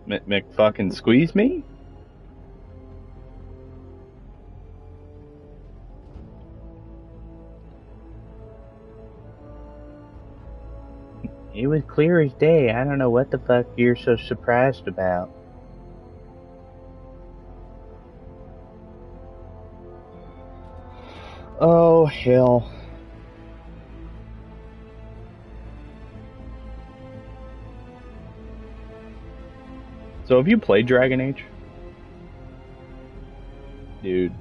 McFucking squeeze me? It was clear as day. I don't know what the fuck you're so surprised about. Oh, hell. So have you played Dragon Age? Dude.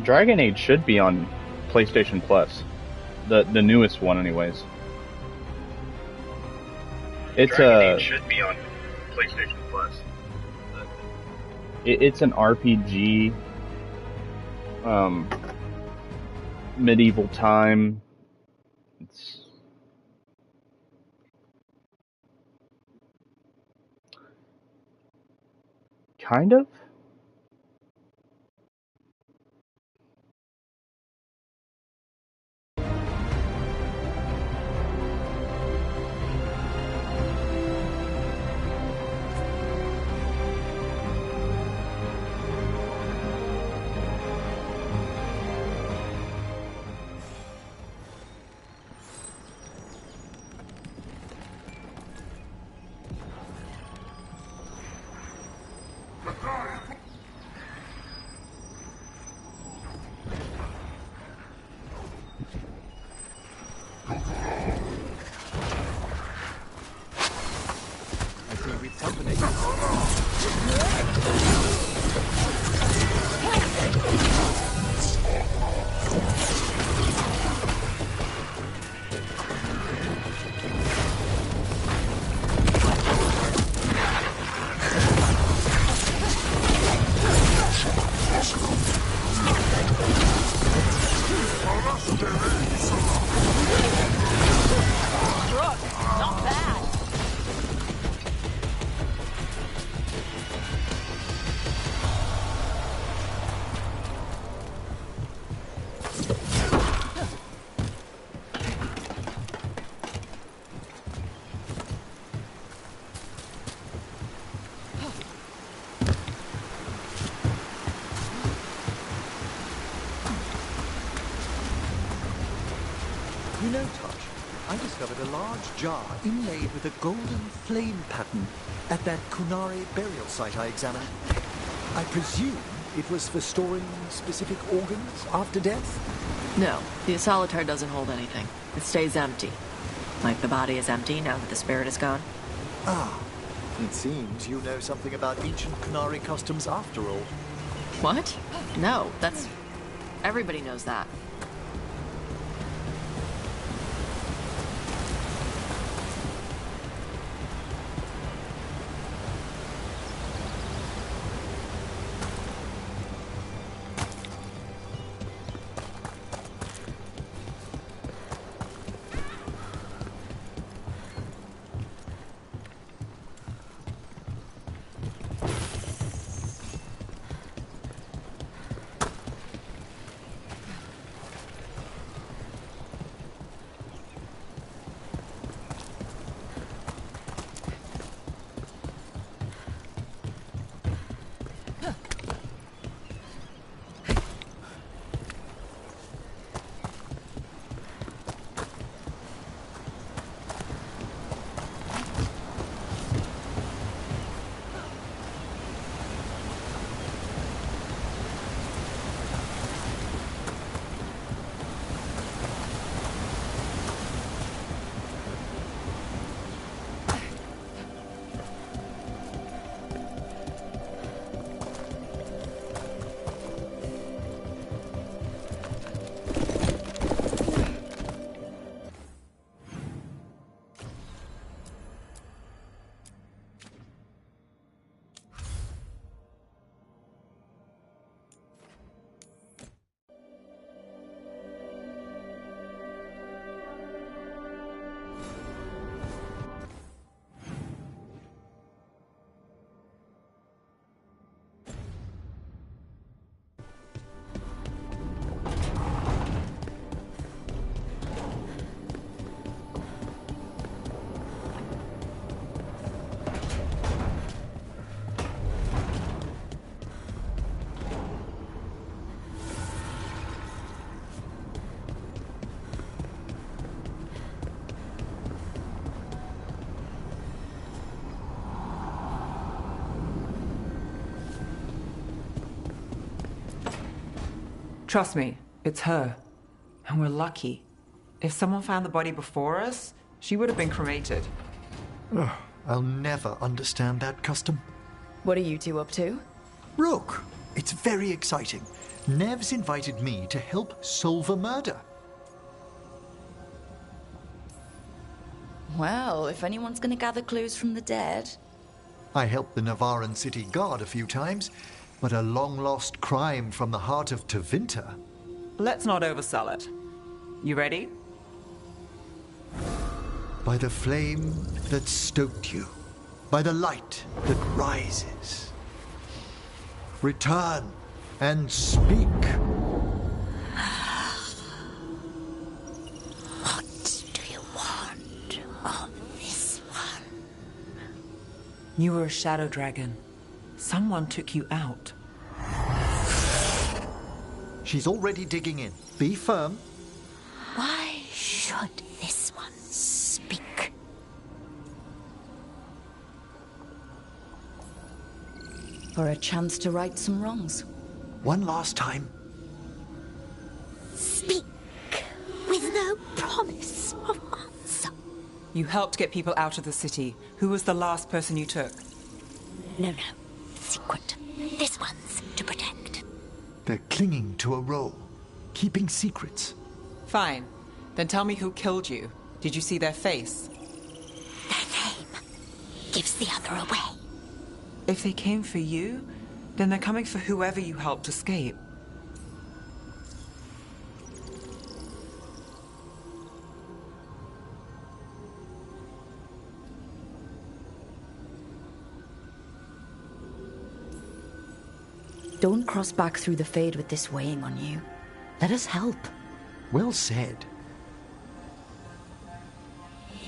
Dragon Age should be on PlayStation Plus. The newest one anyways. It's Dragon Age should be on PlayStation Plus. It's an RPG, medieval time. It's kind of. You know, Tosh, I discovered a large jar inlaid with a golden flame pattern at that Kunari burial site I examined. I presume it was for storing specific organs after death? No, the Asolitar doesn't hold anything. It stays empty. Like the body is empty now that the spirit is gone. Ah, it seems you know something about ancient Kunari customs after all. What? No, that's... Everybody knows that. Trust me, it's her. And we're lucky. If someone found the body before us, she would have been cremated. I'll never understand that custom. What are you two up to? Rook, it's very exciting. Nev's invited me to help solve a murder. Well, if anyone's gonna gather clues from the dead... I helped the Navaran city guard a few times, but a long-lost crime from the heart of Tevinter. Let's not oversell it. You ready? By the flame that stoked you, by the light that rises. Return and speak. What do you want of this one? You were a shadow dragon. Someone took you out. She's already digging in. Be firm. Why should this one speak? For a chance to right some wrongs. One last time. Speak with no promise of answer. You helped get people out of the city. Who was the last person you took? No. Secret. This one's to protect. They're clinging to a role, keeping secrets. Fine. Then tell me who killed you. Did you see their face? Their name gives the other away. If they came for you, then they're coming for whoever you helped escape. Don't cross back through the Fade with this weighing on you. Let us help. Well said.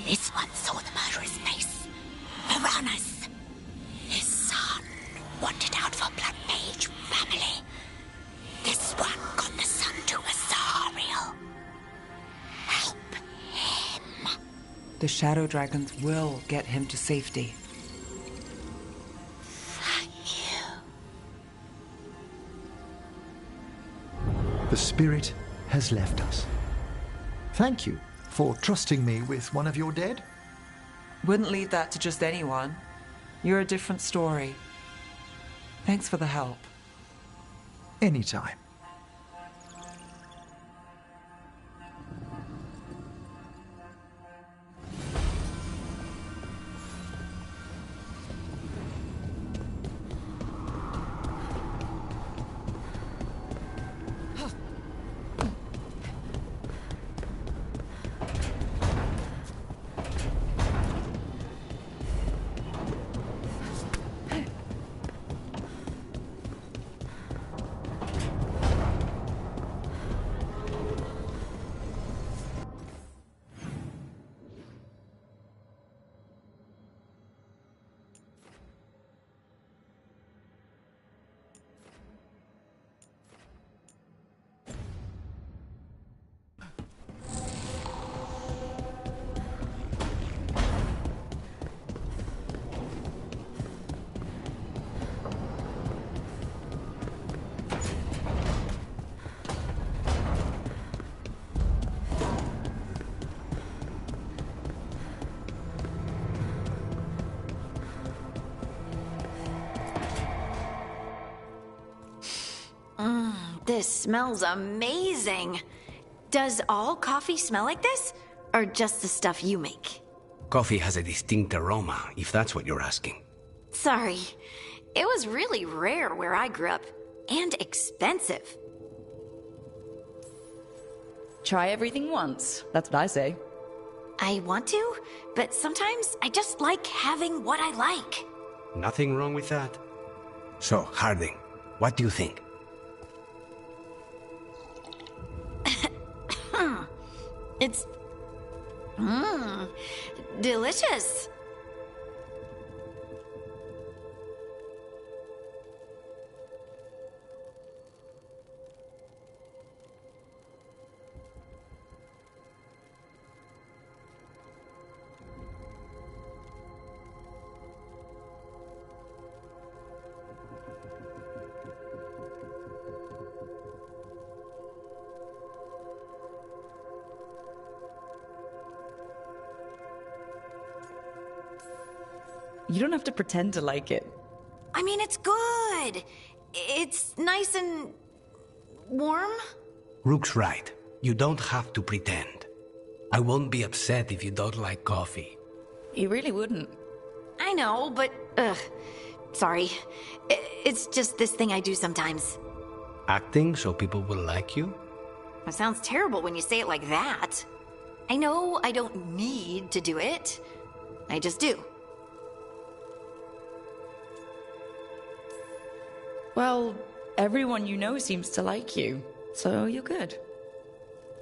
This one saw the murderer's face. Piranhas. His son wanted out for Blood Mage family. This one got the son to Azariel. Help him. The shadow dragons will get him to safety. Thank you. The spirit has left us. Thank you for trusting me with one of your dead. Wouldn't leave that to just anyone. You're a different story. Thanks for the help. Anytime. This smells amazing. Does all coffee smell like this? Or just the stuff you make? Coffee has a distinct aroma, if that's what you're asking. Sorry. It was really rare where I grew up. And expensive. Try everything once. That's what I say. I want to, but sometimes I just like having what I like. Nothing wrong with that. So, Harding, what do you think? It's... delicious. You don't have to pretend to like it. I mean, it's good. It's nice and warm. Rook's right. You don't have to pretend. I won't be upset if you don't like coffee. You really wouldn't. I know, but sorry. It's just this thing I do sometimes. Acting so people will like you? It sounds terrible when you say it like that. I know I don't need to do it. I just do. Well, everyone you know seems to like you, so you're good.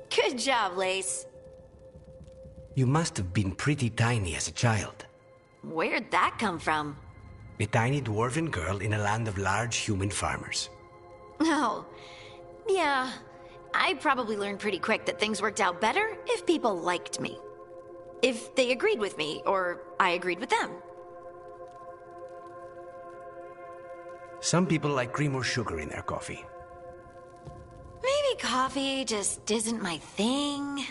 Good job, Lace. You must have been pretty tiny as a child. Where'd that come from? A tiny dwarven girl in a land of large human farmers. Oh, yeah. I probably learned pretty quick that things worked out better if people liked me. If they agreed with me, or I agreed with them. Some people like cream or sugar in their coffee. Maybe coffee just isn't my thing.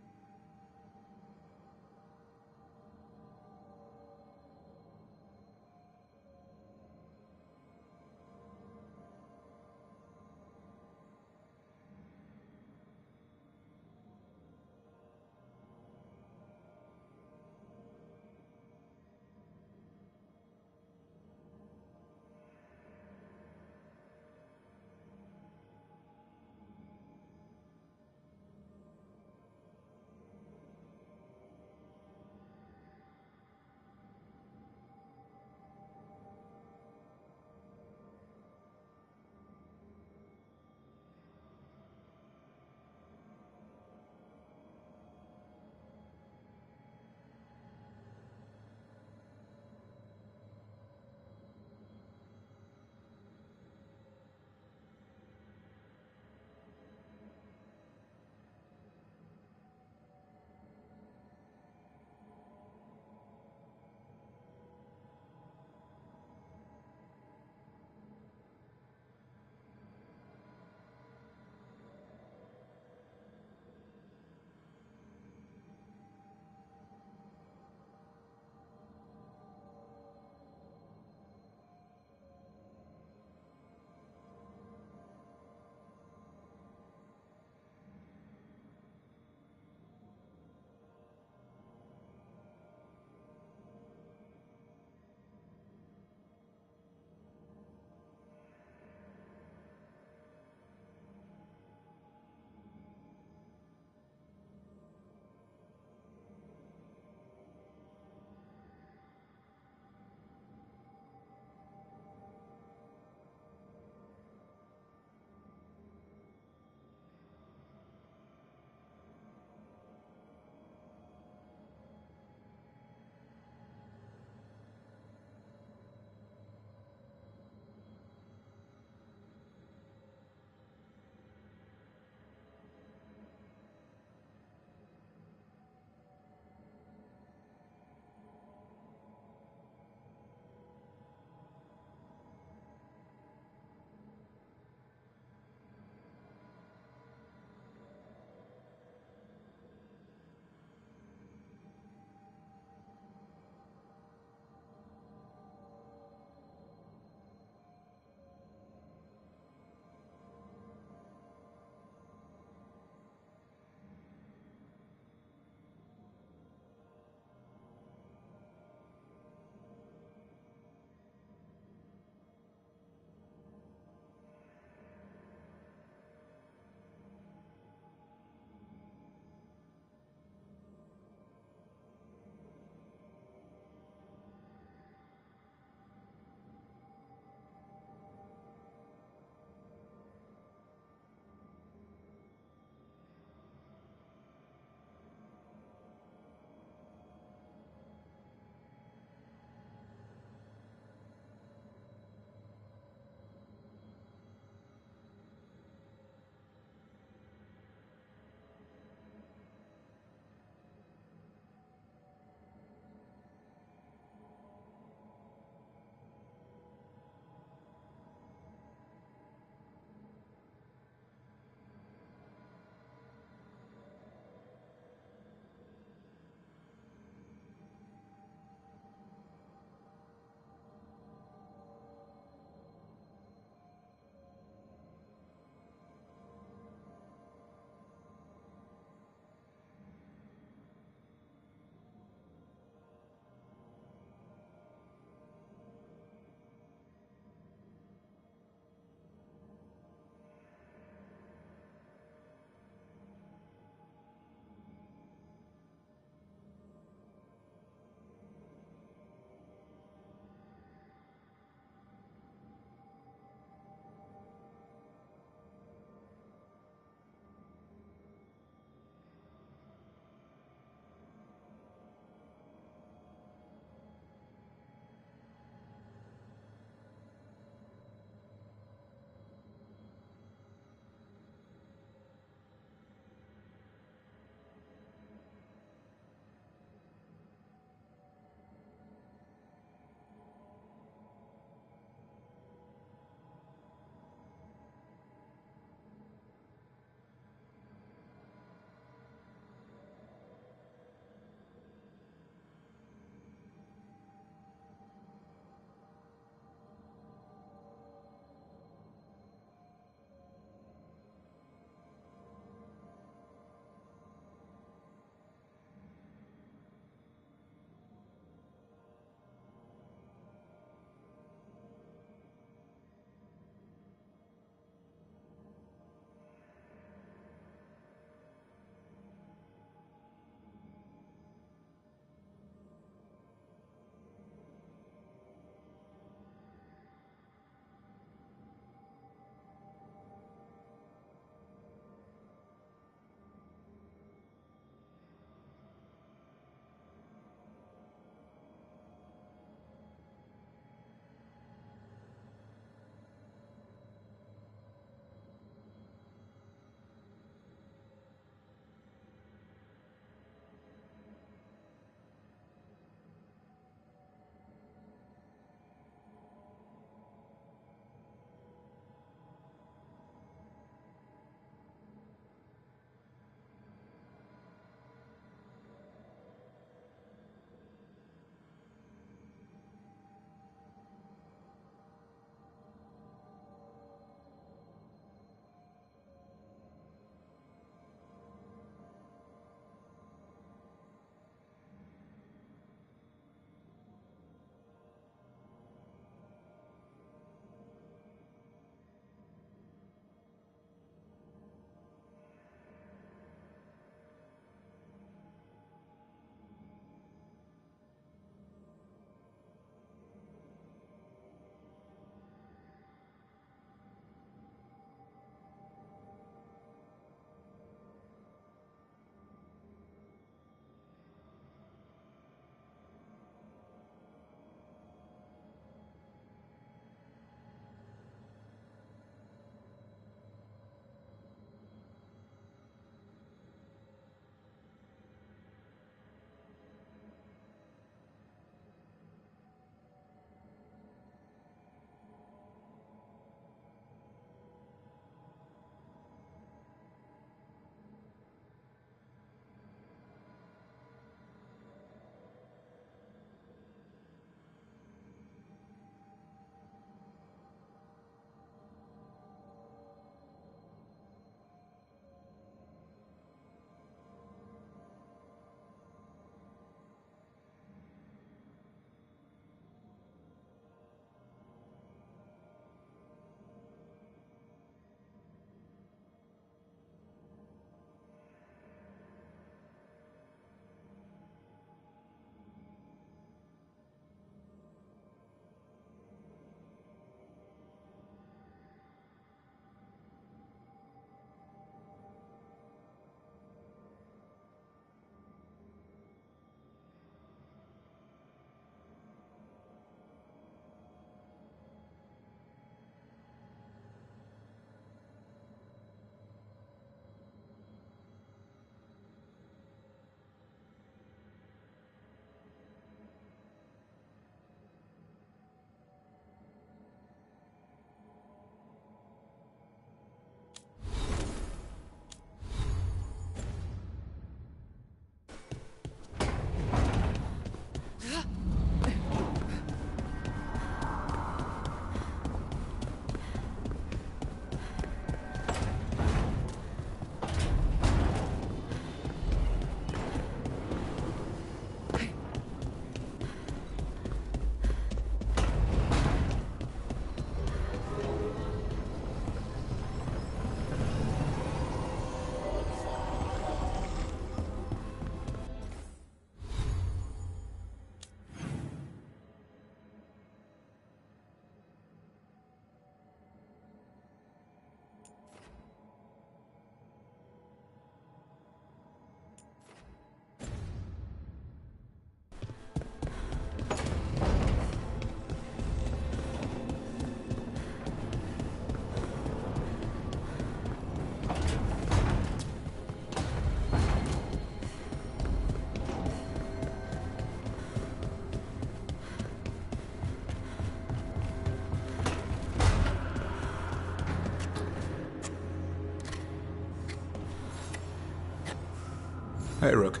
Hey, Rook.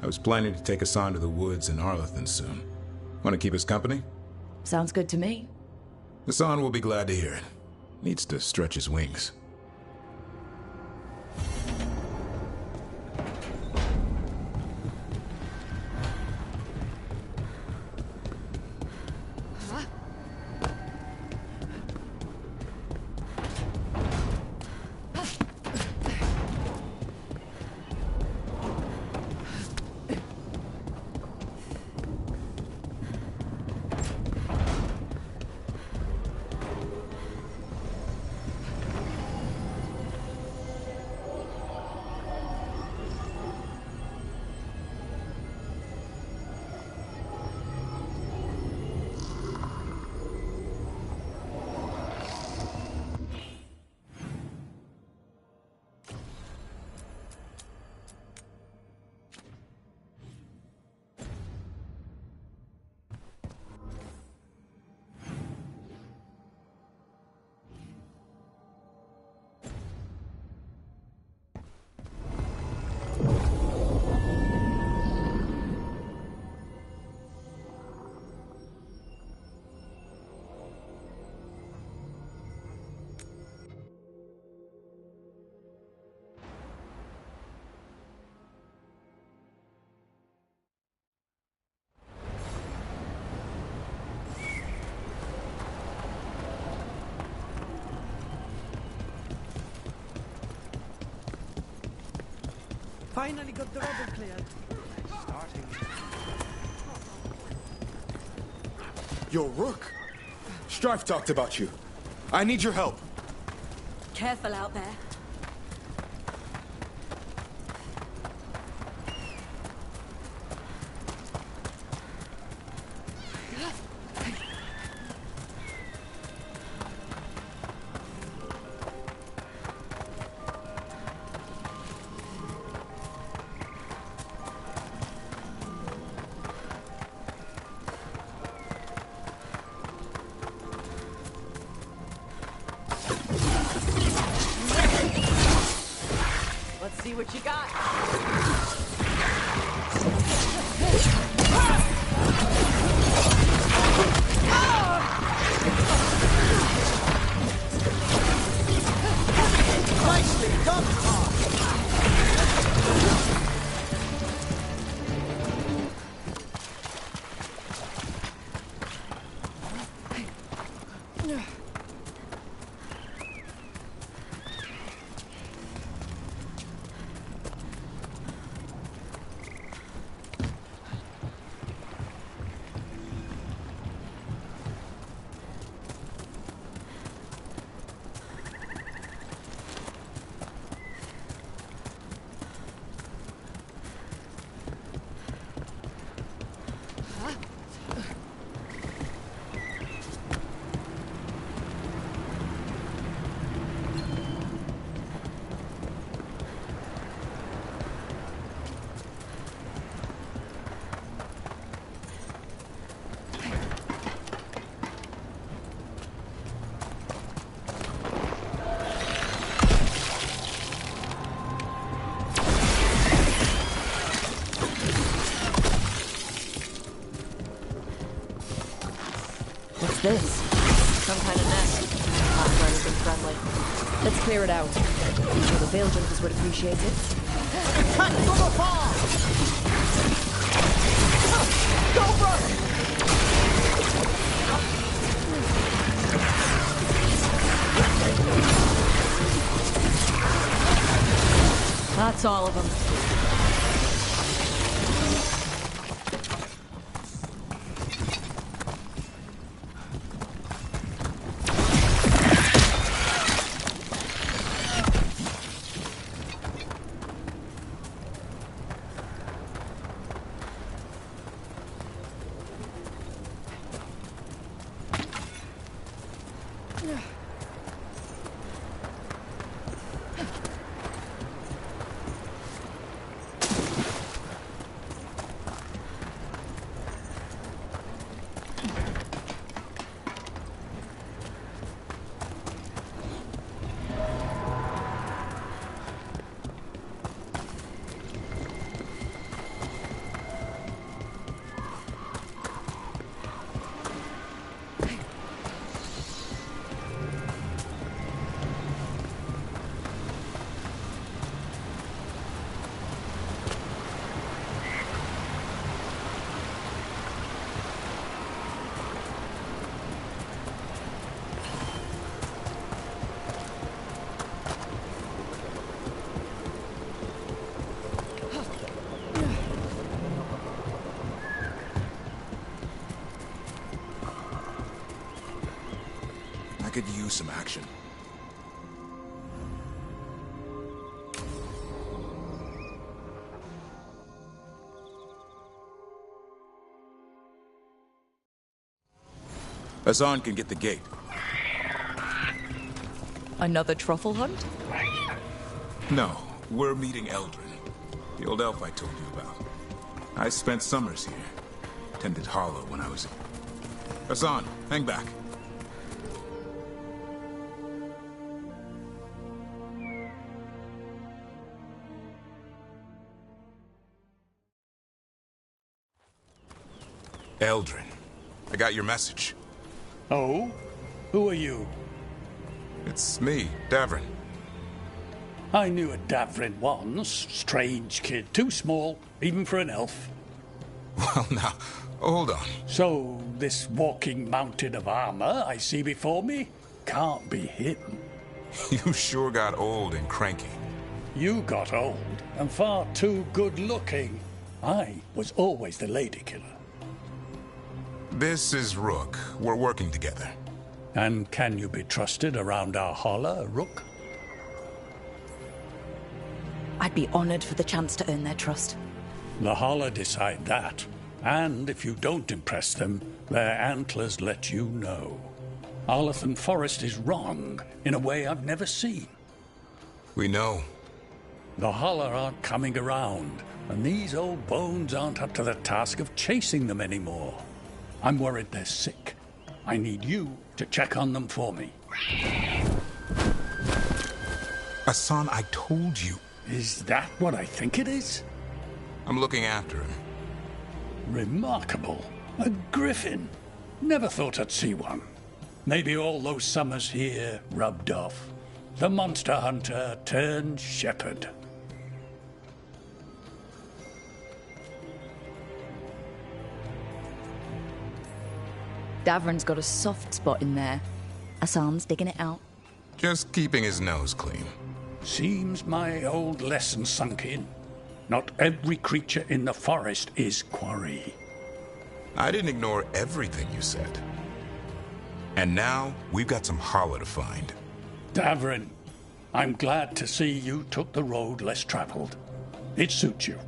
I was planning to take Hassan to the woods in Arlethan soon. Want to keep us company? Sounds good to me. Hassan will be glad to hear it. Needs to stretch his wings. Finally got the rubble cleared. Starting. Yo, Rook. Strife talked about you. I need your help. Careful out there. Let's see what you got. Nicely done, Tom. What's this? Some kind of nest. Not for anything friendly. Let's clear it out. I'm sure the Veilguard would appreciate it. Attack from afar! Go run! That's all of them. could use some action. Hassan can get the gate. Another truffle hunt? No, we're meeting Eldrin, the old elf I told you about. I spent summers here. Tended Hollow when I was... Hassan, hang back. Eldrin, I got your message. Oh? Who are you? It's me, Davrin. I knew a Davrin once. Strange kid. Too small, even for an elf. Well, now, hold on. So, this walking mountain of armor I see before me can't be him. You sure got old and cranky. You got old and far too good looking. I was always the lady killer. This is Rook. We're working together. And can you be trusted around our holler, Rook? I'd be honored for the chance to earn their trust. The holler decide that. And if you don't impress them, their antlers let you know. Arlathan Forest is wrong in a way I've never seen. We know. The holler aren't coming around, and these old bones aren't up to the task of chasing them anymore. I'm worried they're sick. I need you to check on them for me. Hassan, I told you. Is that what I think it is? I'm looking after him. Remarkable. A griffin. Never thought I'd see one. Maybe all those summers here rubbed off. The monster hunter turned shepherd. Davrin's got a soft spot in there. Hassan's digging it out. Just keeping his nose clean. Seems my old lesson sunk in. Not every creature in the forest is quarry. I didn't ignore everything you said. And now, we've got some holler to find. Davrin, I'm glad to see you took the road less traveled. It suits you.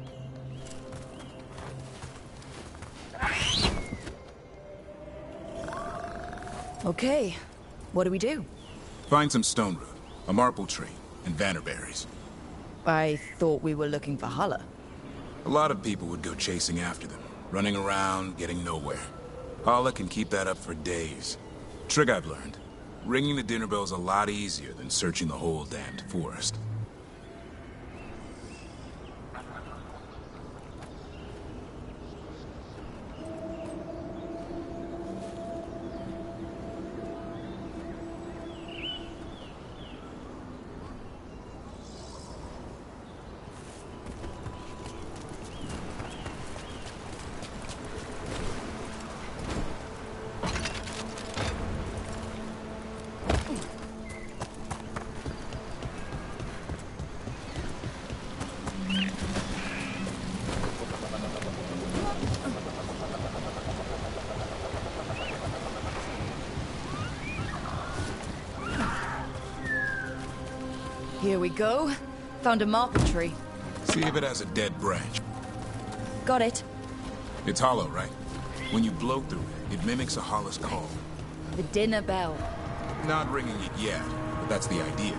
Okay, what do we do? Find some stone root, a marple tree, and vannerberries. I thought we were looking for Holler. A lot of people would go chasing after them, running around, getting nowhere. Holler can keep that up for days. Trick I've learned. Ringing the dinner bell's a lot easier than searching the whole damned forest. Here we go. Found a marple tree. See if it has a dead branch. Got it. It's hollow, right? When you blow through it, it mimics a holler's call. The dinner bell. Not ringing it yet, but that's the idea.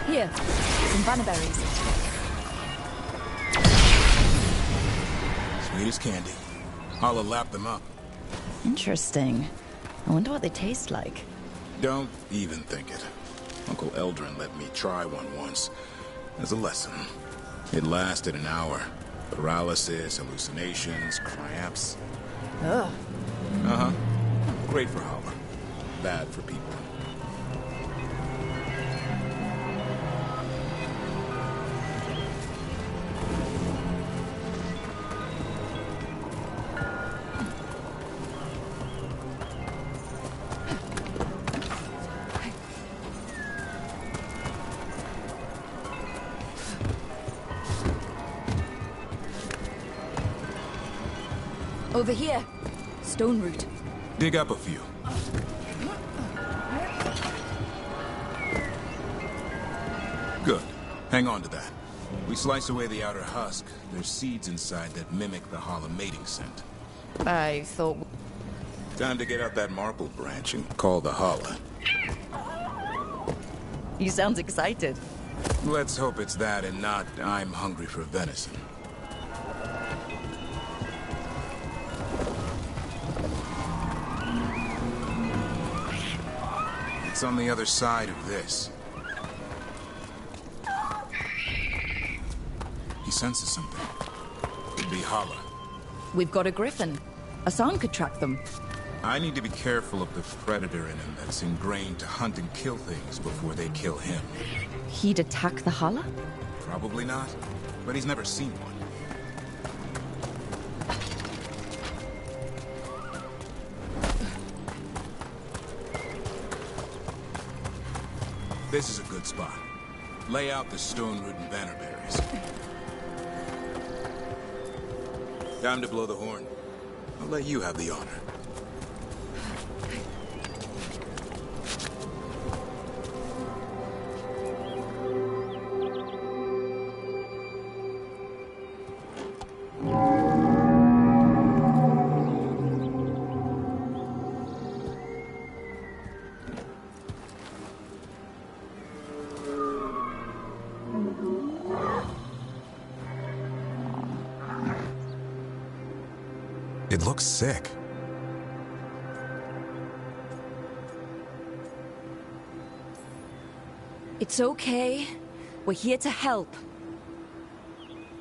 Here, some bannerberries. Sweet as candy. Holler lapped them up. Interesting. I wonder what they taste like. Don't even think it. Uncle Eldrin let me try one once. As a lesson. It lasted an hour. Paralysis, hallucinations, cramps. Ugh. Uh-huh. Great for Holler. Bad for people. Over here. Stone root. Dig up a few. Good. Hang on to that. We slice away the outer husk. There's seeds inside that mimic the Hala mating scent. I thought... Time to get out that marble branch and call the Hala. You sound excited. Let's hope it's that and not I'm hungry for venison. It's on the other side of this. He senses something. Could be Hala. We've got a griffin. Asan could track them. I need to be careful of the predator in him that's ingrained to hunt and kill things before they kill him. He'd attack the Hala? Probably not, but he's never seen one. This is a good spot. Lay out the stone root and banner berries. Time to blow the horn. I'll let you have the honor. It looks sick. It's okay. We're here to help.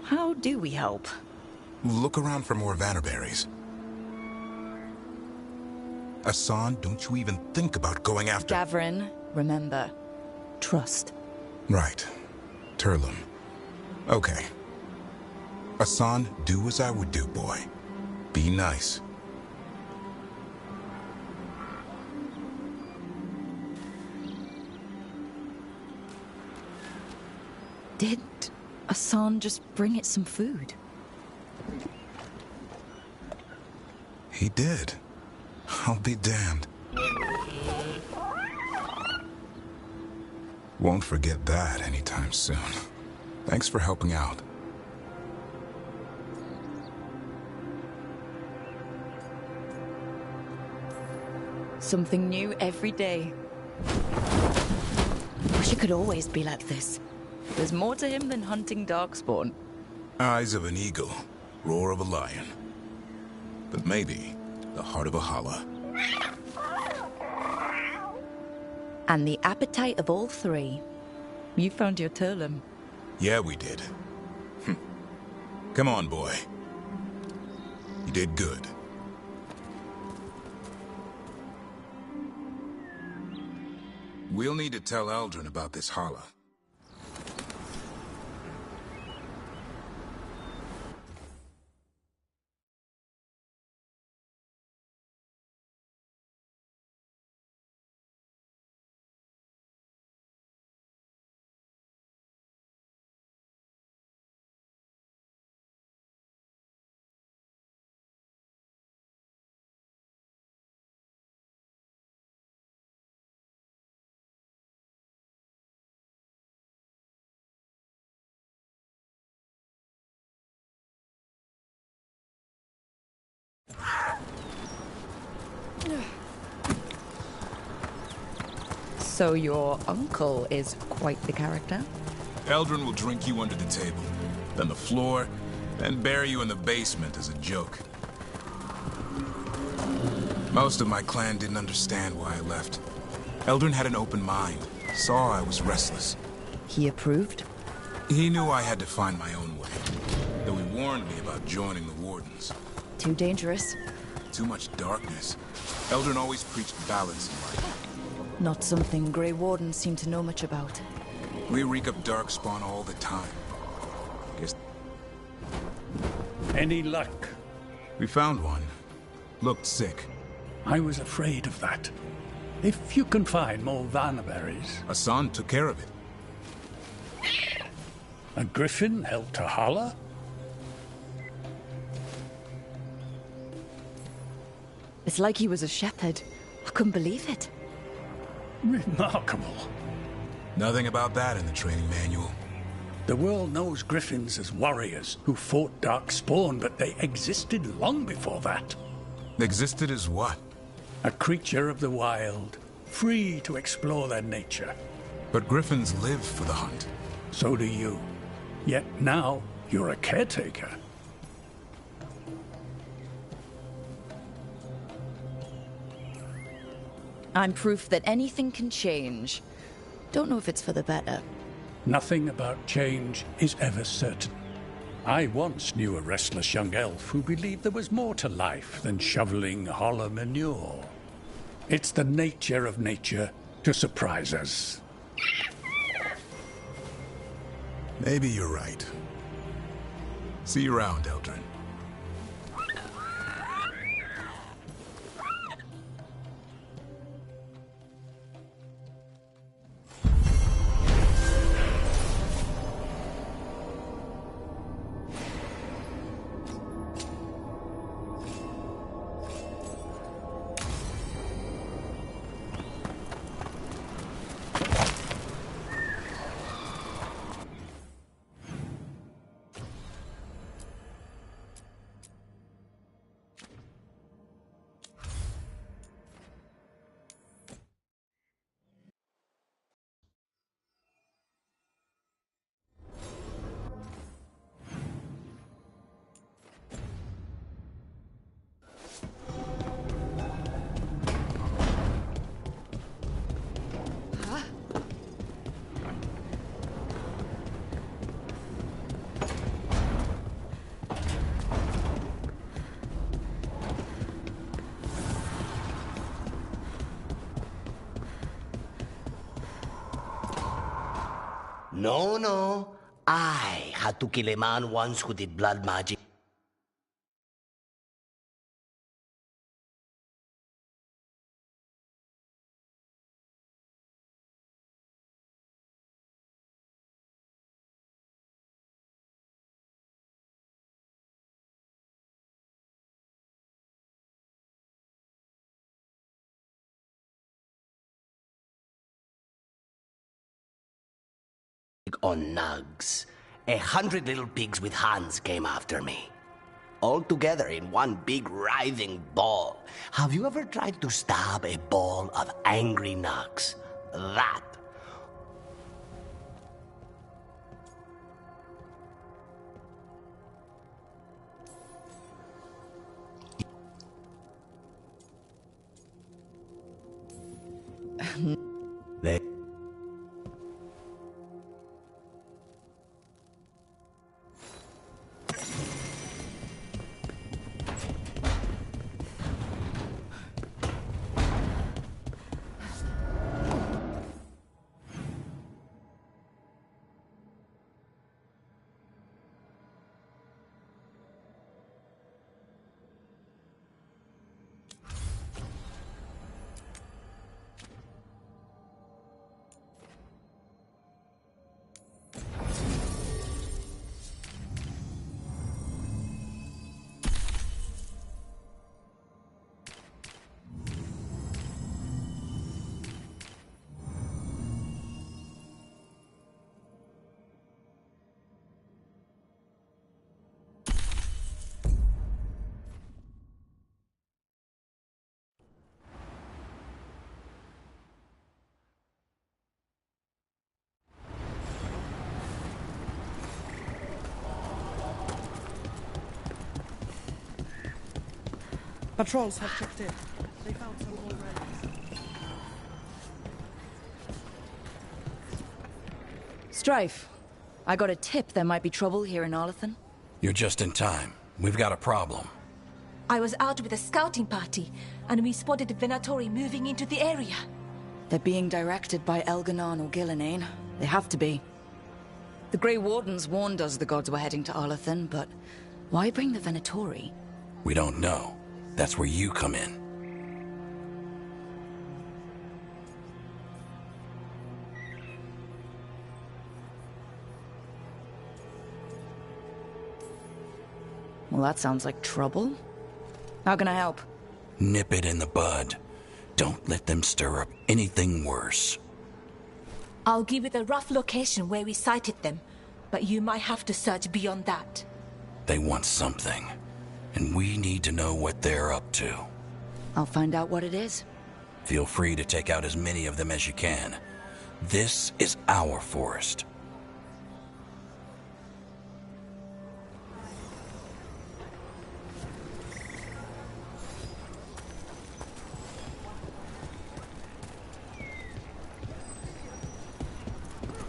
How do we help? Look around for more vannerberries. Asan, don't you even think about going after... Gavrin, remember. Trust. Right. Turlum. Okay. Asan, do as I would do, boy. Be nice. Did Asan just bring it some food? He did. I'll be damned. Won't forget that anytime soon. Thanks for helping out. Something new every day. Wish it could always be like this. There's more to him than hunting darkspawn. Eyes of an eagle, roar of a lion. But maybe the heart of a Hala. And the appetite of all three. You found your Turlum. Yeah, we did. Come on, boy. You did good. We'll need to tell Eldrin about this Hala. So your uncle is quite the character? Eldrin will drink you under the table, then the floor, then bury you in the basement as a joke. Most of my clan didn't understand why I left. Eldrin had an open mind, saw I was restless. He approved? He knew I had to find my own way, though he warned me about joining the Wardens. Too dangerous? Too much darkness. Eldrin always preached balance in life. Not something Grey Wardens seem to know much about. We reek of darkspawn all the time. Guess... Any luck? We found one. Looked sick. I was afraid of that. If you can find more vannerberries... Asan took care of it. A griffin helped a Hala? It's like he was a shepherd. I couldn't believe it. Remarkable. Nothing about that in the training manual. The world knows griffins as warriors who fought Darkspawn, but they existed long before that. Existed as what? A creature of the wild, free to explore their nature. But griffins live for the hunt. So do you. Yet now, you're a caretaker. I'm proof that anything can change. Don't know if it's for the better. Nothing about change is ever certain. I once knew a restless young elf who believed there was more to life than shoveling hollow manure. It's the nature of nature to surprise us. Maybe you're right. See you around, Eldrin. No. I had to kill a man once who did blood magic. On nugs. 100 little pigs with hands came after me. All together in one big writhing ball. Have you ever tried to stab a ball of angry nugs? That. They... Patrols have checked in. They found some more relics. Strife, I got a tip there might be trouble here in Arlathan. You're just in time. We've got a problem. I was out with a scouting party, and we spotted the Venatori moving into the area. They're being directed by Elganon or Gillenane. They have to be. The Grey Wardens warned us the gods were heading to Arlathan, but why bring the Venatori? We don't know. That's where you come in. Well, that sounds like trouble. How can I help? Nip it in the bud. Don't let them stir up anything worse. I'll give you the rough location where we sighted them, but you might have to search beyond that. They want something, and we need to know what they're up to. I'll find out what it is. Feel free to take out as many of them as you can. This is our forest.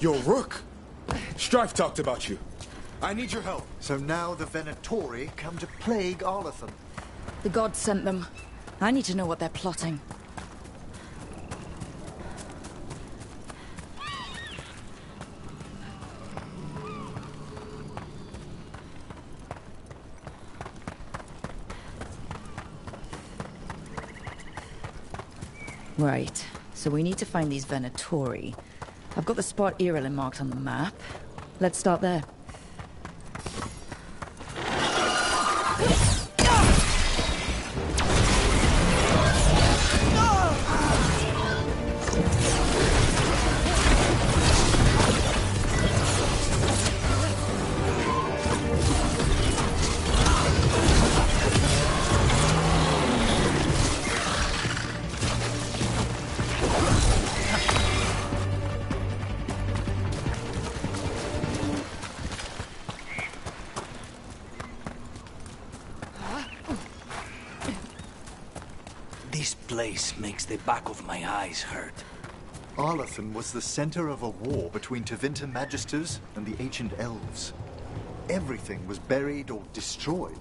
Your Rook! Strife talked about you. I need your help. So now the Venatori come to plague Arlathan. The gods sent them. I need to know what they're plotting. Right, so we need to find these Venatori. I've got the spot Irilin marked on the map. Let's start there. This place makes the back of my eyes hurt. Arlathan was the center of a war between Tevinter Magisters and the ancient elves. Everything was buried or destroyed.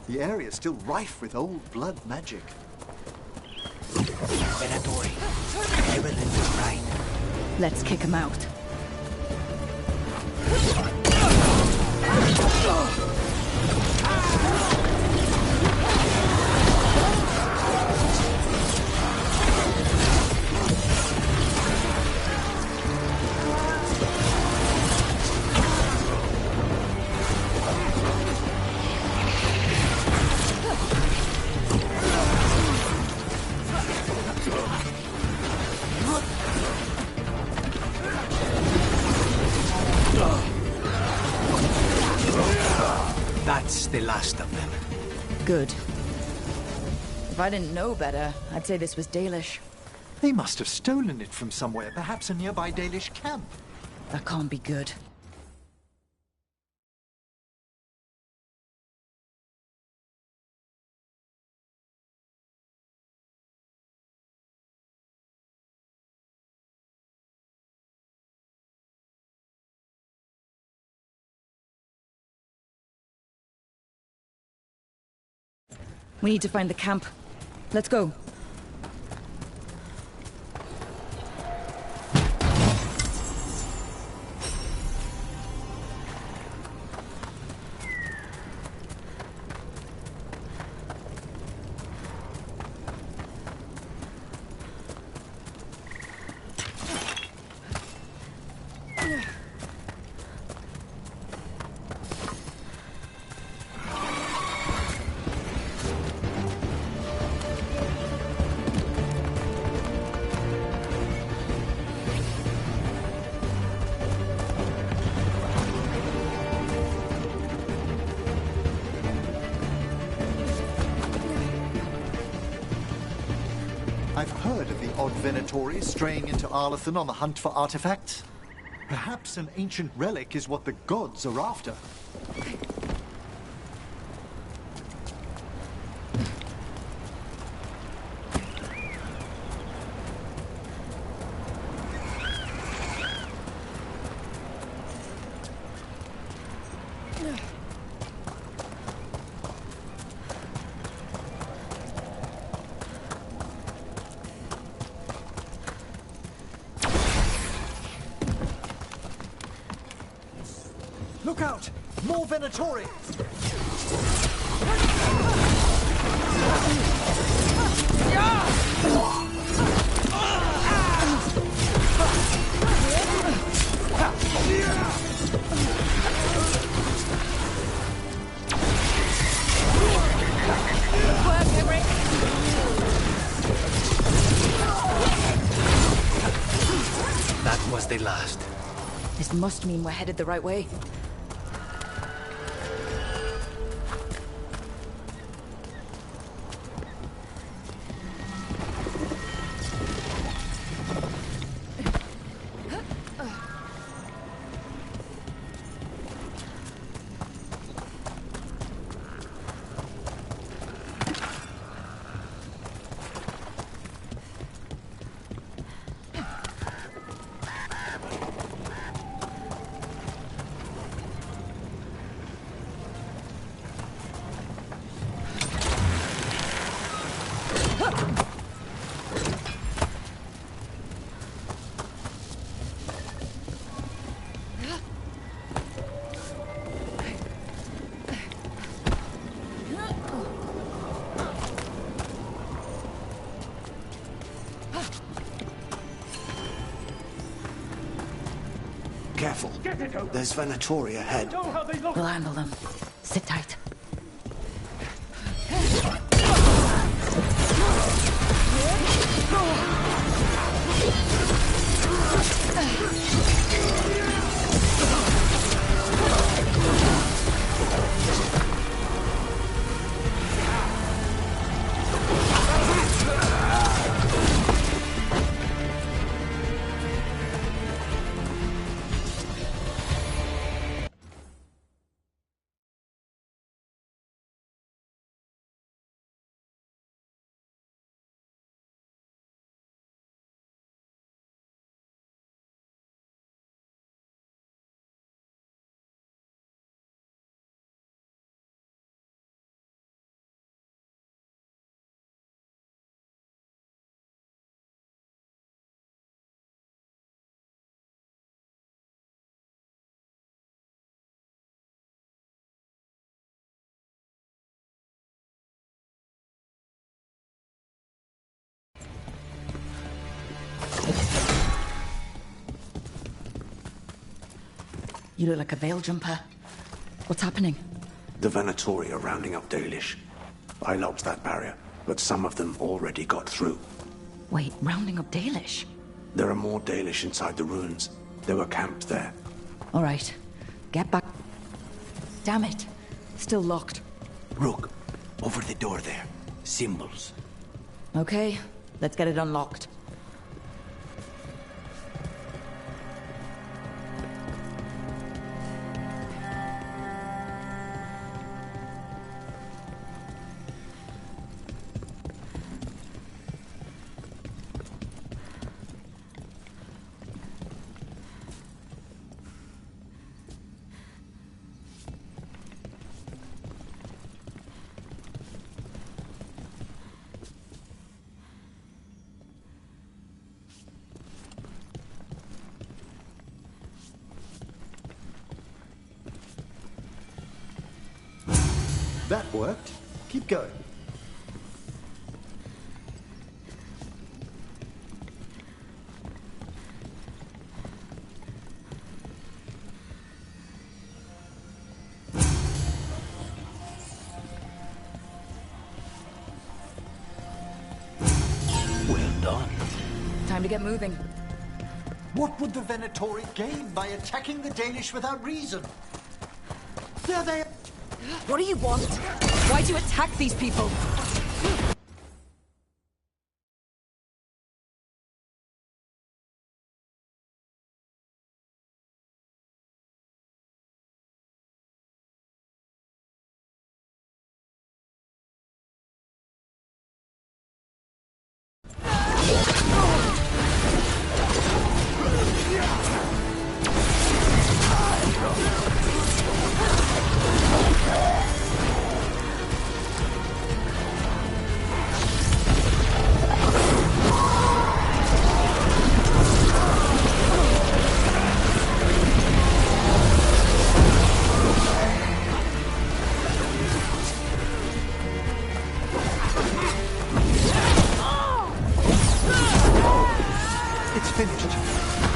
The area is still rife with old blood magic. Venatori, Irilin was right. Let's kick him out. That's the last of them. Good. If I didn't know better, I'd say this was Dalish. They must have stolen it from somewhere, perhaps a nearby Dalish camp. That can't be good. We need to find the camp. Let's go. I've heard of the odd Venatori straying into Arlathan on the hunt for artifacts. Perhaps an ancient relic is what the gods are after. Look out! More Venatori! Good work, Emmerich. they last. This must mean we're headed the right way. Careful. There's Venatori ahead. We'll handle them. Sit tight. You look like a veil jumper. What's happening? The Venatori are rounding up Dalish. I locked that barrier, but some of them already got through. Wait, rounding up Dalish? There are more Dalish inside the ruins. They were camped there. All right. Get back. Damn it. Still locked. Rook, over the door there. Symbols. Okay, let's get it unlocked. That worked. Keep going. Well done. Time to get moving. What would the Venatori gain by attacking the Danish without reason? There they are. What do you want? Why do you attack these people?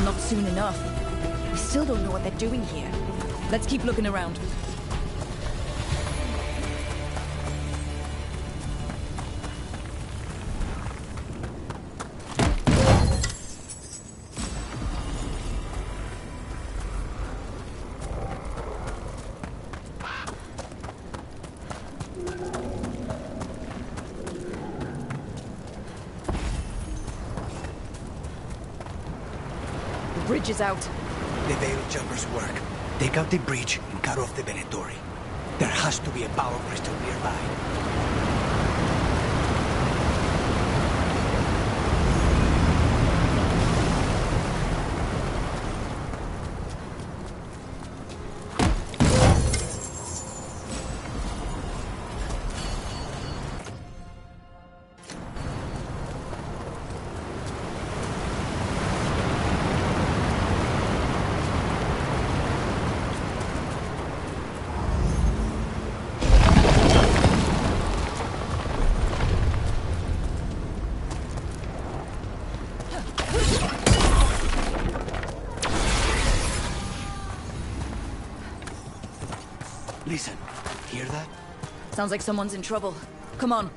Not soon enough. We still don't know what they're doing here. Let's keep looking around. bridge is out. The Veil Jumpers work. Take out the breach and cut off the Venetori. There has to be a power crystal nearby. Listen, hear that? Sounds like someone's in trouble. Come on.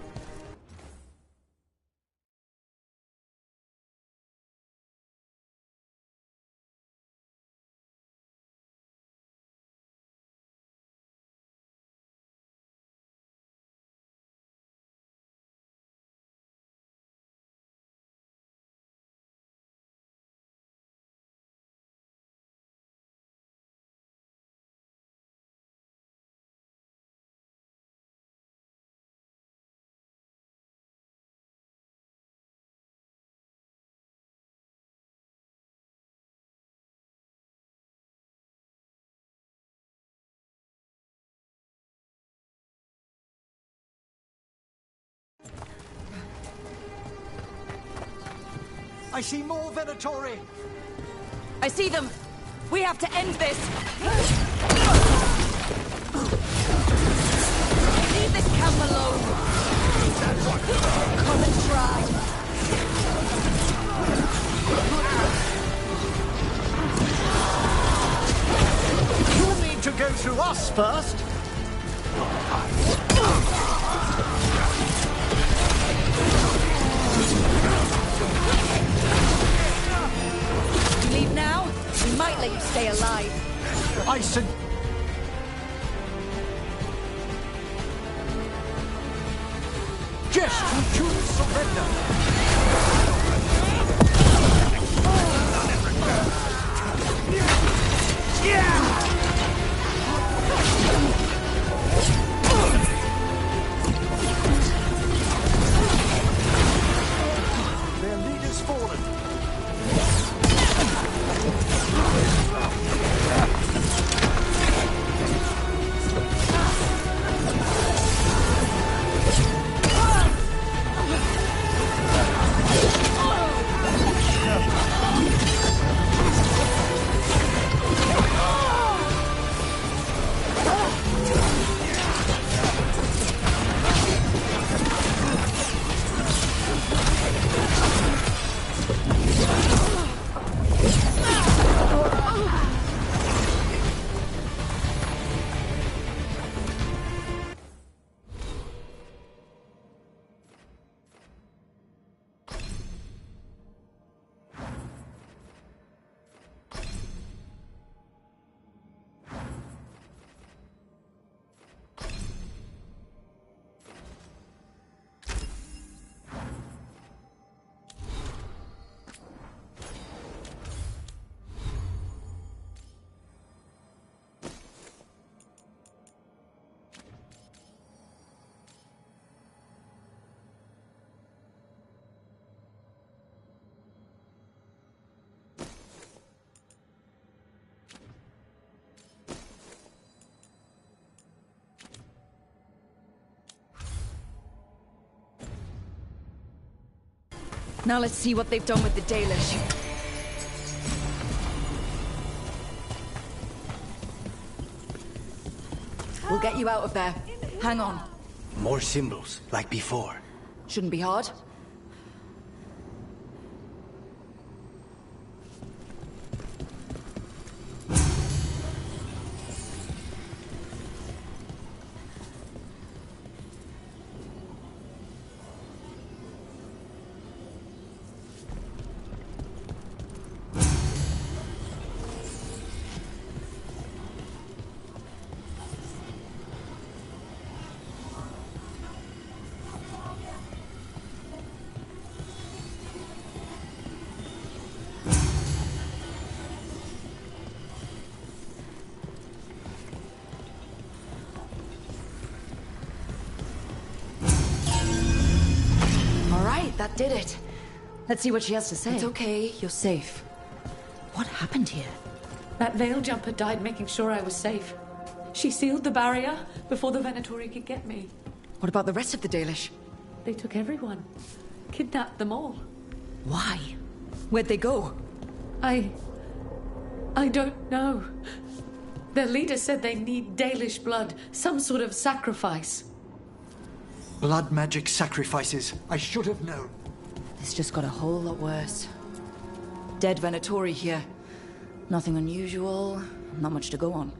I see more Venatori! I see them! We have to end this! Leave this camp alone! Come and try! You'll need to go through us first! You leave now? We might let you stay alive. I said... Just would you surrender? Their leader's fallen. Now let's see what they've done with the Dalish. We'll get you out of there. Hang on. More symbols, like before. Shouldn't be hard. that did it. Let's see what she has to say. It's okay. You're safe. What happened here? That veil jumper died making sure I was safe. She sealed the barrier before the Venatori could get me. What about the rest of the Dalish? They took everyone. Kidnapped them all. Why? Where'd they go? I don't know. Their leader said they need Dalish blood, some sort of sacrifice. Blood magic sacrifices. I should have known. This just got a whole lot worse. Dead Venatori here. Nothing unusual, not much to go on.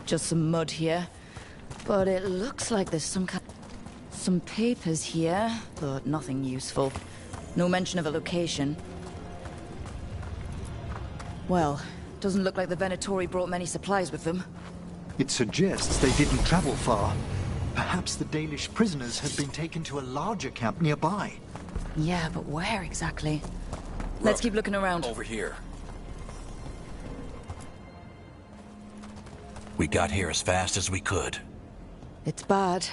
Just some mud here. But it looks like there's some papers here, but nothing useful. No mention of a location. Well, doesn't look like the Venatori brought many supplies with them. It suggests they didn't travel far. Perhaps the Dalish prisoners had been taken to a larger camp nearby. Yeah, but where exactly? Let's keep looking around. Over here. We got here as fast as we could. It's bad.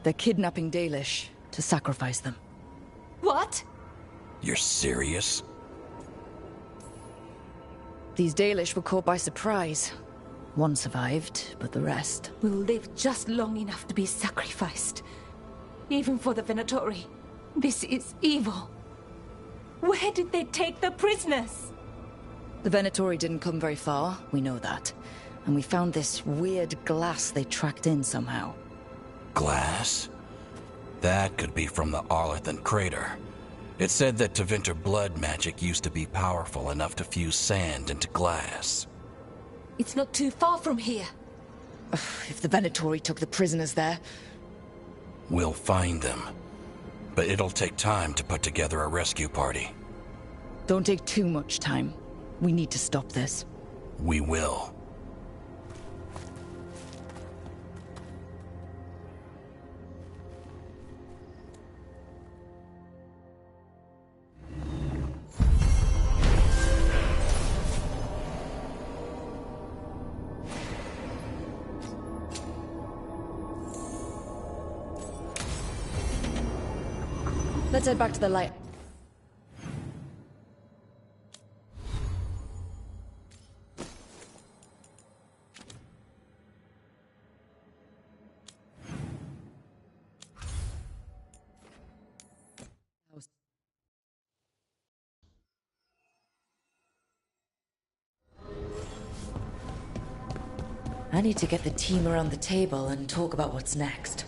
They're kidnapping Dalish to sacrifice them. What? You're serious? These Dalish were caught by surprise. One survived, but the rest... will live just long enough to be sacrificed. Even for the Venatori. This is evil. Where did they take the prisoners? The Venatori didn't come very far, we know that. And we found this weird glass they tracked in somehow. Glass? That could be from the Arlethan crater. It said that Tevinter blood magic used to be powerful enough to fuse sand into glass. It's not too far from here. If the Venatori took the prisoners there... We'll find them. But it'll take time to put together a rescue party. Don't take too much time. We need to stop this. We will. Let's head back to the light. I need to get the team around the table and talk about what's next.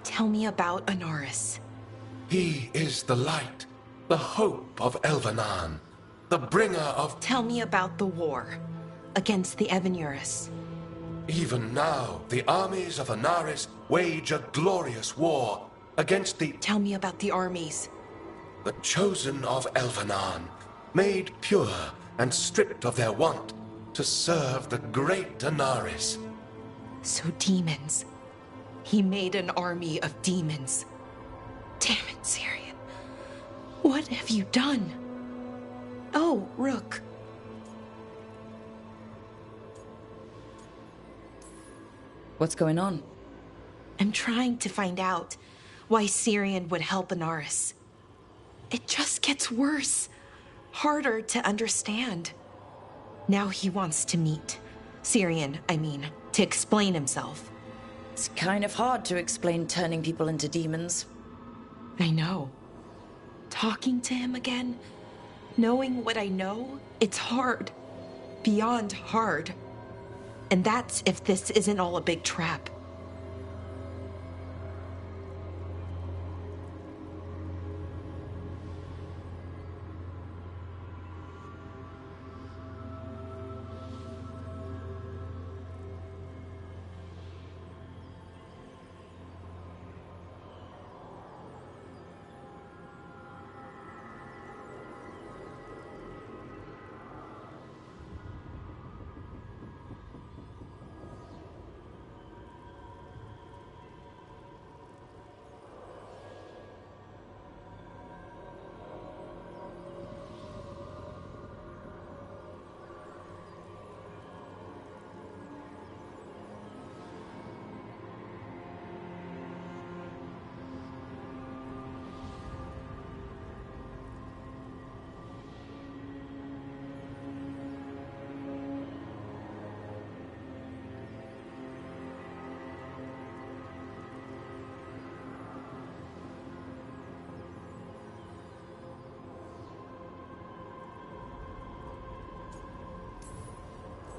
Tell me about Anaris. He is the light, the hope of Elvenan, the bringer of... Tell me about the war against the Evenuris. Even now, the armies of Anaris wage a glorious war against the... Tell me about the armies. The chosen of Elvenan, made pure and stripped of their want to serve the great Anaris. So demons. He made an army of demons. Damn it, Syrian. What have you done? Oh, Rook. What's going on? I'm trying to find out why Syrian would help Anaris. It just gets worse. Harder to understand. Now he wants to meet. Syrian, I mean, to explain himself. It's kind of hard to explain turning people into demons. I know. Talking to him again, knowing what I know, it's hard. Beyond hard. And that's if this isn't all a big trap.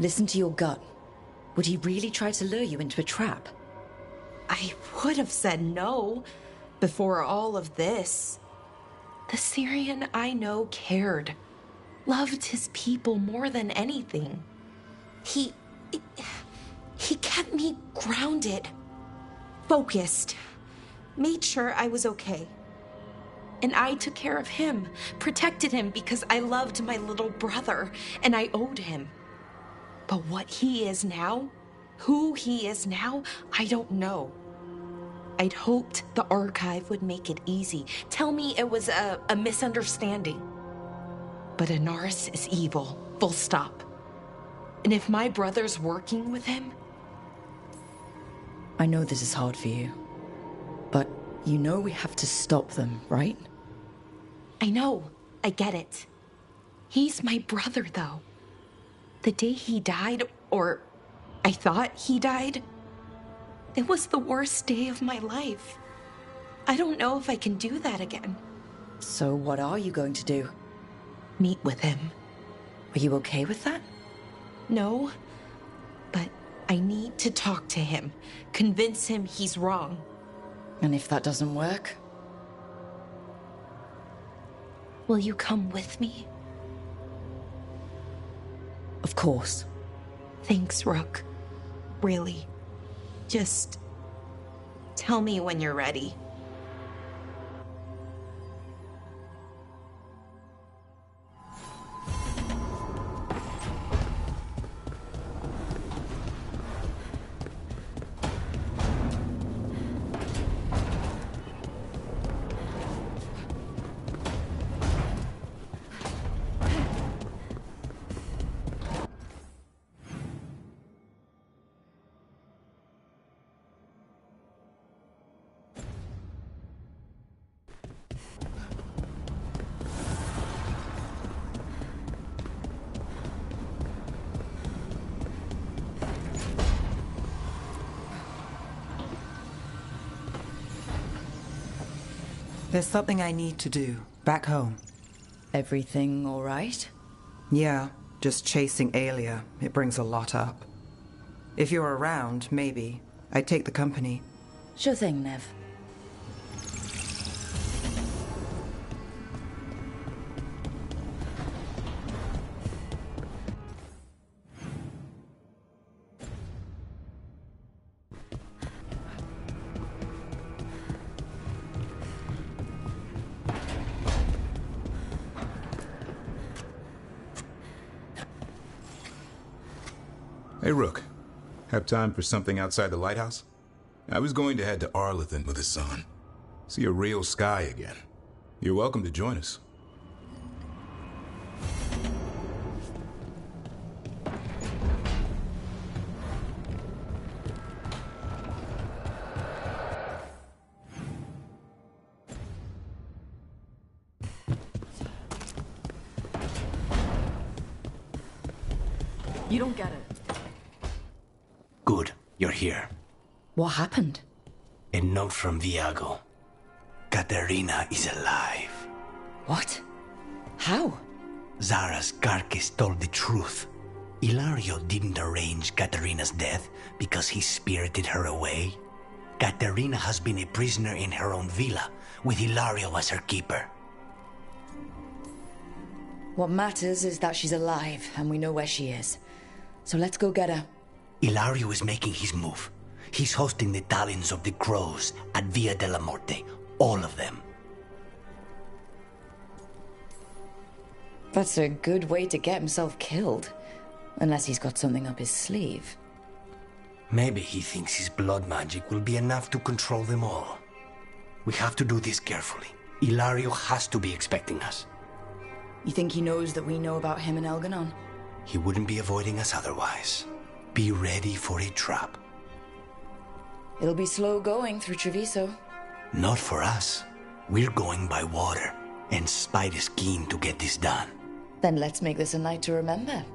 Listen to your gut. Would he really try to lure you into a trap? I would have said no before all of this. The Syrian I know cared. Loved his people more than anything. He kept me grounded. Focused. Made sure I was okay. And I took care of him. Protected him because I loved my little brother. And I owed him. But what he is now, who he is now, I don't know. I'd hoped the archive would make it easy. Tell me it was a misunderstanding. But Inaris is evil, full stop. And if my brother's working with him... I know this is hard for you, but you know we have to stop them, right? I know, I get it. He's my brother, though. The day he died, or I thought he died, it was the worst day of my life. I don't know if I can do that again. So what are you going to do? Meet with him. Are you okay with that? No, but I need to talk to him. Convince him he's wrong. And if that doesn't work? Will you come with me? Of course. Thanks, Rook. Really. Just tell me when you're ready. There's something I need to do, back home. Everything all right? Yeah, just chasing Aelia. It brings a lot up. If you're around, maybe. I'd take the company. Sure thing, Nev. Hey, Rook. Have time for something outside the lighthouse? I was going to head to Arlathan with Hassan. See a real sky again. You're welcome to join us. You don't get it. Good, you're here. What happened? A note from Viago. Katerina is alive. What? How? Zara's carcass told the truth. Ilario didn't arrange Katerina's death because he spirited her away. Katerina has been a prisoner in her own villa, with Ilario as her keeper. What matters is that she's alive, and we know where she is. So let's go get her. Ilario is making his move. He's hosting the talons of the crows at Via della Morte. All of them. That's a good way to get himself killed. Unless he's got something up his sleeve. Maybe he thinks his blood magic will be enough to control them all. We have to do this carefully. Ilario has to be expecting us. You think he knows that we know about him and Elganon? He wouldn't be avoiding us otherwise. Be ready for a trap. It'll be slow going through Treviso. Not for us. We're going by water, and Spite is keen to get this done. Then let's make this a night to remember.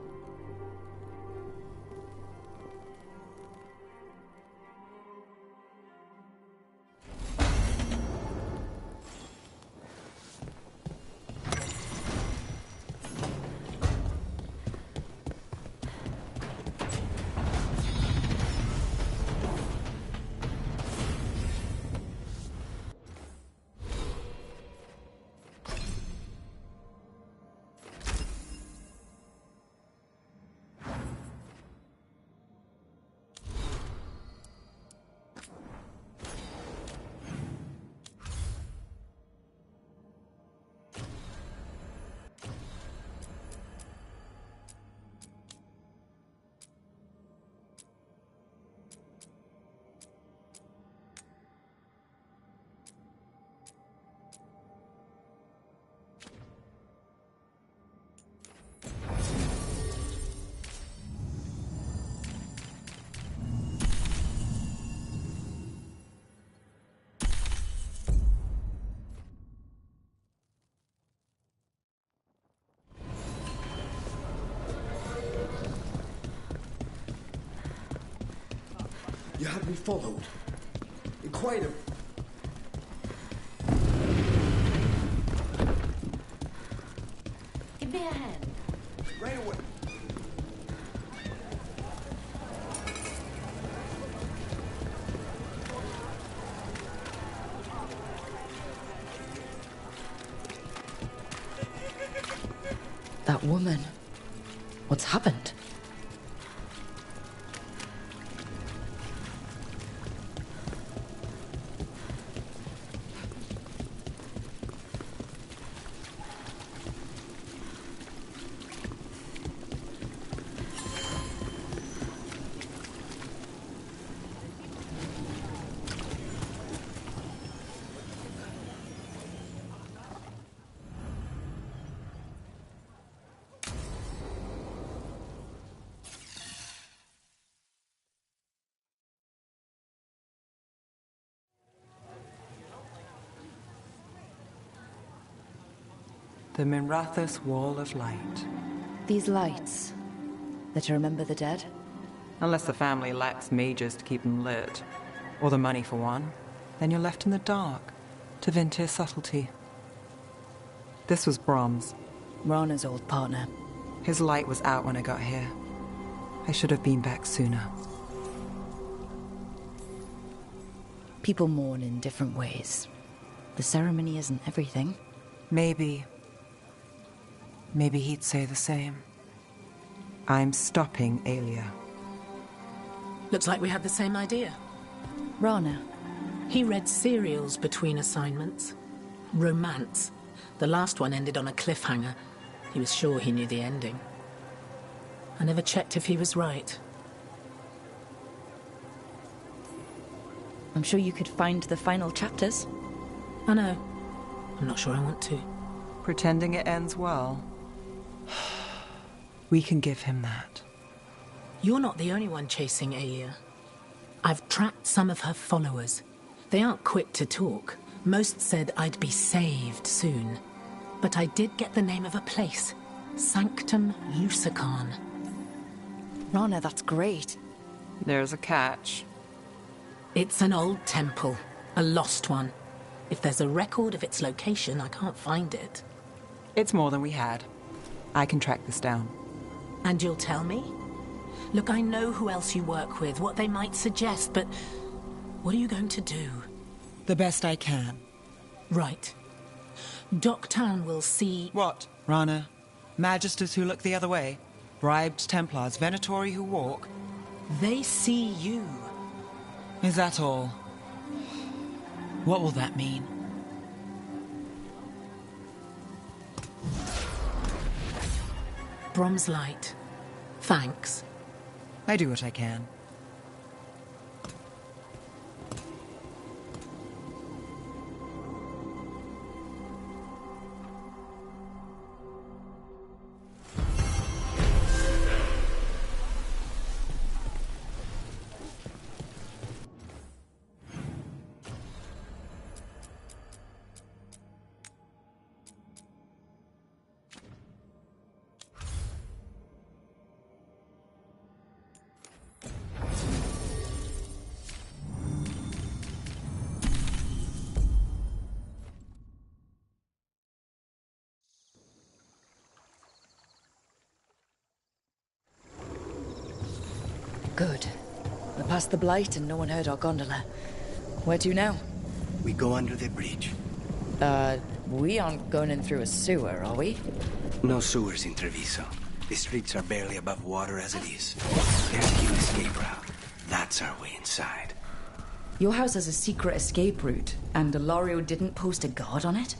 You had me followed. Quite a... Give me a hand. Right away. That woman. What's happened? The Minrathous Wall of Light. These lights, they're to remember the dead? Unless the family lacks mages to keep them lit. Or the money for one. Then you're left in the dark, to Vintir's subtlety. This was Brom's. Rana's old partner. His light was out when I got here. I should have been back sooner. People mourn in different ways. The ceremony isn't everything. Maybe he'd say the same. I'm stopping Aelia. Looks like we had the same idea. Rana. He read serials between assignments. Romance. The last one ended on a cliffhanger. He was sure he knew the ending. I never checked if he was right. I'm sure you could find the final chapters. I know. I'm not sure I want to. Pretending it ends well. We can give him that. You're not the only one chasing Aelia. I've tracked some of her followers. They aren't quick to talk. Most said I'd be saved soon. But I did get the name of a place. Sanctum Lucican. Rana, that's great. There's a catch. It's an old temple. A lost one. If there's a record of its location, I can't find it. It's more than we had. I can track this down. And you'll tell me? Look, I know who else you work with, what they might suggest, but what are you going to do? The best I can. Right. Docktown will see... What, Rana? Magisters who look the other way? Bribed Templars, Venatori who walk? They see you. Is that all? What will that mean? Brom's light. Thanks. I do what I can. Good. We passed the Blight and no one heard our gondola. Where to now? We go under the bridge. We aren't going in through a sewer, are we? No sewers in Treviso. The streets are barely above water as it is. There's a key escape route. That's our way inside. Your house has a secret escape route, and Ilario didn't post a guard on it?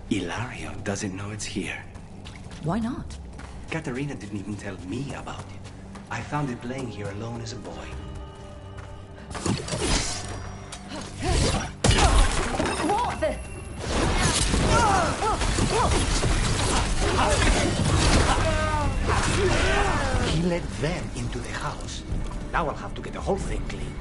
Ilario doesn't know it's here. Why not? Katerina didn't even tell me about it. I found it laying here alone as a boy. What the? He led them into the house. Now I'll have to get the whole thing clean.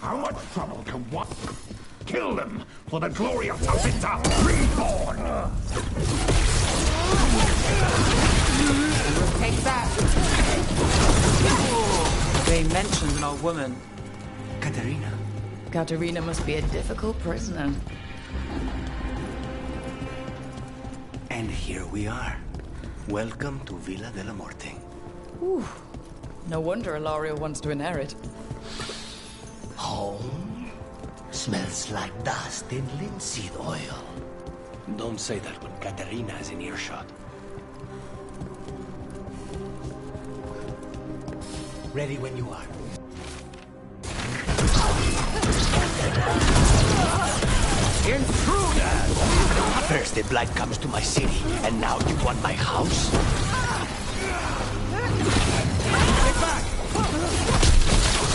How much trouble can one... Kill them for the glory of Tacinta Reborn! woman. Katerina. Katerina must be a difficult prisoner. And here we are. Welcome to Villa de la Morte. Ooh. No wonder Ilario wants to inherit. Home? Smells like dust and linseed oil. Don't say that when Katerina is in earshot. Ready when you are. Intruders! First the blight comes to my city, and now you want my house? Get back!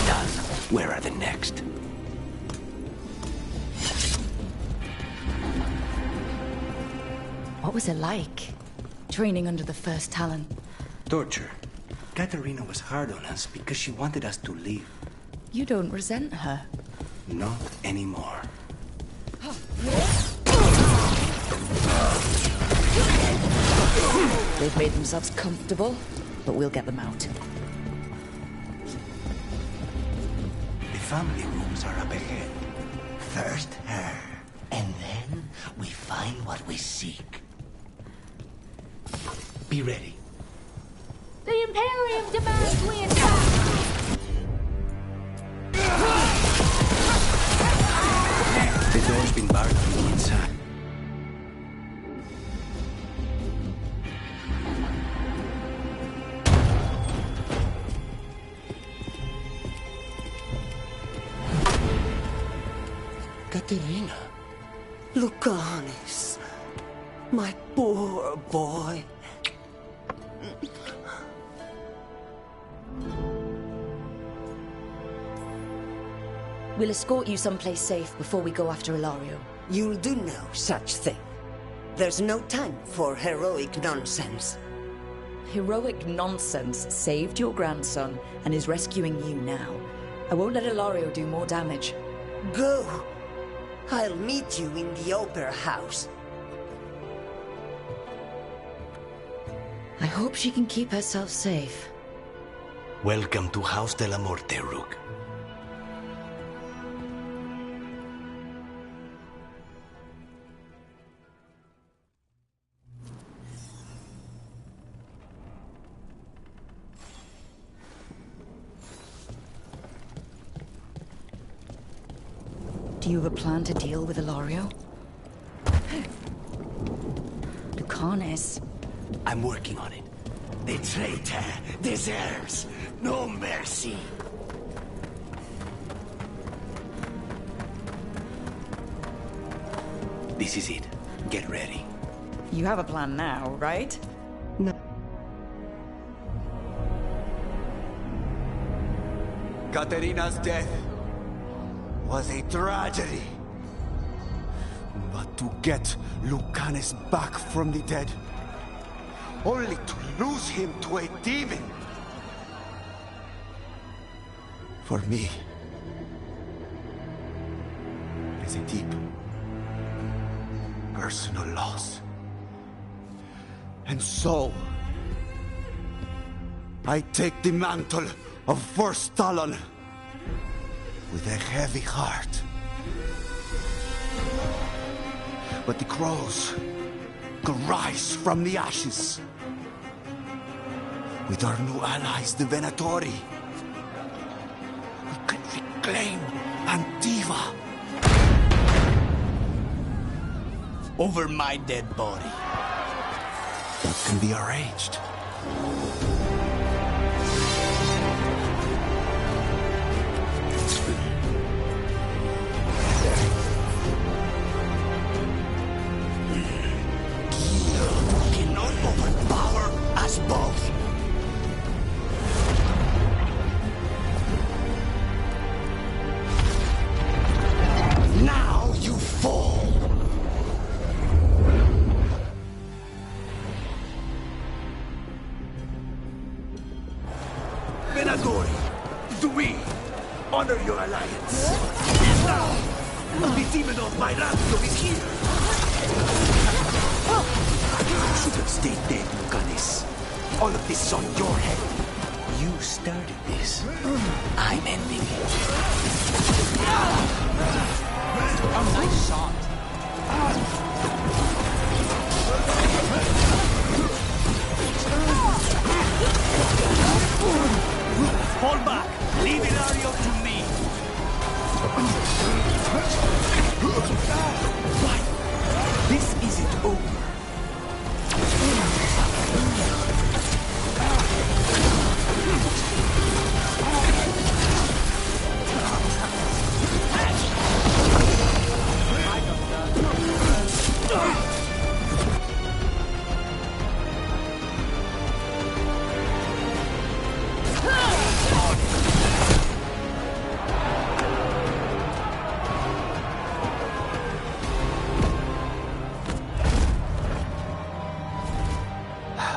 Done. Where are the next? What was it like? Training under the first Talon. Torture. Katerina was hard on us because she wanted us to leave. You don't resent her. Not anymore. They've made themselves comfortable, but we'll get them out. The family rooms are up ahead. First her, and then we find what we seek. Be ready. The Imperium demands we attack! The door's been barred from the inside. Katerina. Lucanis. My poor boy. We'll escort you someplace safe before we go after Ilario. You'll do no such thing. There's no time for heroic nonsense. Heroic nonsense saved your grandson and is rescuing you now. I won't let Ilario do more damage. Go! I'll meet you in the Opera House. I hope she can keep herself safe. Welcome to House de la Morte, Rook. Do you have a plan to deal with Ilario? Lucanis. I'm working on it. The traitor deserves no mercy. This is it. Get ready. You have a plan now, right? No. Katerina's death was a tragedy. But to get Lucanis back from the dead, only to lose him to a demon. For me, it is a deep, personal loss. And so, I take the mantle of First Talon with a heavy heart. But the crows could rise from the ashes. With our new allies, the Venatori, we could reclaim Antiva. Over my dead body. That can be arranged. Cannot overpower us both. Now you fall. Venatori, do we honor your alliance? Now, the demon of my Raptor is here. You should have stayed dead, Lucanis. All of this is on your head. You started this. I'm ending it. Oh, nice shot. Fall back! Leave Ilario to me! Why? This isn't over.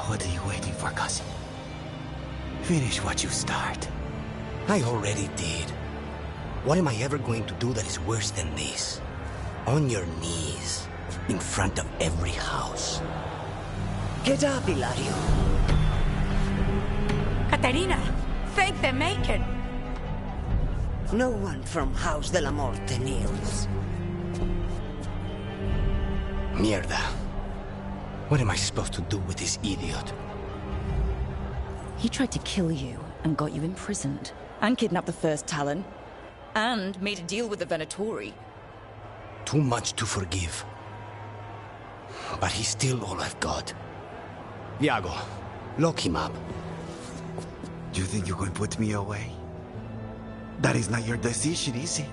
What are you waiting for, cousin? Finish what you start. I already did. What am I ever going to do that is worse than this? On your knees, in front of every house. Get up, Ilario. Caterina, thank the Maker. No one from House de la Morte kneels. Mierda. What am I supposed to do with this idiot? He tried to kill you and got you imprisoned, and kidnapped the first Talon, and made a deal with the Venatori. Too much to forgive. But he's still all I've got. Iago, lock him up. You think you can put me away? That is not your decision, is it?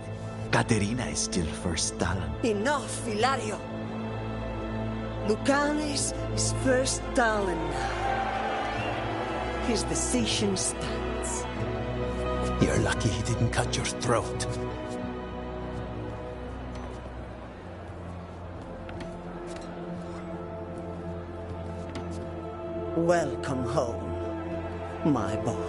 Caterina is still first Talon. Enough, Ilario. Lucanes is first Talon now. His decision stands. You're lucky he didn't cut your throat. Welcome home, my boy.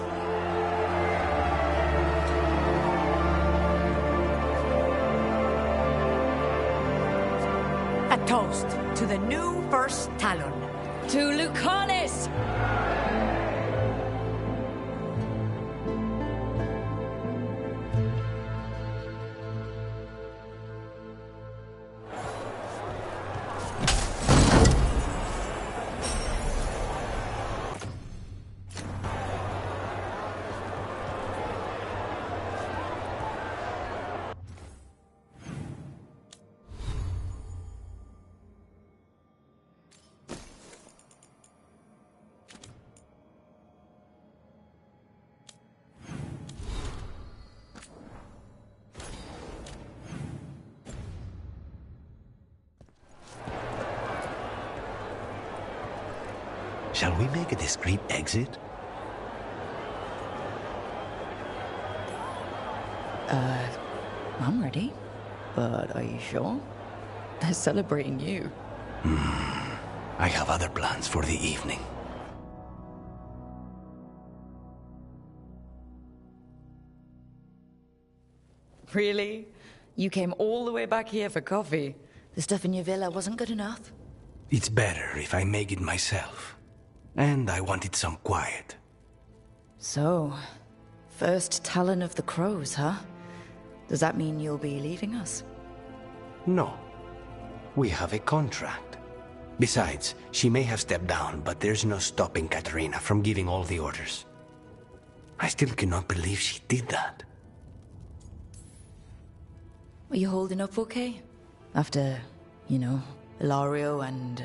A toast to the new first Talon. To Lucanes! Shall we make a discreet exit? I'm ready. But are you sure? They're celebrating you. I have other plans for the evening. Really? You came all the way back here for coffee? The stuff in your villa wasn't good enough? It's better if I make it myself. And I wanted some quiet. So, first Talon of the Crows, huh? Does that mean you'll be leaving us? No. We have a contract. Besides, she may have stepped down, but there's no stopping Caterina from giving all the orders. I still cannot believe she did that. Are you holding up okay? After, you know, Ilario and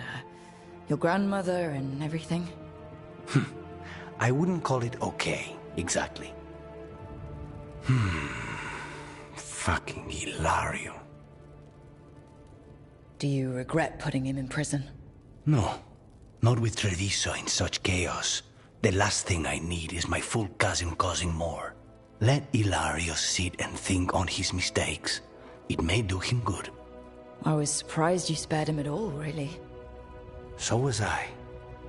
your grandmother and everything? I wouldn't call it okay, exactly. Fucking Ilario. Do you regret putting him in prison? No. Not with Treviso in such chaos. The last thing I need is my full cousin causing more. Let Ilario sit and think on his mistakes. It may do him good. I was surprised you spared him at all, really. So was I.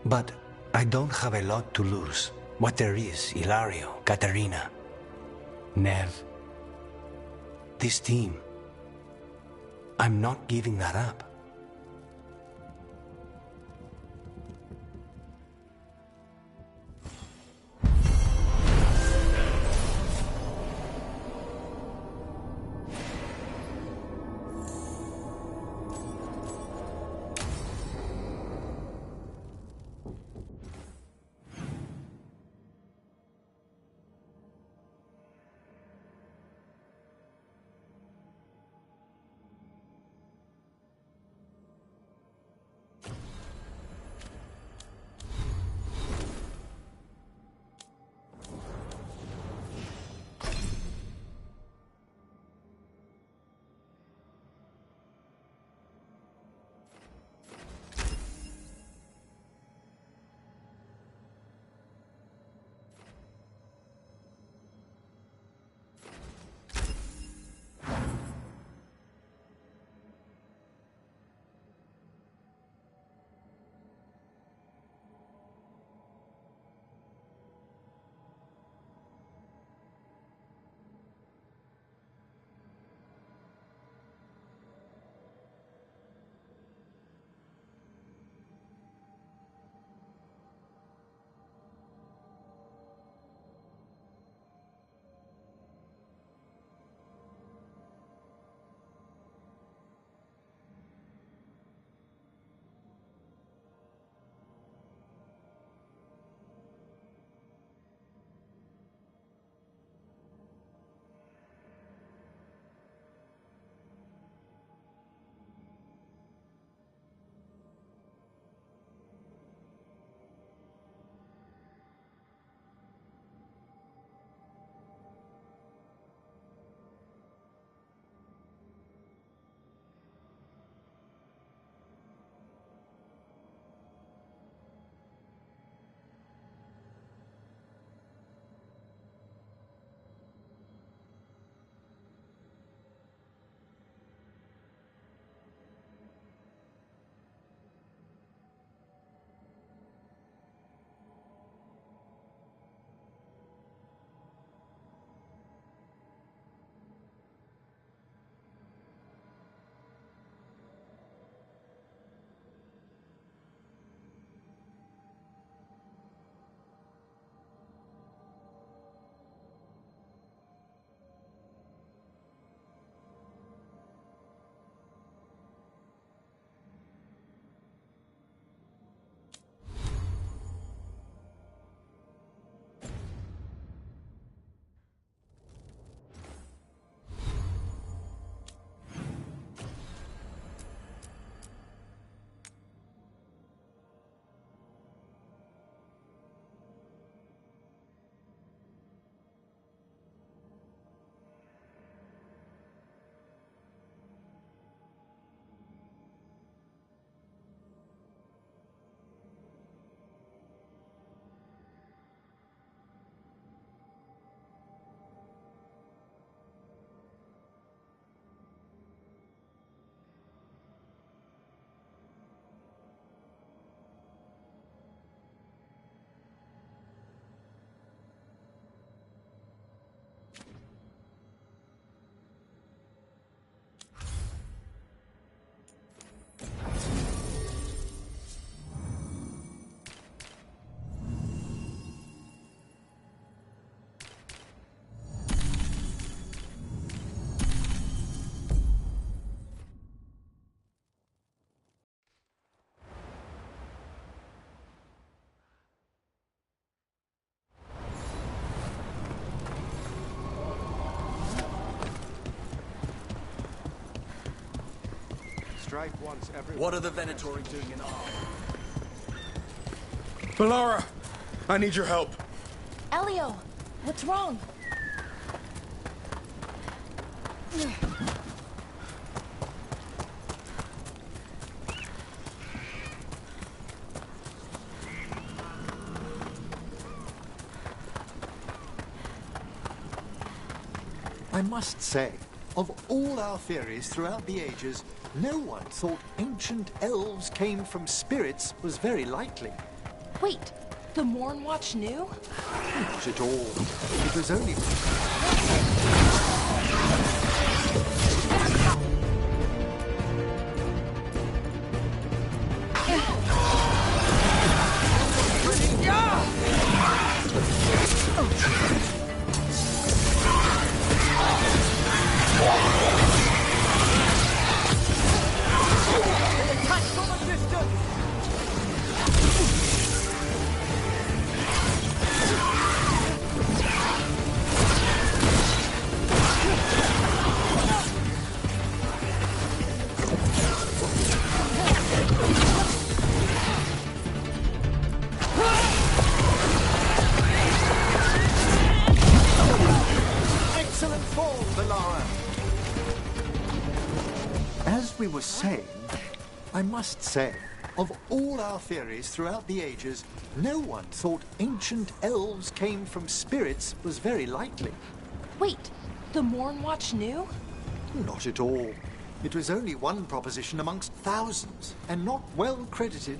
But I don't have a lot to lose. What there is, Ilario, Caterina, Nev. This team. I'm not giving that up. Strife wants everyone. What are the Venatori doing in Arl? Valara, I need your help. Elio, what's wrong? I must say, of all our theories throughout the ages, no one thought ancient elves came from spirits was very likely. Wait, the Morn Watch knew? Not at all. It was only... Excellent fall, Valara! As we were saying, I must say, of all our theories throughout the ages, no one thought ancient elves came from spirits was very likely. Wait, the Morn Watch knew? Not at all. It was only one proposition amongst thousands, and not well credited.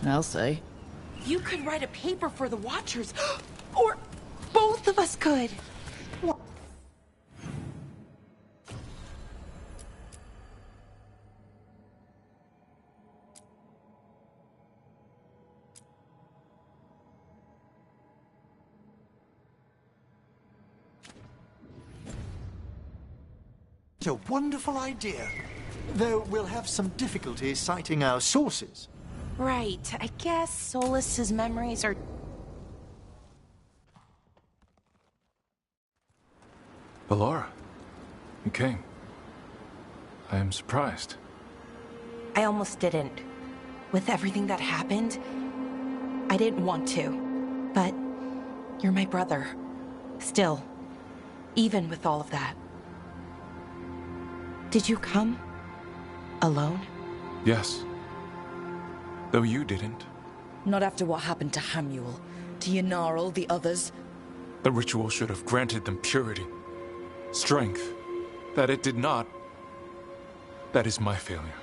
I'll say. You could write a paper for the Watchers, or both of us could. It's a wonderful idea, though we'll have some difficulty citing our sources. Right, I guess Solus's memories are... Valara, you came. I am surprised. I almost didn't. With everything that happened, I didn't want to. But you're my brother. Still, even with all of that. Did you come? Alone? Yes. Though you didn't. Not after what happened to Hamuel, to Ynarl, the others. The ritual should have granted them purity. Strength. That it did not. That is my failure.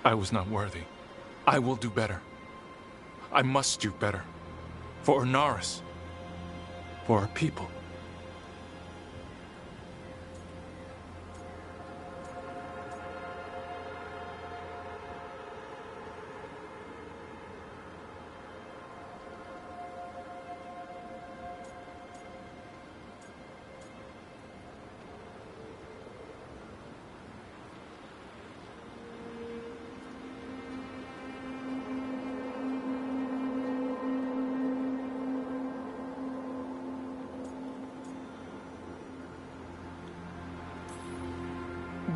I was not worthy. I will do better. I must do better. For Ernaris. For our people.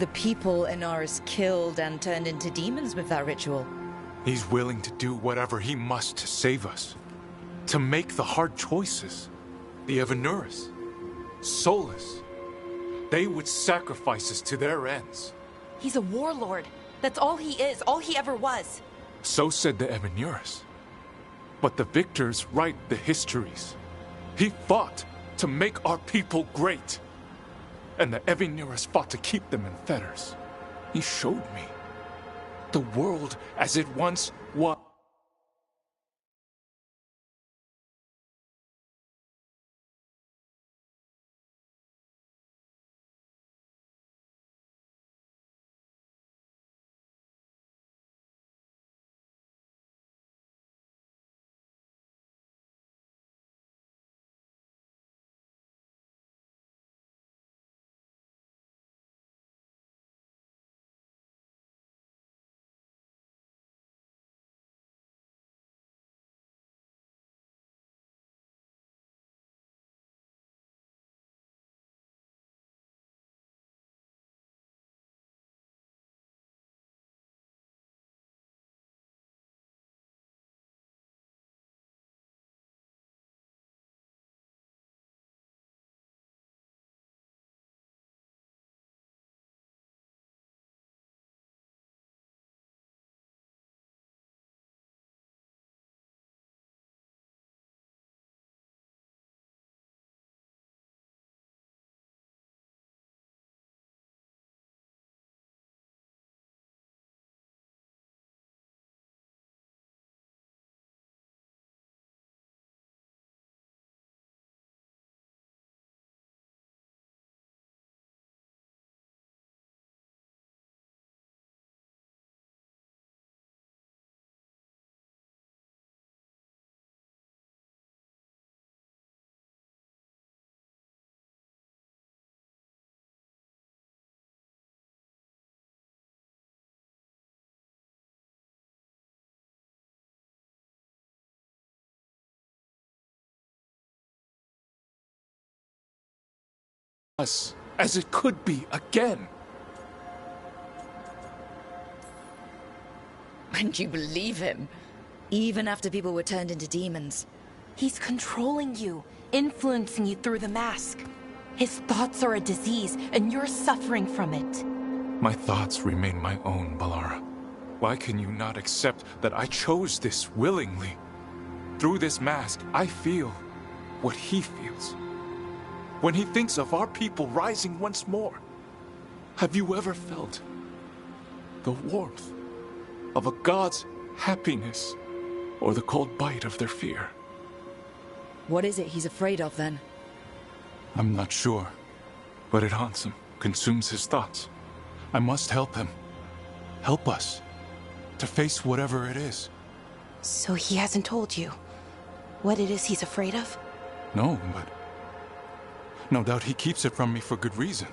The people Inaris killed and turned into demons with that ritual. He's willing to do whatever he must to save us. To make the hard choices. The Evanuris. Solus. They would sacrifice us to their ends. He's a warlord. That's all he is, all he ever was. So said the Evanuris. But the victors write the histories. He fought to make our people great. And the Evanuris fought to keep them in fetters. He showed me the world as it once was. us as it could be again. And you believe him? Even after people were turned into demons? He's controlling you, influencing you through the mask. His thoughts are a disease, and you're suffering from it. My thoughts remain my own, Valarie. Why can you not accept that I chose this willingly? Through this mask, I feel what he feels. When he thinks of our people rising once more, have you ever felt the warmth of a god's happiness or the cold bite of their fear? What is it he's afraid of, then? I'm not sure, but it haunts him, consumes his thoughts. I must help him. Help us to face whatever it is. So he hasn't told you what it is he's afraid of? No, but no doubt he keeps it from me for good reason.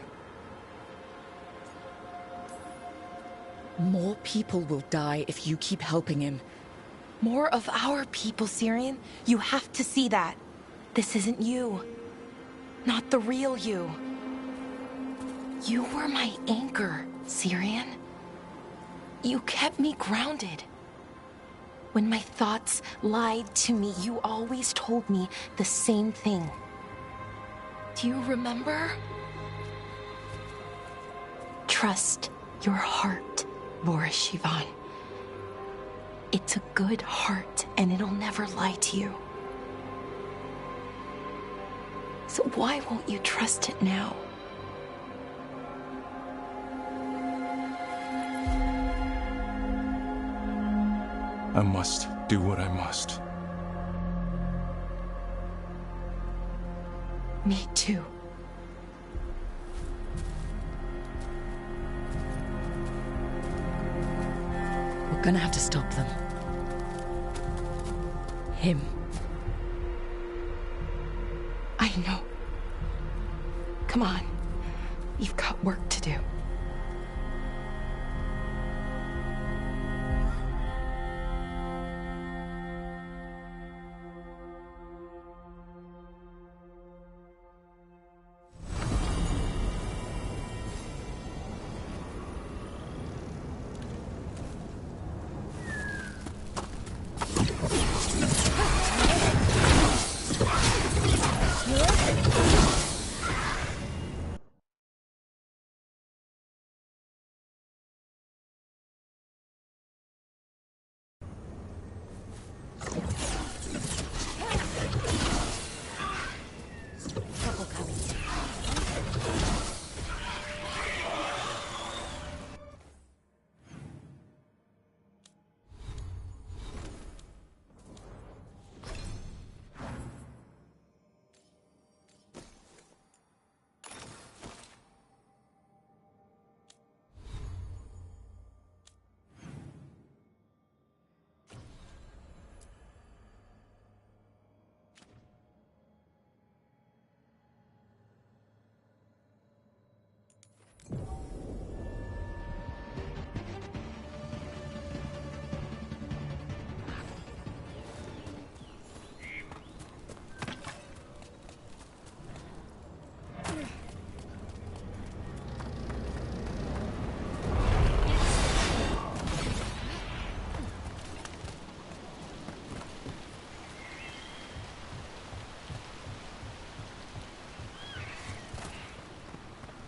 More people will die if you keep helping him. More of our people, Syrian. You have to see that. This isn't you. Not the real you. You were my anchor, Syrian. You kept me grounded. When my thoughts lied to me, you always told me the same thing. Do you remember? Trust your heart, Boris Shivan. It's a good heart, and it'll never lie to you. So why won't you trust it now? I must do what I must. Me too. We're gonna have to stop them. Him. I know. Come on. You've got work to do.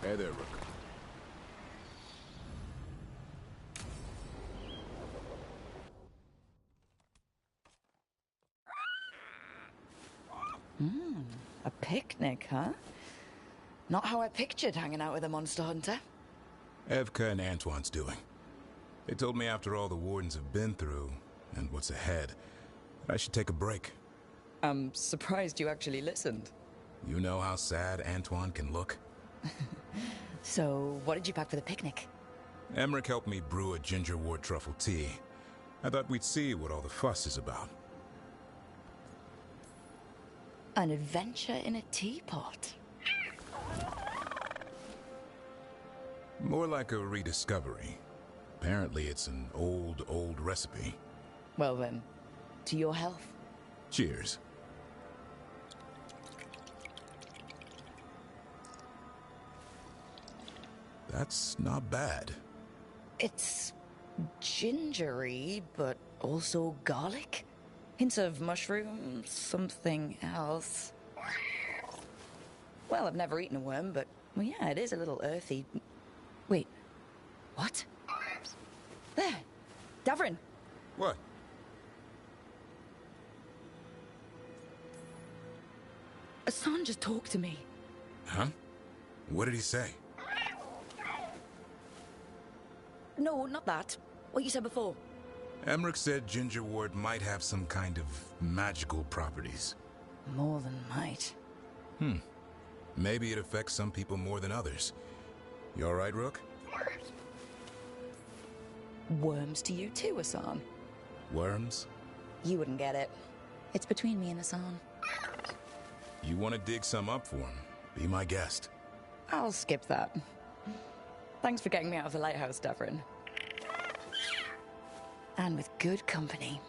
Hey there, Rook. A picnic, huh? Not how I pictured hanging out with a monster hunter. Evka and Antoine's doing. They told me after all the Wardens have been through, and what's ahead, I should take a break. I'm surprised you actually listened. You know how sad Antoine can look? So, what did you pack for the picnic? Emmerich helped me brew a gingerwort truffle tea. I thought we'd see what all the fuss is about. An adventure in a teapot. More like a rediscovery. Apparently it's an old recipe. Well then, to your health. Cheers. That's not bad. It's gingery, but also garlic. Hints of mushroom, something else. Well, I've never eaten a worm, but, well, yeah, it is a little earthy. Wait, what? There! Davrin! What? Hassan just talked to me. Huh? What did he say? No, not that. What you said before. Emmerich said Ginger Ward might have some kind of magical properties. More than might. Maybe it affects some people more than others. You all right, Rook? Worms to you too, Hassan. Worms? You wouldn't get it. It's between me and Hassan. You want to dig some up for him? Be my guest. I'll skip that. Thanks for getting me out of the lighthouse, Davrin. And with good company.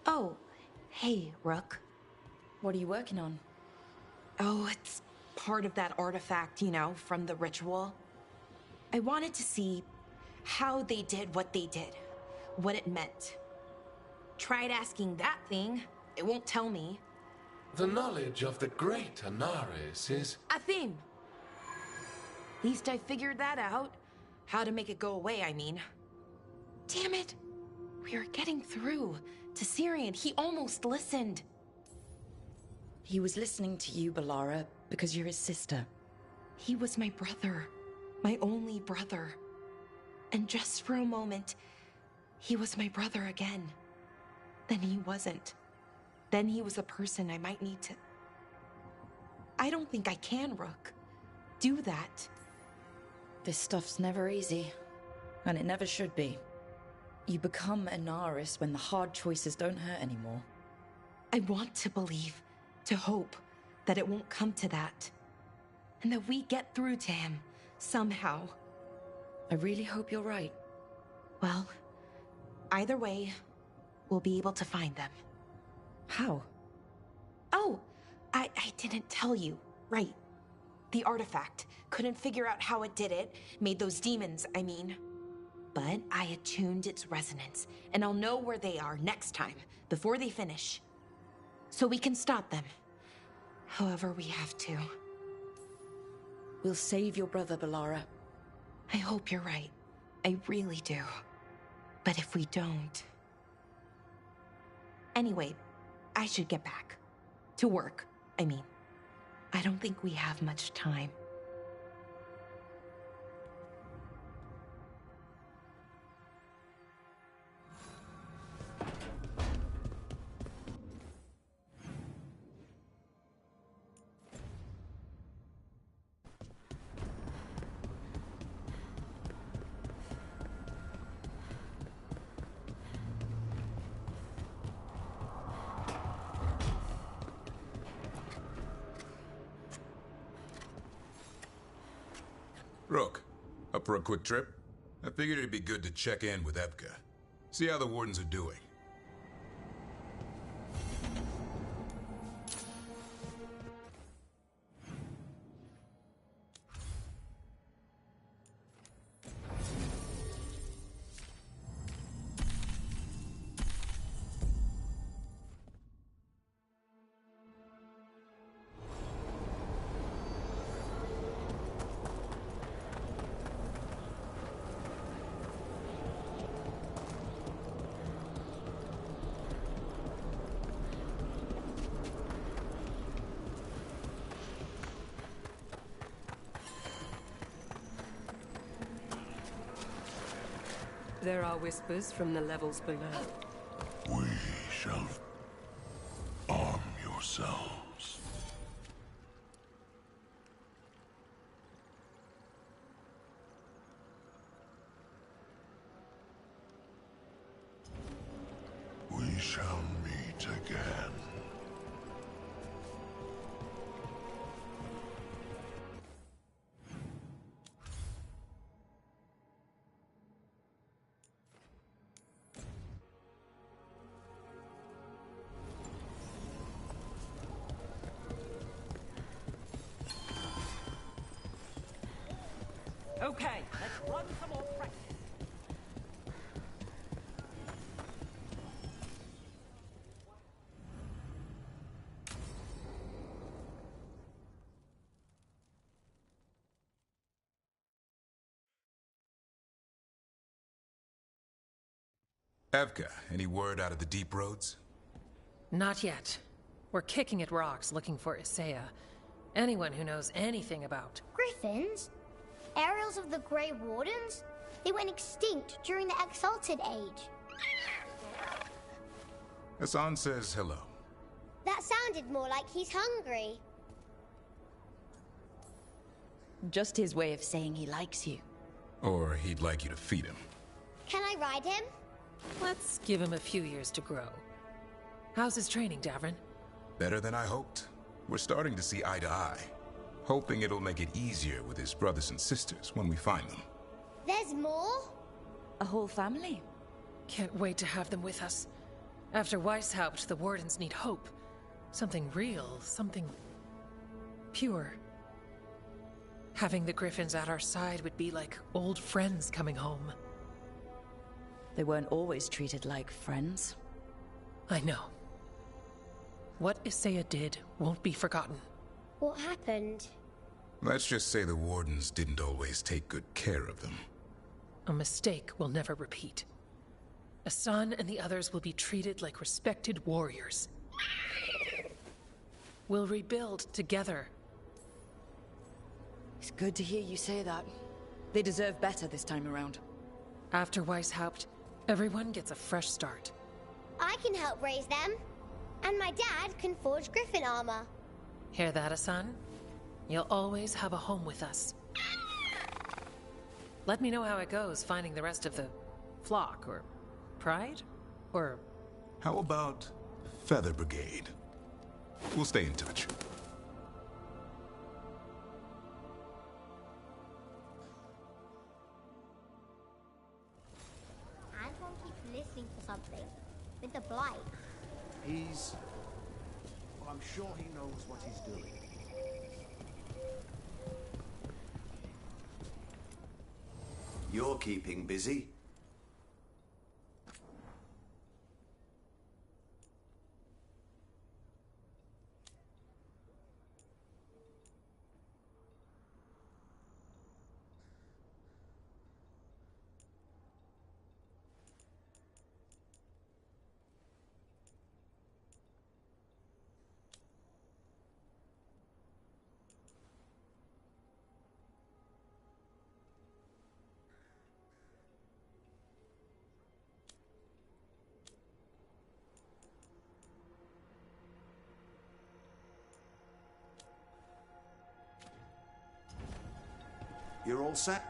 Oh, hey, Rook. What are you working on? Oh, it's part of that artifact, you know, from the ritual. I wanted to see how they did what they did, what it meant. Tried asking that thing, it won't tell me. The knowledge of the great Anaris is... A theme! At least I figured that out. How to make it go away, I mean. Damn it! We were getting through to Syrian. He almost listened. He was listening to you, Valarie, because you're his sister. He was my brother. My only brother. And just for a moment, he was my brother again. Then he wasn't. Then he was a person I might need to... I don't think I can, Rook. Do that. This stuff's never easy. And it never should be. You become Anaris when the hard choices don't hurt anymore. I want to believe, to hope, that it won't come to that. And that we get through to him, somehow. I really hope you're right. Well, either way, we'll be able to find them. How? Oh, I didn't tell you. Right. The artifact. Couldn't figure out how it did it. Made those demons, I mean. But I attuned its resonance, and I'll know where they are next time, before they finish. So we can stop them. However we have to. We'll save your brother, Valarie. I hope you're right. I really do. But if we don't... Anyway, I should get back. To work, I mean. I don't think we have much time. Rook, up for a quick trip? I figured it'd be good to check in with Evka. See how the Wardens are doing. There are whispers from the levels below. We shall arm yourselves. We shall meet again. Okay, let's run some more practice. Evka, any word out of the deep roads? Not yet. We're kicking at rocks looking for Isaiah. Anyone who knows anything about... Griffins? Aerials of the Grey Wardens? They went extinct during the Exalted Age. Hassan says hello. That sounded more like he's hungry. Just his way of saying he likes you. Or he'd like you to feed him. Can I ride him? Let's give him a few years to grow. How's his training, Davrin? Better than I hoped. We're starting to see eye to eye. Hoping it'll make it easier with his brothers and sisters when we find them. There's more? A whole family? Can't wait to have them with us. After Weishaupt, the Wardens need hope. Something real, something... pure. Having the Griffins at our side would be like old friends coming home. They weren't always treated like friends. I know. What Isaiah did won't be forgotten. What happened? Let's just say the Wardens didn't always take good care of them. A mistake we'll never repeat. Hassan and the others will be treated like respected warriors. We'll rebuild together. It's good to hear you say that. They deserve better this time around. After Weishaupt, everyone gets a fresh start. I can help raise them. And my dad can forge Griffin armor. Hear that, Hassan? You'll always have a home with us. Let me know how it goes finding the rest of the flock, or pride, or... How about Feather Brigade? We'll stay in touch. Anton keeps listening for something. With the Blight. Well, I'm sure he knows what he's doing. You're keeping busy. You're all set?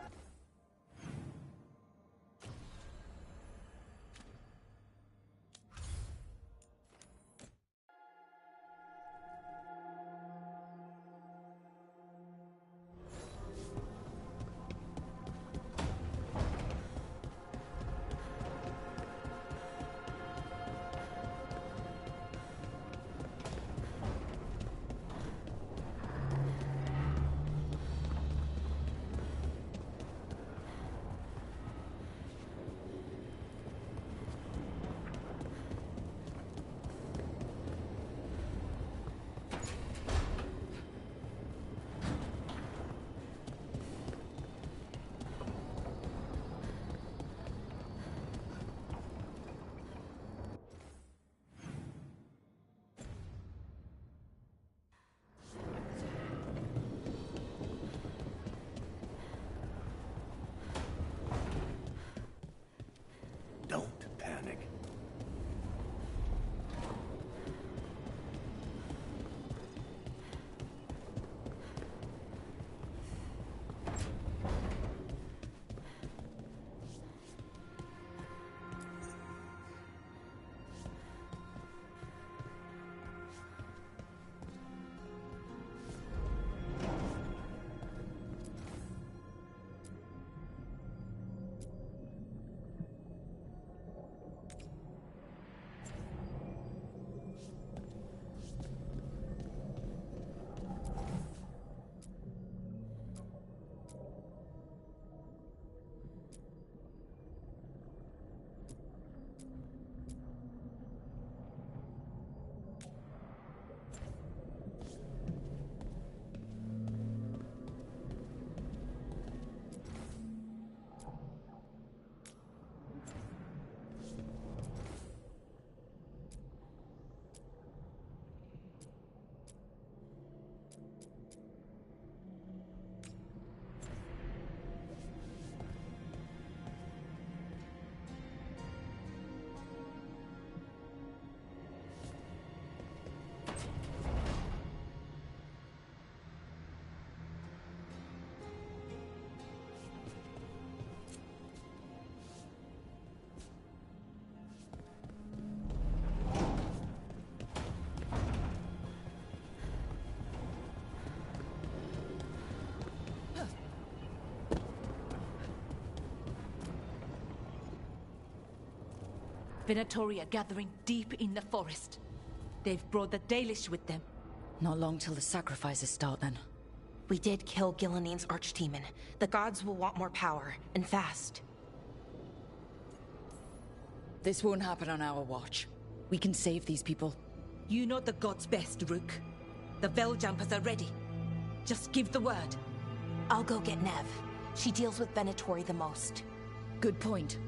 Venatori are gathering deep in the forest. They've brought the Dalish with them. Not long till the sacrifices start, then. We did kill Gilnean's archdemon. The gods will want more power, and fast. This won't happen on our watch. We can save these people. You know the gods best, Rook. The Veiljumpers are ready. Just give the word. I'll go get Nev. She deals with Venatori the most. Good point.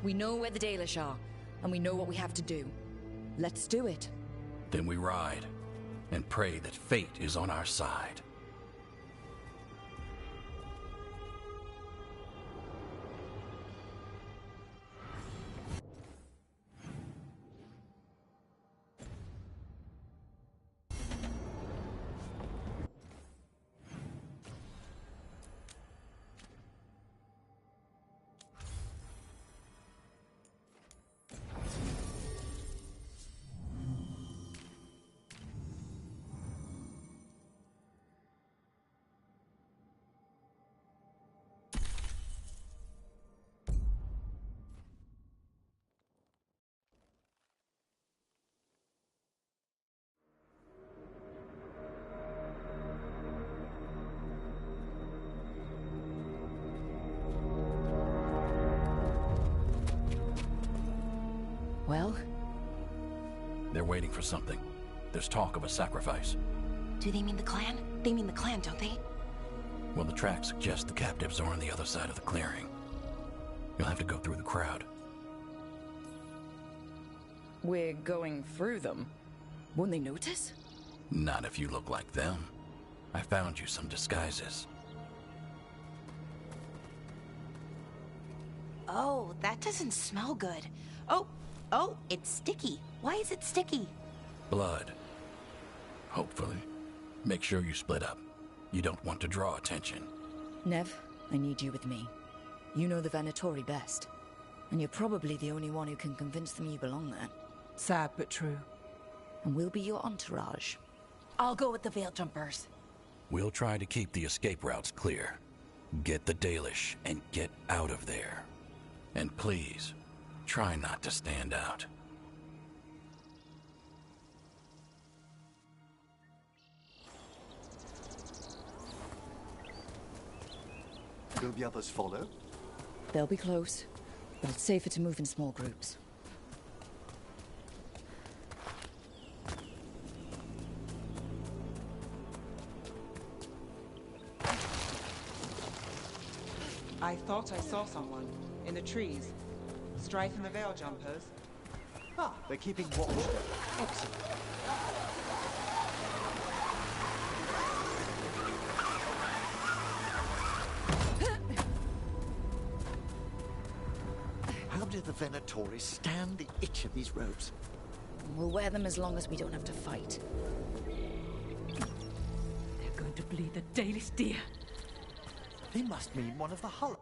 We know where the Dalish are, and we know what we have to do. Let's do it. Then we ride, and pray that fate is on our side. Well? They're waiting for something. There's talk of a sacrifice. Do they mean the clan? They mean the clan, don't they? Well, the tracks suggest the captives are on the other side of the clearing. You'll have to go through the crowd. We're going through them. Won't they notice? Not if you look like them. I found you some disguises. Oh, that doesn't smell good. Oh, it's sticky. Why is it sticky? Blood. Hopefully. Make sure you split up. You don't want to draw attention. Nev, I need you with me. You know the Venatori best. And you're probably the only one who can convince them you belong there. Sad but true. And we'll be your entourage. I'll go with the Veiljumpers. We'll try to keep the escape routes clear. Get the Dalish and get out of there. And please, try not to stand out. Will the others follow? They'll be close, but it's safer to move in small groups. I thought I saw someone in the trees. Strife and the Veiljumpers. Ah, they're keeping watch. Excellent. How do the Venatori stand the itch of these robes? We'll wear them as long as we don't have to fight. They're going to bleed the Dalish deer. They must mean one of the Hull.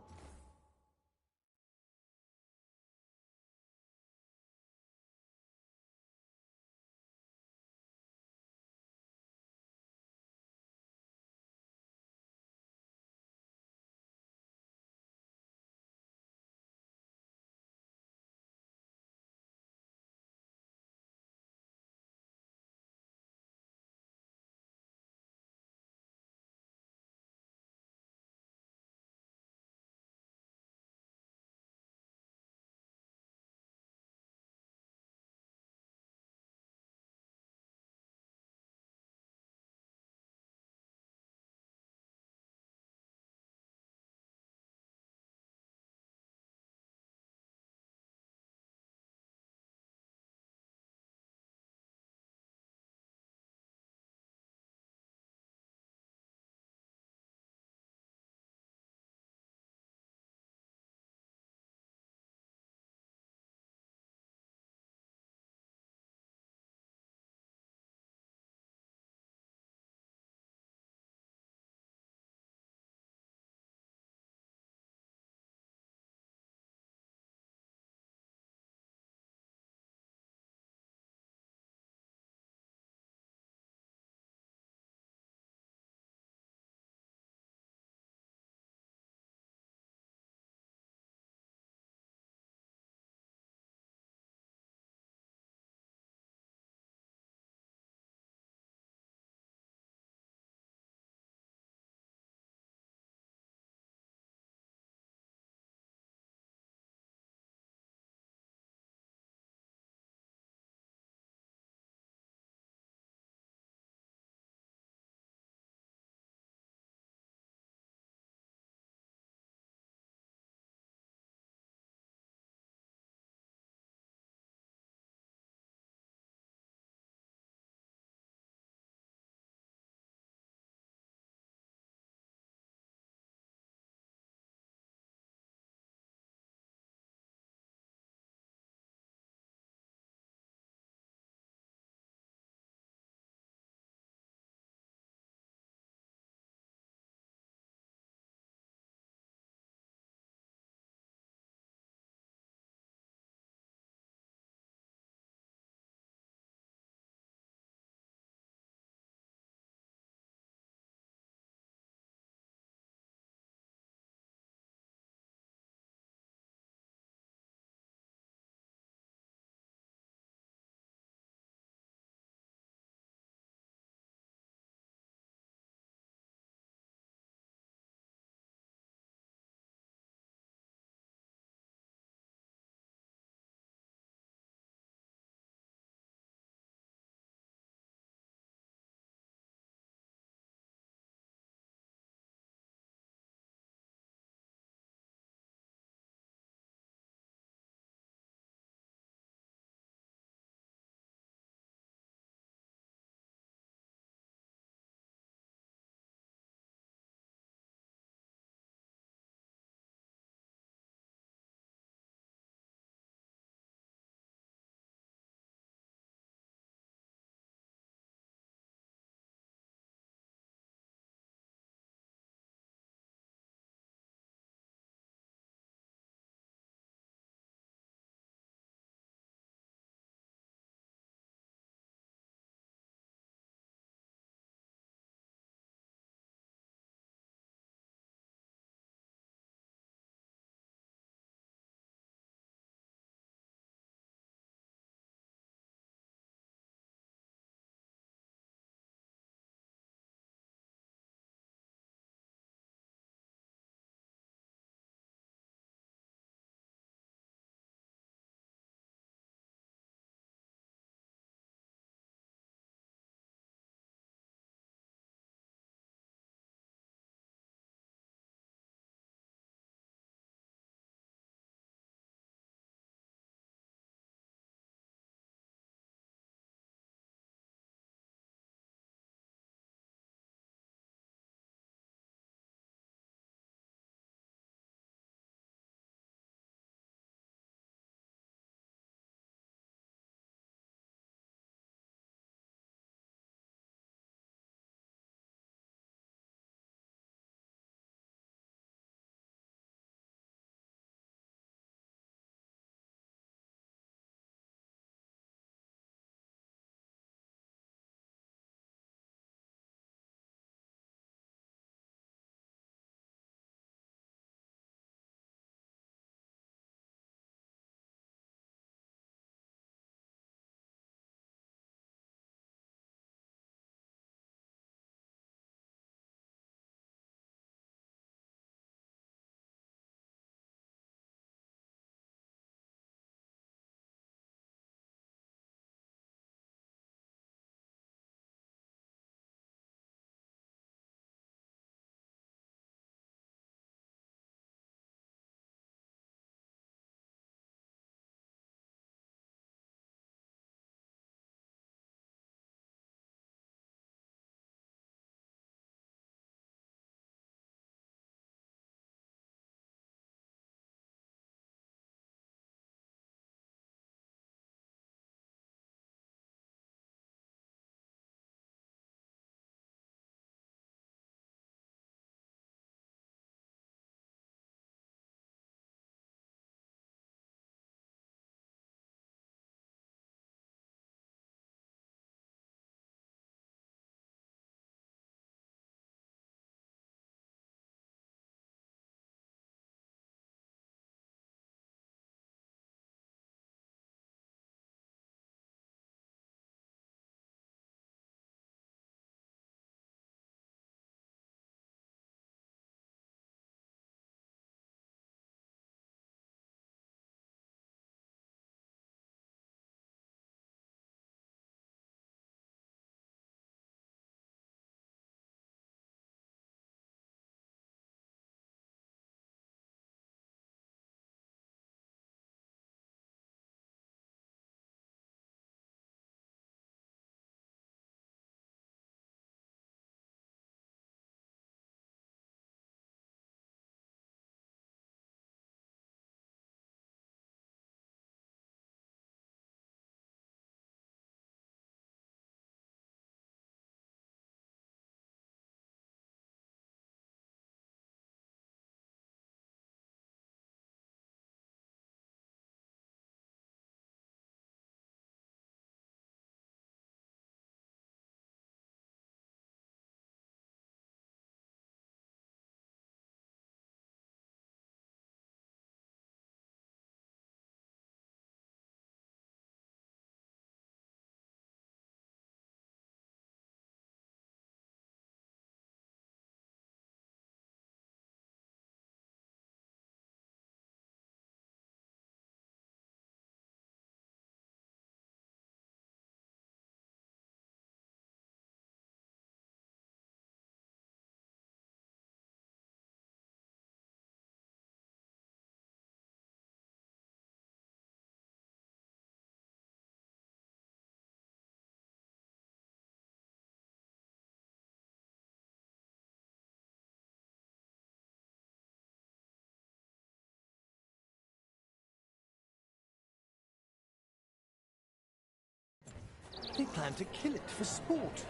They plan to kill it for sport.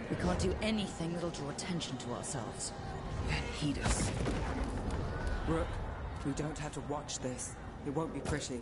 We can't do anything that'll draw attention to ourselves. Then heed us. Rook, we don't have to watch this. It won't be pretty.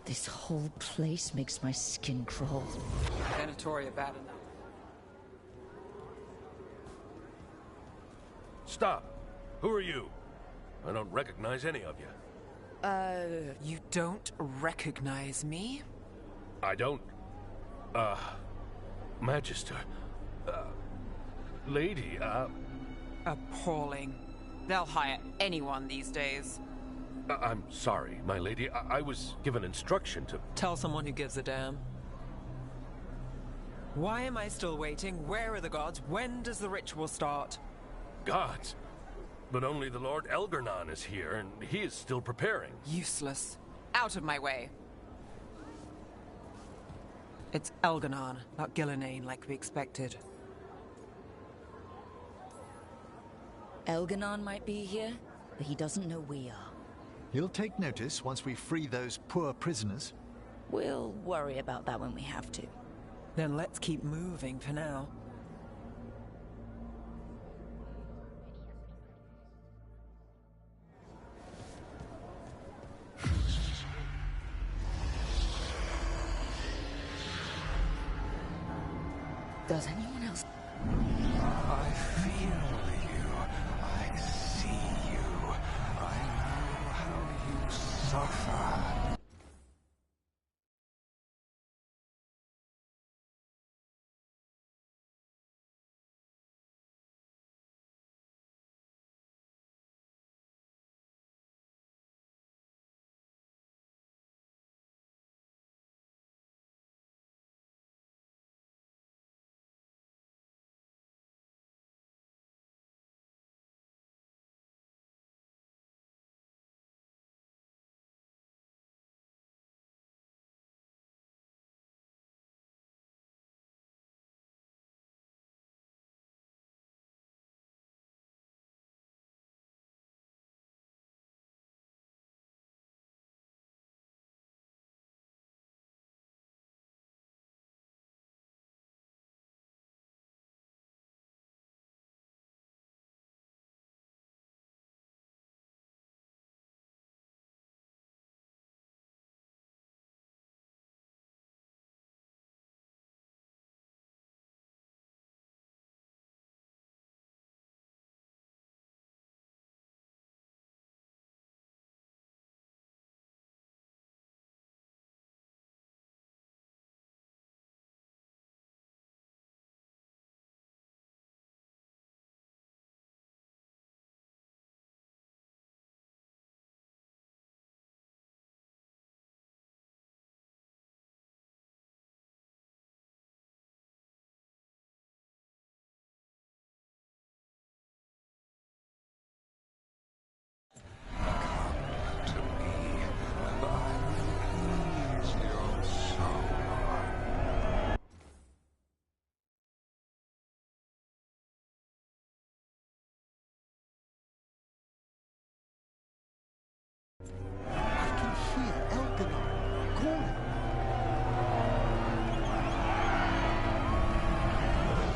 This whole place makes my skin crawl. Venatoria bad enough. Stop! Who are you? I don't recognize any of you. You don't recognize me? I don't... Magister... Lady, Appalling. They'll hire anyone these days. I'm sorry, my lady. I was given instruction to... Tell someone who gives a damn. Why am I still waiting? Where are the gods? When does the ritual start? Gods? But only the Lord Elgarnon is here, and he is still preparing. Useless. Out of my way. It's Elgarnon, not Gillenane like we expected. Elgarnon might be here, but he doesn't know we are. He'll take notice once we free those poor prisoners. We'll worry about that when we have to. Then let's keep moving for now. Does anyone else? I feel you. I see you. I know how you suffer.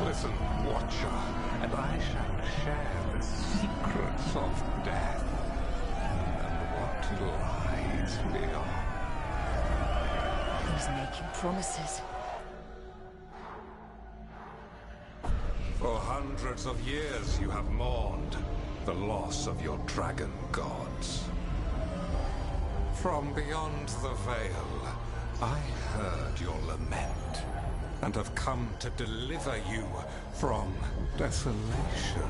Listen, Watcher, and I shall share the secrets of death and what lies beyond. He's making promises. For hundreds of years you have mourned the loss of your dragon gods. From beyond the veil, I heard your lament, and have come to deliver you from desolation.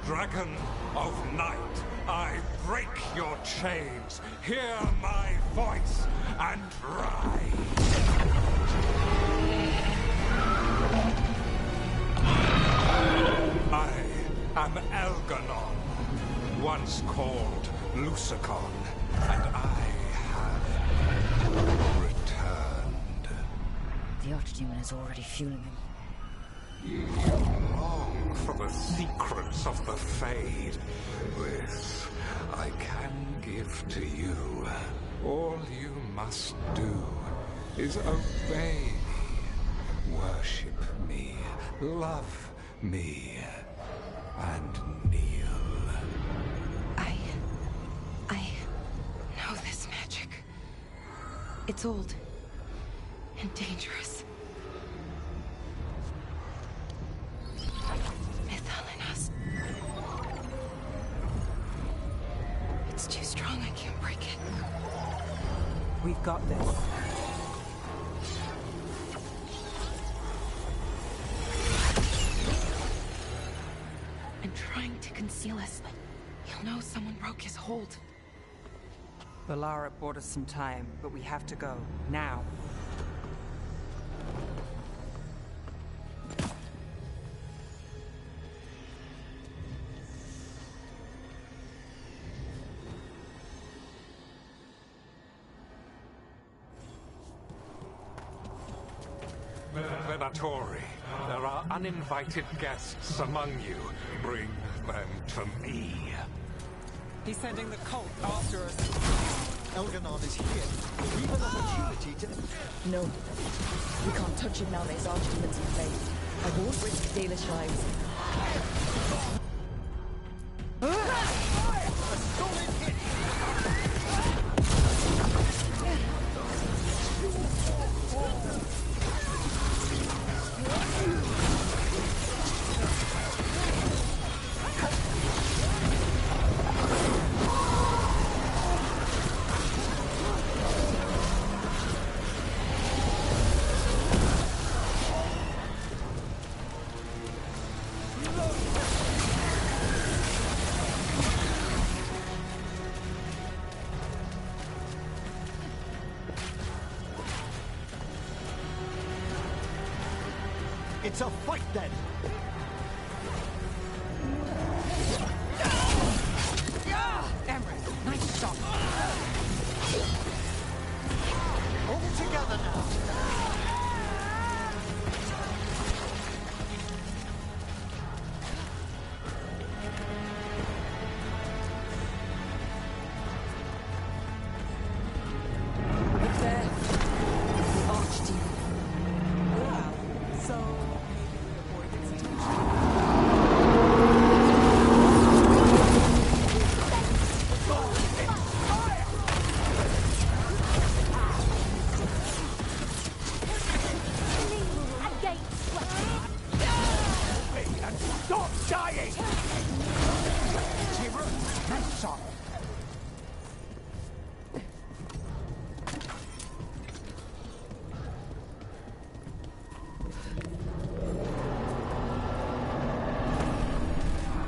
Dragon of Night, I break your chains. Hear my voice and rise. I am Elgarnon, once called Lucicon, and I have returned. The Archdemon is already fueling him. You long for the secrets of the Fade. This I can give to you. All you must do is obey me, worship me, love me, and kneel. I know this magic. It's old and dangerous. It's too strong, I can't break it. We've got this. I'm trying to conceal us, but he'll know someone broke his hold. Valarie bought us some time, but we have to go. Now. Veilguard, there are uninvited guests among you. Bring them to me. He's sending the cult after us. Elganon is here. We've an opportunity to... No. We can't touch him now there's Archdemons in play. I won't risk Dalish lives. It's a fight then! Emmerich, nice shot. All together now! Look there. The Archdemon. Well, so maybe we avoid its attention. And stop dying! Tira, nice shot!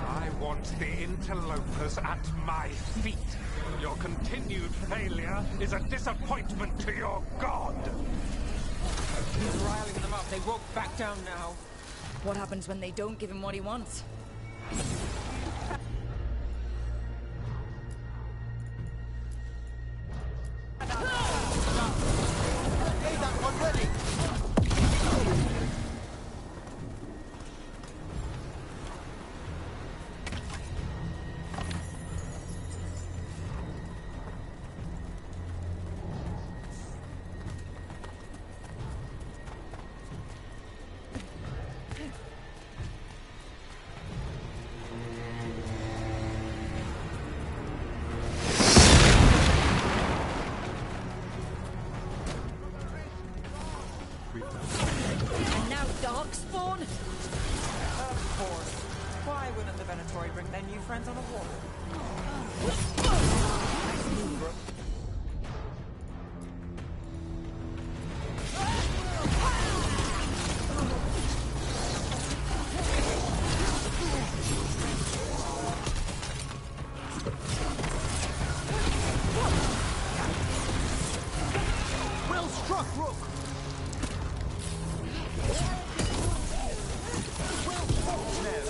I want the interlopers at my feet. Your continued failure is a disappointment to your god. He's riling them up. They won't back down now. What happens when they don't give him what he wants? Hey, that one ready! And now Darkspawn? Of course. Why wouldn't the Venatori bring their new friends on a walk? Nice move, Brooke. Well struck, Rook! Well fought, Nev!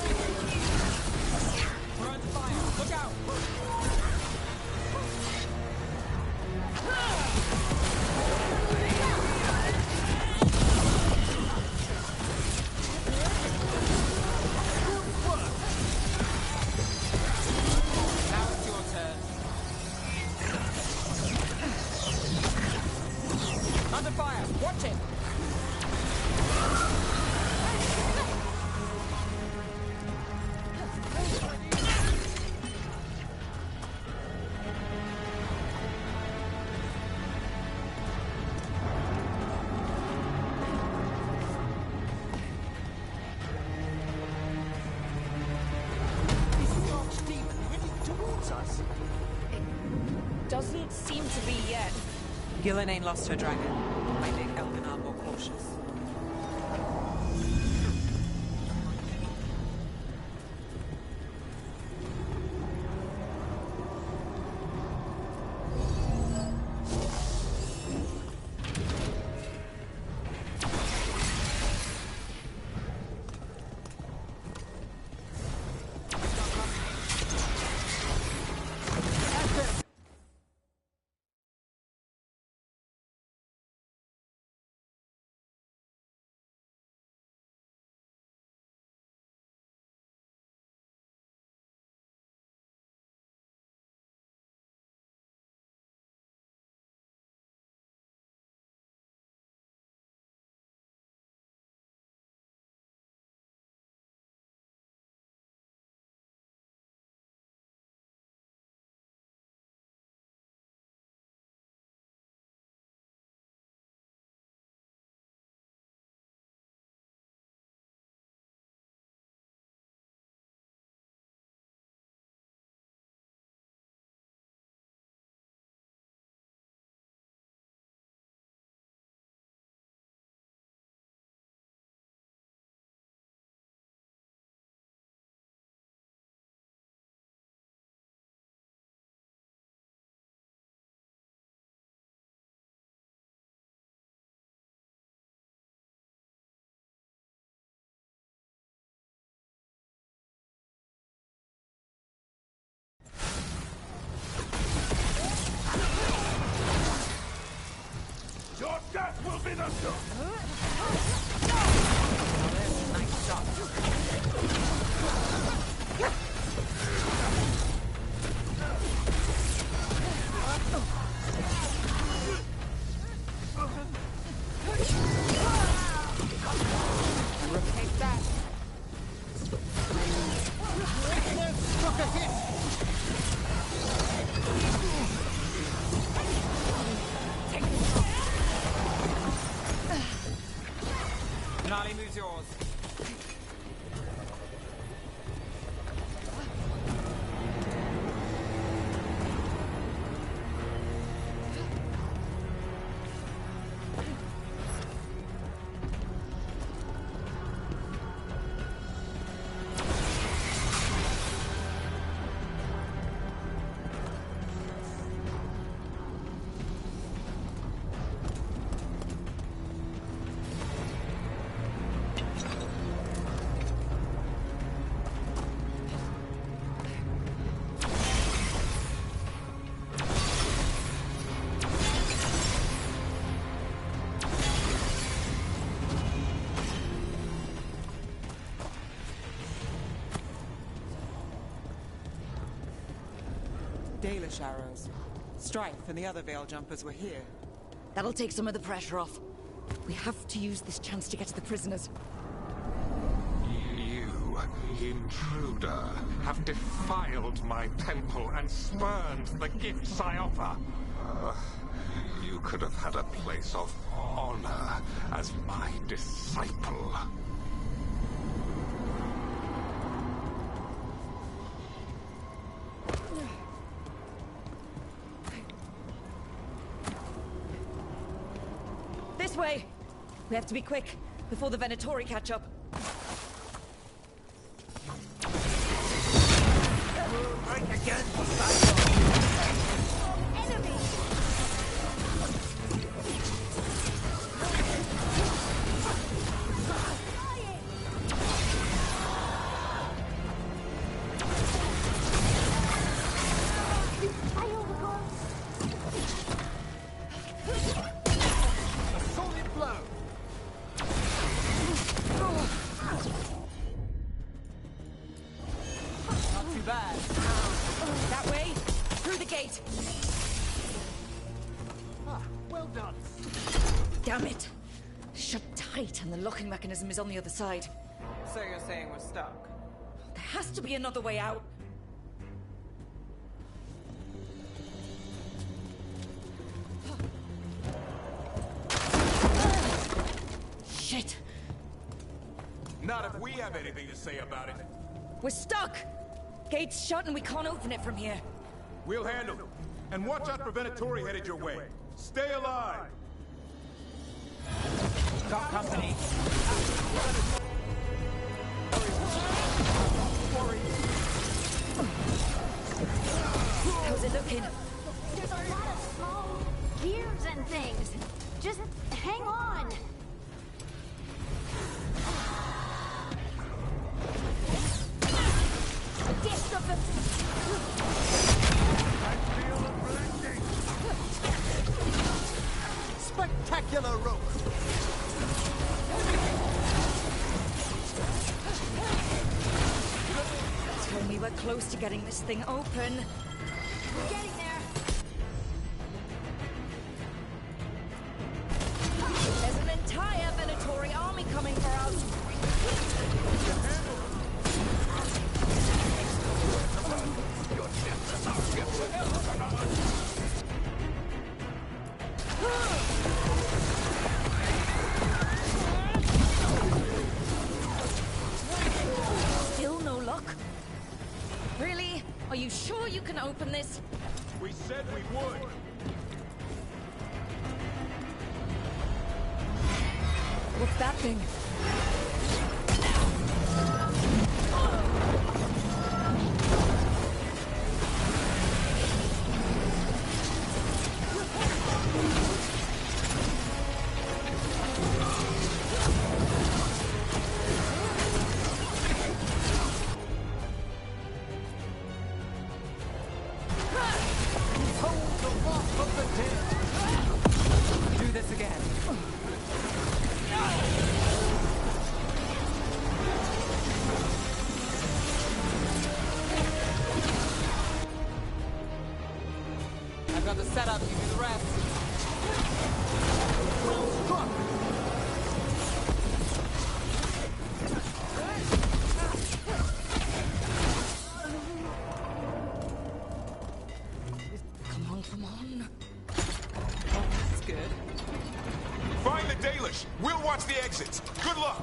We're under fire. Look out! seem to be yet. Gillenane lost her dragon. I make Elganar more cautious. Your death will be the Nice shot. Take that. Took a hit. Nali moves yours. Dalish arrows. Strife and the other Veil Jumpers were here. That'll take some of the pressure off. We have to use this chance to get to the prisoners. You, intruder, have defiled my temple and spurned the gifts I offer. You could have had a place of honor as my disciple. This way! We have to be quick, before the Venatori catch up. Break again! Enemy! That way, through the gate. Well done. Damn it! Shut tight, and the locking mechanism is on the other side. So you're saying we're stuck? There has to be another way out. Shit! Not if we have anything to say about it. We're stuck! Gate's shut and we can't open it from here. We'll handle it. And watch out for Venatori headed your way. Stay alive! Got company. How's it looking? There's a lot of small gears and things. Just hang on. Disc of the... Spectacular rope! Told me we're close to getting this thing open. We're getting there. There's an entire Venatori army coming for us. Still no luck? Really? Are you sure you can open this? We said we would! What's that thing? Do this again. I've got the setup, you do the rest. Come on, come on. Oh, that's good. Find the Dalish! We'll watch the exits! Good luck!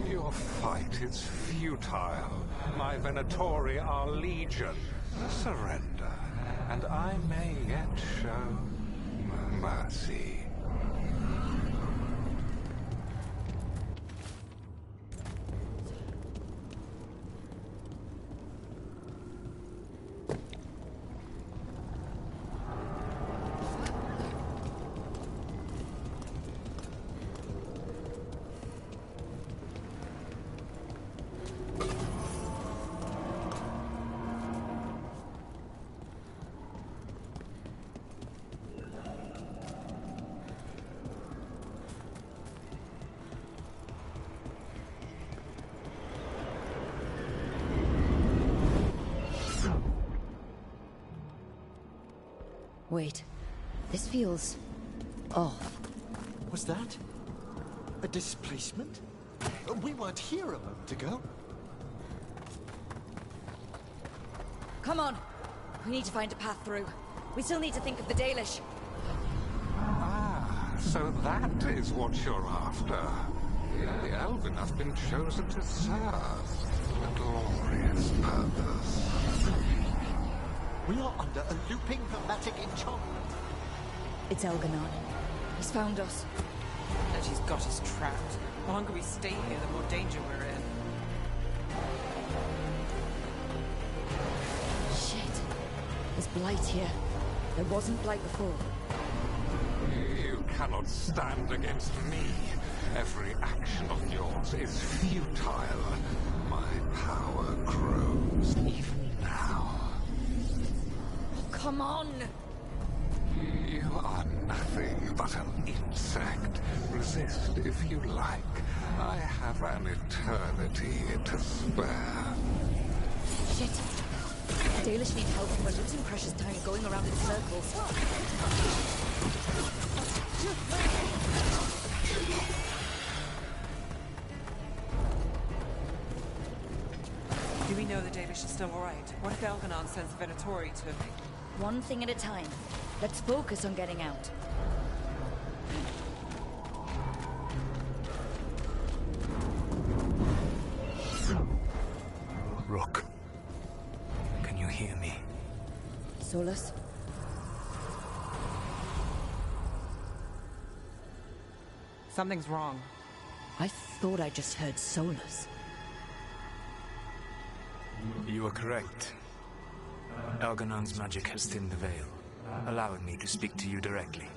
Your fight is futile. My Venatori are legion. Surrender, and I may yet show mercy. Wait. This feels... off. Was that a displacement? We weren't here a moment ago. Come on. We need to find a path through. We still need to think of the Dalish. Ah, so that is what you're after. The Elven has been chosen to serve a glorious purpose. We are under a looping hermetic enchantment. It's Elganon. He's found us. And she's got us trapped. The longer we stay here, the more danger we're in. Shit. There's blight here. There wasn't blight before. You cannot stand against me. Every action of yours is futile. My power grows even now. Come on! You are nothing but an insect. Resist if you like. I have an eternity to spare. Shit. The Dalish need help and we're losing precious time going around in circles. Do we know the Dalish is still alright? What if Elganon sends Venatori to... One thing at a time. Let's focus on getting out. Rook. Solus? Something's wrong. I thought I just heard Solus. You are correct. Algernon's magic has thinned the veil, allowing me to speak to you directly.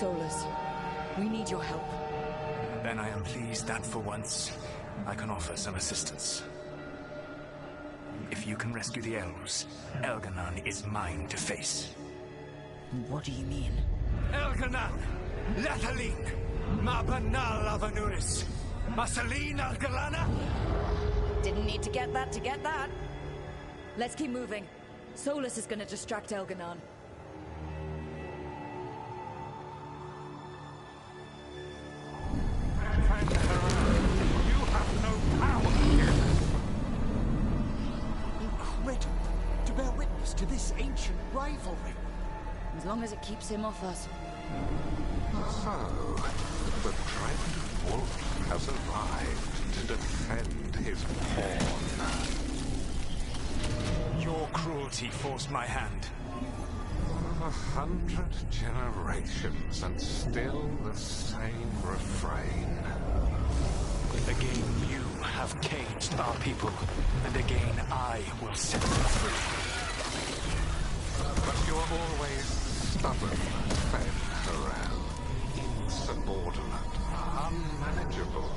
Solus, we need your help. Then I am pleased that for once, I can offer some assistance. If you can rescue the elves, Elganon is mine to face. What do you mean? Elganon! Lethalin! Mabanal Avanuris! Masaline Algalana! Didn't need to get that. Let's keep moving. Solus is gonna distract Elganon. You have no power here. Incredible to bear witness to this ancient rivalry. As long as it keeps him off us. So, the dread wolf has arrived to defend his pawn. Your cruelty forced my hand. 100 generations and still the same refrain. Again, you have caged our people, and again I will set them free. But you're always stubborn, Veilguard. Insubordinate, unmanageable,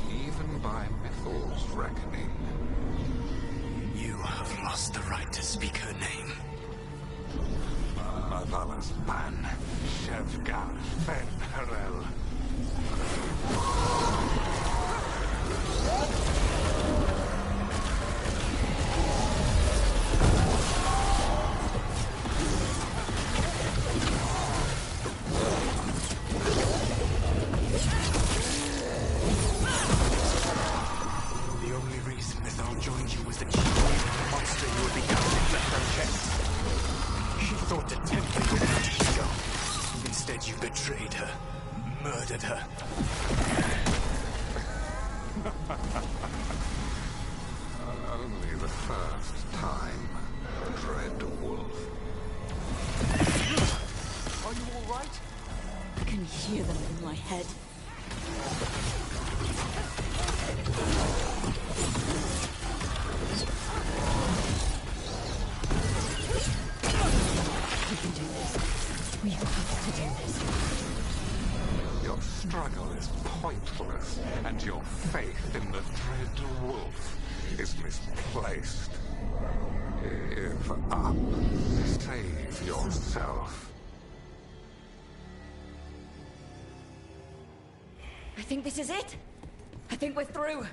even by Mythal's reckoning. You have lost the right to speak her name. Avala's man, Veilguard Veilguard. The only reason Mythal joined you was that she believed the monster you had become had left unchecked. She thought to tempt you with an ego. Instead, you betrayed her, murdered her. Only the first time, Dread Wolf. Are you all right? I can hear them in my head. We can do this. We have to do this. Your struggle is pointless, and your faith in the Dread Wolf is misplaced. Give up. Save yourself. I think this is it. I think we're through.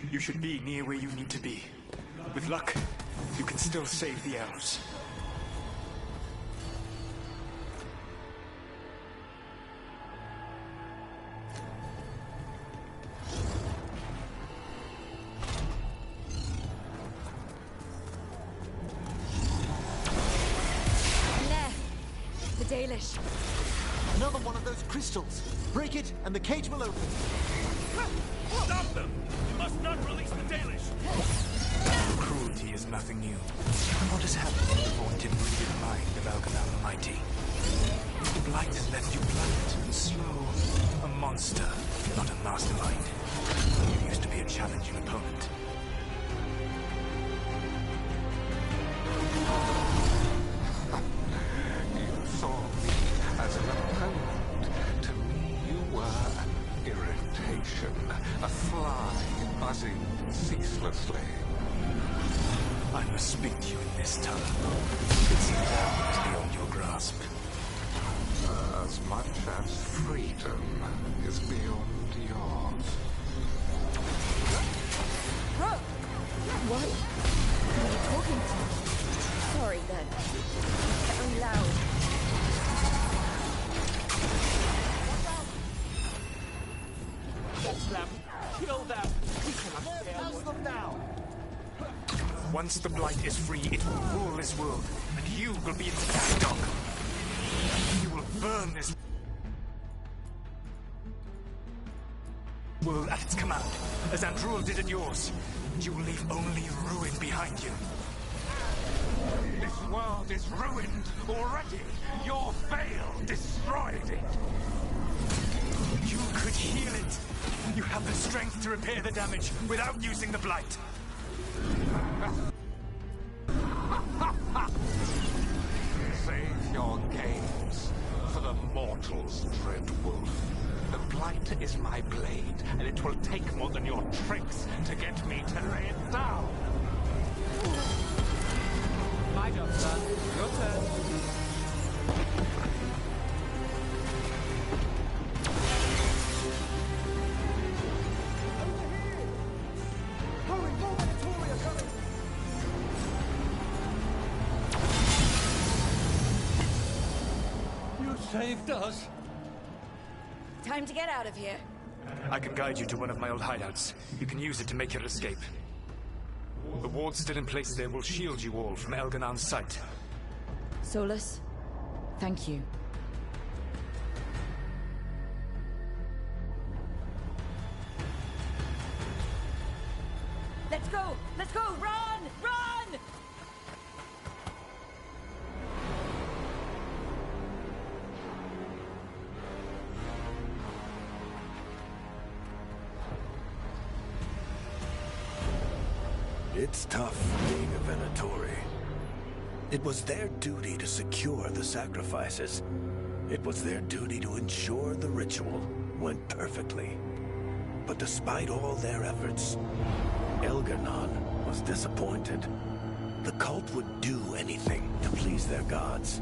You should be near where you need to be. With luck, you can still save the elves. The Dalish. Another one of those crystals. Break it, and the cage will open. Stop them! You must not release the Dalish! Cruelty is nothing new. What has happened to the vaunted breeded mind of Elganon the Mighty? The blight has left you blunt and slow. A monster, not a mastermind. You used to be a challenging opponent. You saw me as an opponent. To me, you were an irritation. A fly buzzing ceaselessly. I must speak to you in this tongue. It seems out is beyond your grasp. As much as freedom is beyond yours. Bro! What? Who are you talking to? Sorry, then. Very loud. Catch them! Kill them! We cannot fail them now! Once the blight is free, it will rule this world, and you will be its catdog. You will Burn this world at its command, as Andruel did at yours. You will leave only ruin behind you. This world is ruined already. Your Veil destroyed it. You could heal it. You have the strength to repair the damage without using the Blight. Save your games for the mortals, Dread Wolf. The Blight is my blade, and it will take more than your tricks to get me to lay it down. My job, son. Your turn. You saved us. Time to get out of here. I can guide you to one of my old hideouts. You can use it to make your escape. The wards still in place there will shield you all from Elganon's sight. Solus, thank you. Let's go! Let's go! Run! Run! It's tough being a Venatori. It was their duty to secure the sacrifices. It was their duty to ensure the ritual went perfectly. But despite all their efforts, Elganon was disappointed. The cult would do anything to please their gods.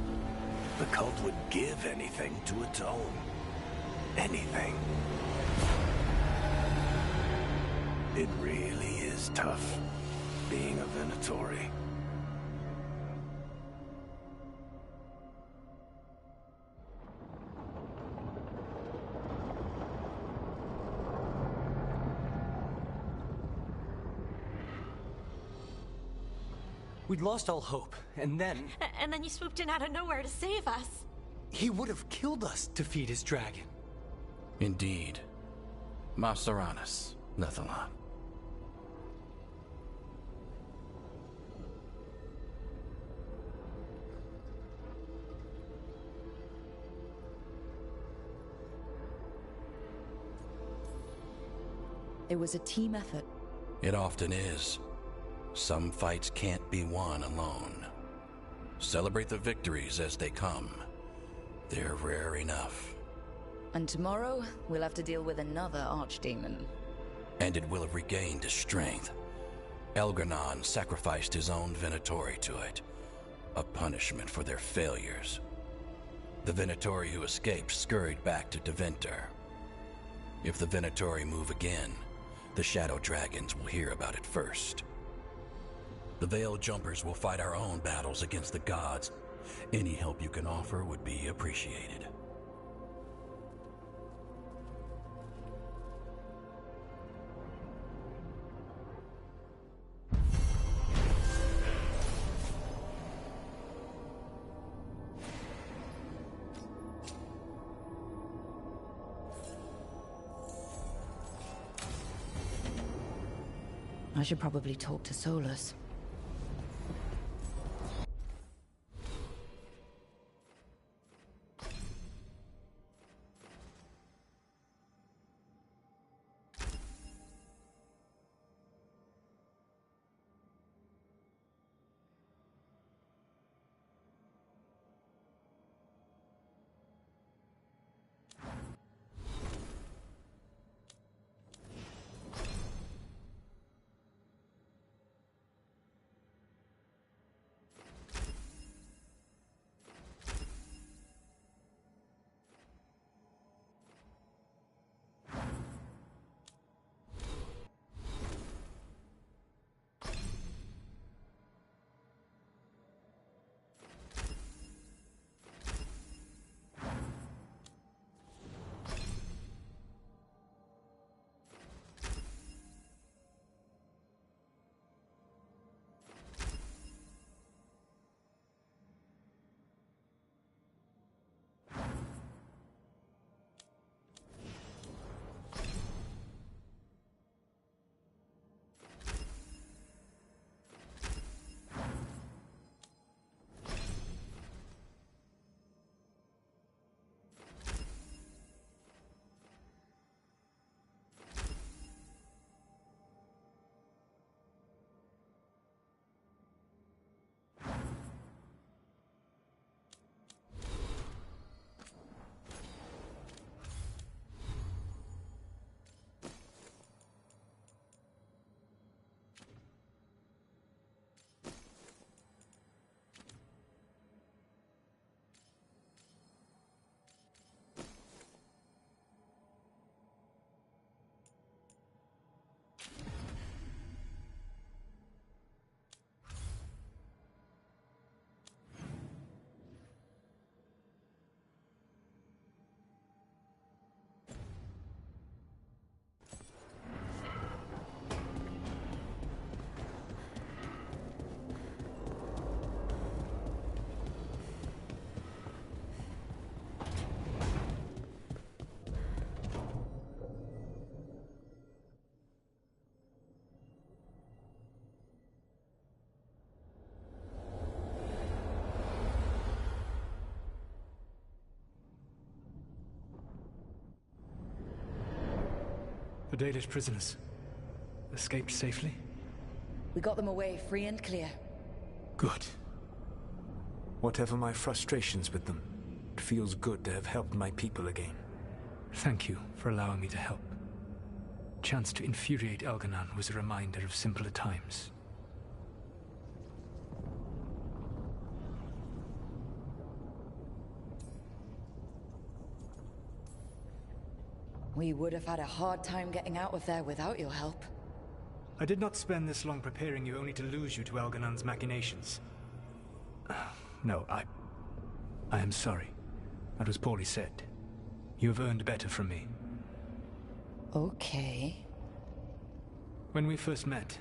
The cult would give anything to atone. Anything. It really is tough being a Venatori. We'd lost all hope, and then... And then you swooped in out of nowhere to save us. He would have killed us to feed his dragon. Indeed. Masteranus, Lethalon. It was a team effort. It often is. Some fights can't be won alone. Celebrate the victories as they come. They're rare enough. And tomorrow, we'll have to deal with another archdemon. And it will have regained its strength. Elganon sacrificed his own Venatori to it. A punishment for their failures. The Venatori who escaped scurried back to Deventer. If the Venatori move again, the Shadow Dragons will hear about it first. The Veil Jumpers will fight our own battles against the gods. Any help you can offer would be appreciated. I should probably talk to Solus. The Dalish prisoners escaped safely? We got them away free and clear. Good. Whatever my frustrations with them, it feels good to have helped my people again. Thank you for allowing me to help. Chance to infuriate Elganon was a reminder of simpler times. We would have had a hard time getting out of there without your help. I did not spend this long preparing you only to lose you to Elganon's machinations. No, I am sorry. That was poorly said. You have earned better from me. Okay. When we first met,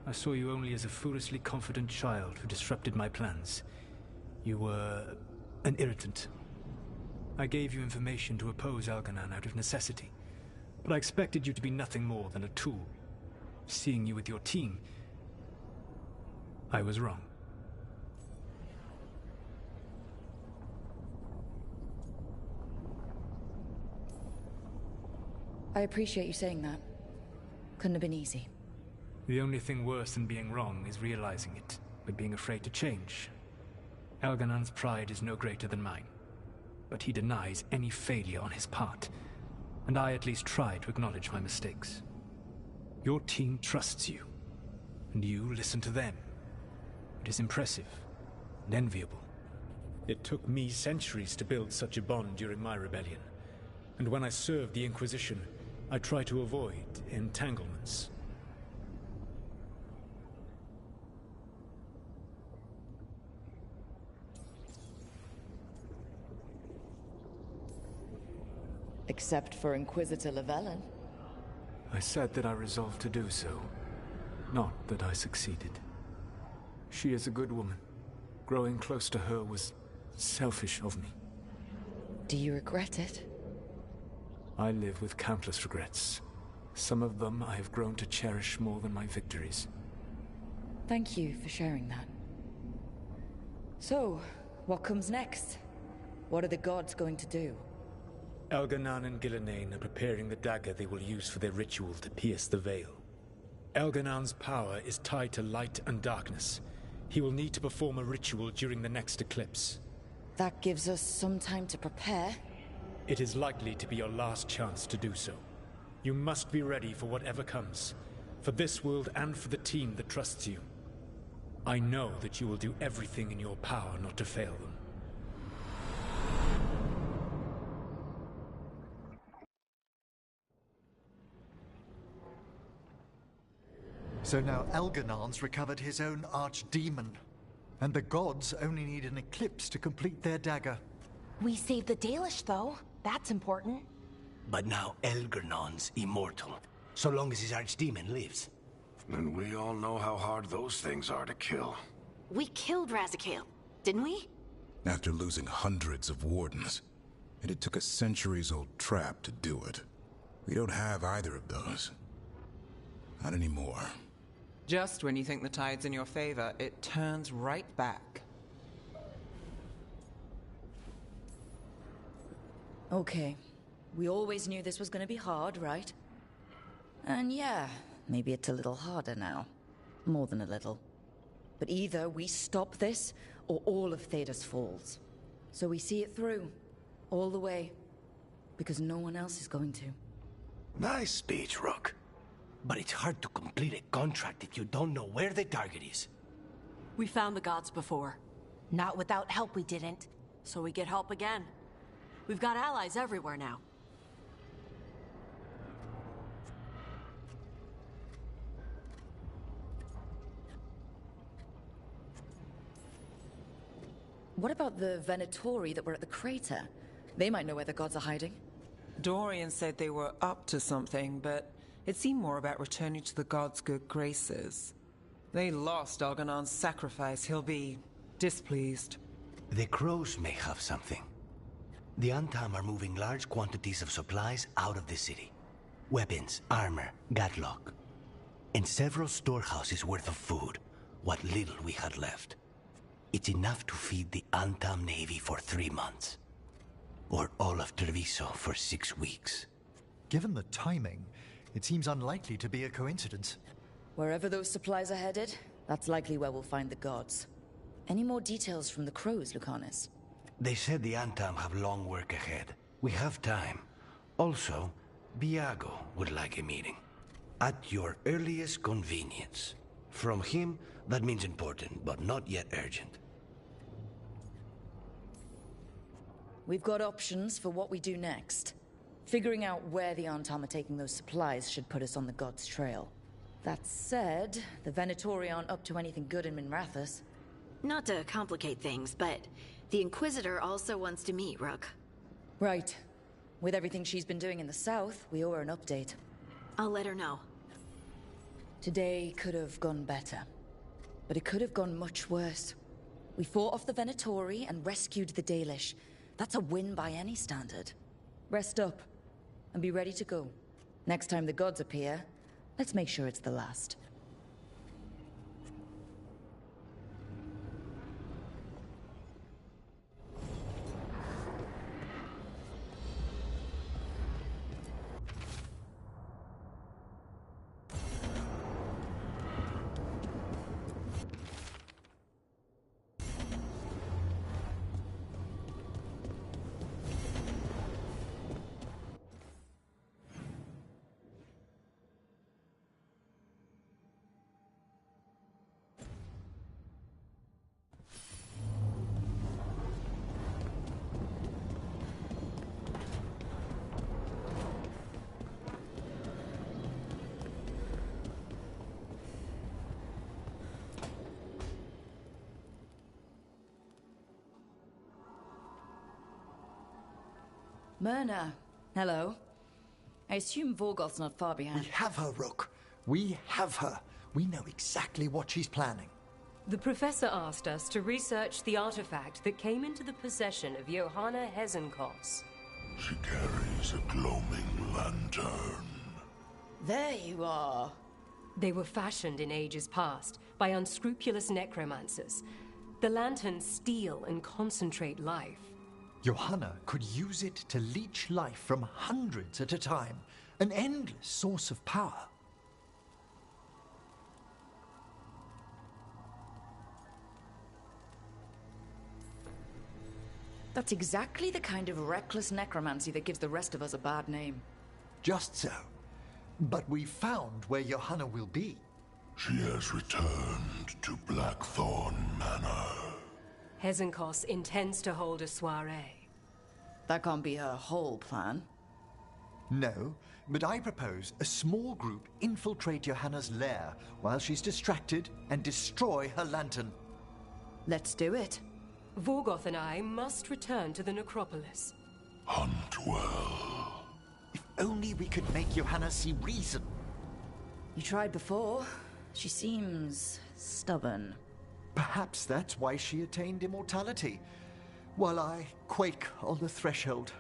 I saw you only as a foolishly confident child who disrupted my plans. You were an irritant. I gave you information to oppose Elganon out of necessity, but I expected you to be nothing more than a tool. Seeing you with your team, I was wrong. I appreciate you saying that. Couldn't have been easy. The only thing worse than being wrong is realizing it, but being afraid to change. Elganon's pride is no greater than mine, but he denies any failure on his part, and I at least try to acknowledge my mistakes. Your team trusts you, and you listen to them. It is impressive and enviable. It took me centuries to build such a bond during my rebellion, and when I served the Inquisition, I tried to avoid entanglements. Except for Inquisitor Llewellyn. I said that I resolved to do so, not that I succeeded. She is a good woman. Growing close to her was selfish of me. Do you regret it? I live with countless regrets. Some of them I have grown to cherish more than my victories. Thank you for sharing that. So, what comes next? What are the gods going to do? Elganon and Gillenane are preparing the dagger they will use for their ritual to pierce the veil. Elganon's power is tied to light and darkness. He will need to perform a ritual during the next eclipse. That gives us some time to prepare. It is likely to be your last chance to do so. You must be ready for whatever comes, for this world and for the team that trusts you. I know that you will do everything in your power not to fail them. So now Elganon's recovered his own archdemon, and the gods only need an eclipse to complete their dagger. We saved the Dalish, though. That's important. But now Elganon's immortal, so long as his archdemon lives. And we all know how hard those things are to kill. We killed Razikale, didn't we? After losing hundreds of wardens, and it took a centuries-old trap to do it. We don't have either of those. Not anymore. Just when you think the tide's in your favor, it turns right back. Okay. We always knew this was going to be hard, right? And yeah, maybe it's a little harder now. More than a little. But either we stop this, or all of Thedas falls. So we see it through. All the way. Because no one else is going to. Nice speech, Rook. But it's hard to complete a contract if you don't know where the target is. We found the gods before. Not without help, we didn't. So we get help again. We've got allies everywhere now. What about the Venatori that were at the crater? They might know where the gods are hiding. Dorian said they were up to something, but it seemed more about returning to the gods' good graces. They lost Elganon's sacrifice. He'll be displeased. The crows may have something. The Antam are moving large quantities of supplies out of the city. Weapons, armor, gatlock. And several storehouses worth of food, what little we had left. It's enough to feed the Antam Navy for 3 months. Or all of Treviso for 6 weeks. Given the timing, It seems unlikely to be a coincidence. Wherever those supplies are headed, that's likely where we'll find the gods. Any more details from the crows, Lucanus? They said the Antam have long work ahead. We have time. Also, Biago would like a meeting. At your earliest convenience. From him, that means important, but not yet urgent. We've got options for what we do next. Figuring out where the Antam are taking those supplies should put us on the gods' trail. That said, the Venatori aren't up to anything good in Minrathous. Not to complicate things, but the Inquisitor also wants to meet Rook. Right. With everything she's been doing in the south, we owe her an update. I'll let her know. Today could have gone better. But it could have gone much worse. We fought off the Venatori and rescued the Dalish. That's a win by any standard. Rest up, and be ready to go. Next time the gods appear, let's make sure it's the last. Myrna, hello. I assume Vorgoth's not far behind. We have her, Rook. We have her. We know exactly what she's planning. The Professor asked us to research the artifact that came into the possession of Johanna Hezenkos. She carries a gloaming lantern. There you are. They were fashioned in ages past by unscrupulous necromancers. The lanterns steal and concentrate life. Johanna could use it to leech life from hundreds at a time. An endless source of power. That's exactly the kind of reckless necromancy that gives the rest of us a bad name. Just so. But we found where Johanna will be. She has returned to Blackthorn Manor. Hezenkos intends to hold a soiree. That can't be her whole plan. No, but I propose a small group infiltrate Johanna's lair while she's distracted and destroy her lantern. Let's do it. Vorgoth and I must return to the necropolis. Hunt well. If only we could make Johanna see reason. You tried before. She seems stubborn. Perhaps that's why she attained immortality, while I quake on the threshold.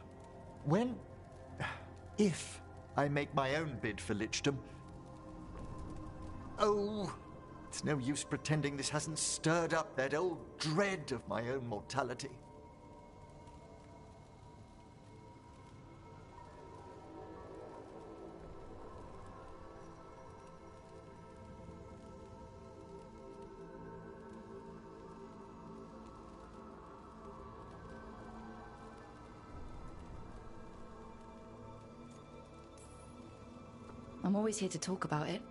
If I make my own bid for lichdom. Oh, it's no use pretending this hasn't stirred up that old dread of my own mortality. I'm always here to talk about it.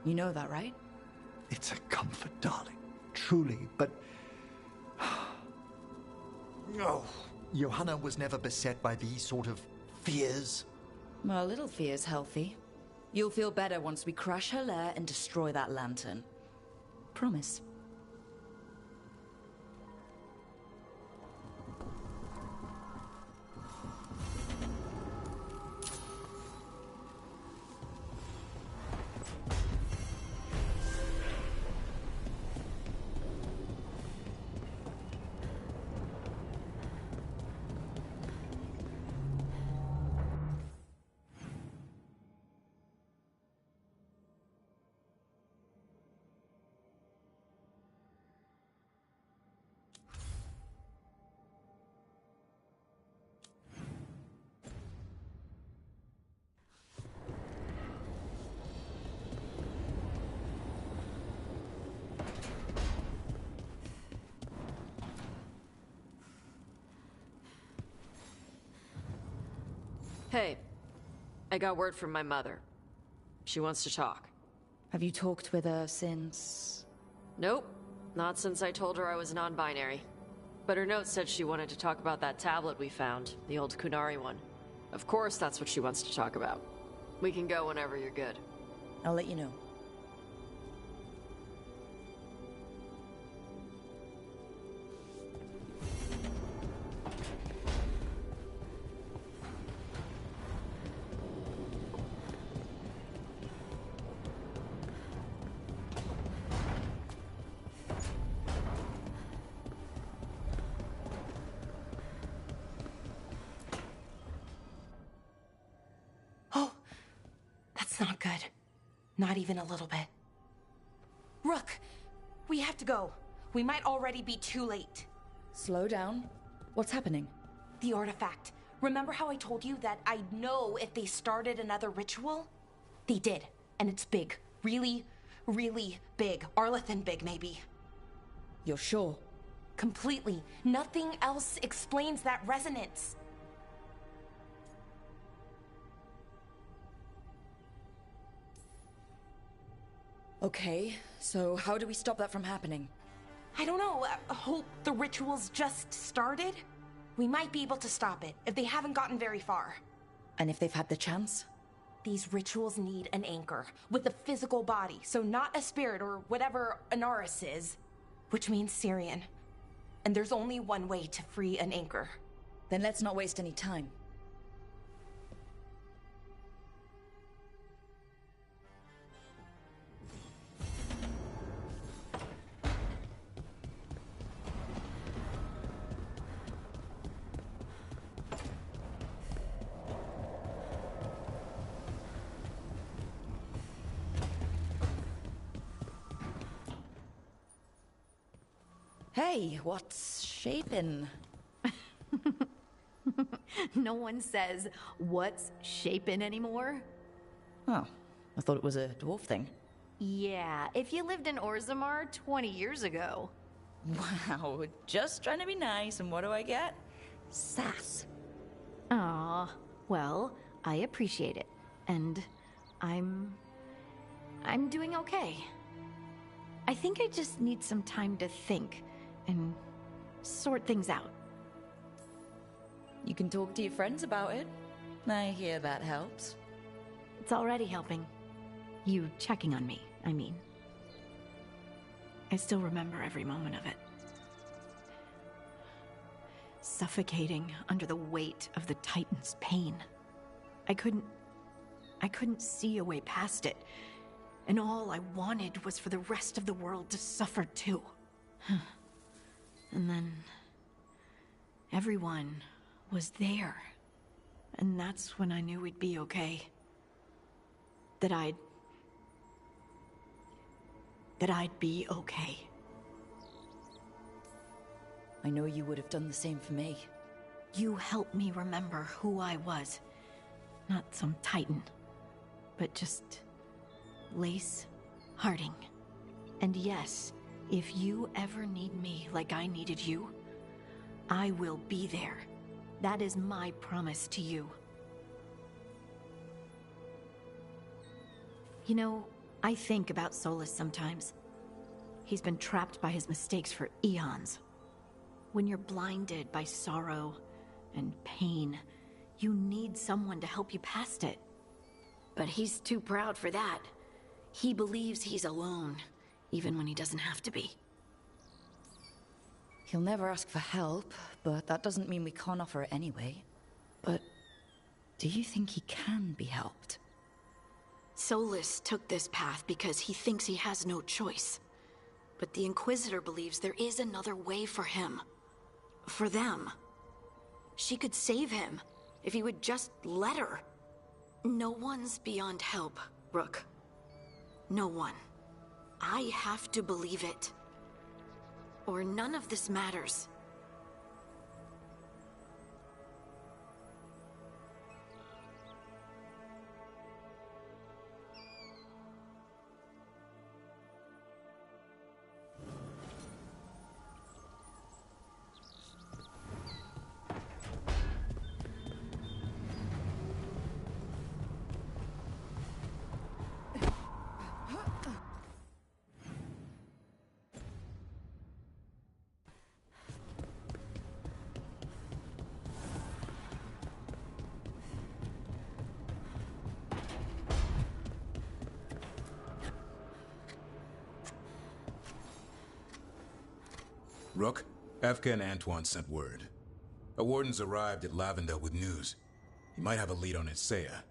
You know that, right? It's a comfort, darling. Truly, but... Oh, Johanna was never beset by these sort of fears. Well, a little fear's healthy. You'll feel better once we crash her lair and destroy that lantern. Promise. Hey, I got word from my mother. She wants to talk. Have you talked with her since? Nope, not since I told her I was non-binary. But her note said she wanted to talk about that tablet we found, the old Kunari one. Of course that's what she wants to talk about. We can go whenever you're good. I'll let you know. That's not good. Not even a little bit. Rook, we have to go. We might already be too late. Slow down. What's happening? The artifact. Remember how I told you that I'd know if they started another ritual? They did, and it's big. Really, really big. Arlethan big, maybe. You're sure? Completely. Nothing else explains that resonance. Okay, so how do we stop that from happening? I don't know. Hope the ritual's just started? We might be able to stop it if they haven't gotten very far. And if they've had the chance? These rituals need an anchor with a physical body, so not a spirit or whatever Anaris is, which means Syrian. And there's only one way to free an anchor. Then let's not waste any time. Hey, what's shaping? No one says, what's shaping anymore? Oh, I thought it was a dwarf thing. Yeah, if you lived in Orzammar 20 years ago. Wow, just trying to be nice, and what do I get? Sass. Aw, well, I appreciate it. And I'm doing okay. I think I just need some time to think and sort things out. You can talk to your friends about it. I hear that helps. It's already helping. You checking on me, I mean. I still remember every moment of it. Suffocating under the weight of the Titan's pain. I couldn't see a way past it. And all I wanted was for the rest of the world to suffer too. And then everyone was there. And that's when I knew we'd be okay. That I'd be okay. I know you would have done the same for me. You helped me remember who I was. Not some Titan, but just Lace Harding. And yes, if you ever need me like I needed you, I will be there. That is my promise to you. You know, I think about Solus sometimes. He's been trapped by his mistakes for eons. When you're blinded by sorrow and pain, you need someone to help you past it. But he's too proud for that. He believes he's alone, even when he doesn't have to be. He'll never ask for help, but that doesn't mean we can't offer it anyway. But do you think he can be helped? Solus took this path because he thinks he has no choice. But the Inquisitor believes there is another way for him. For them. She could save him, if he would just let her. No one's beyond help, Rook. No one. I have to believe it. Or none of this matters. Rook, Evka and Antoine sent word. A warden's arrived at Lavendel with news. He might have a lead on Isaiah.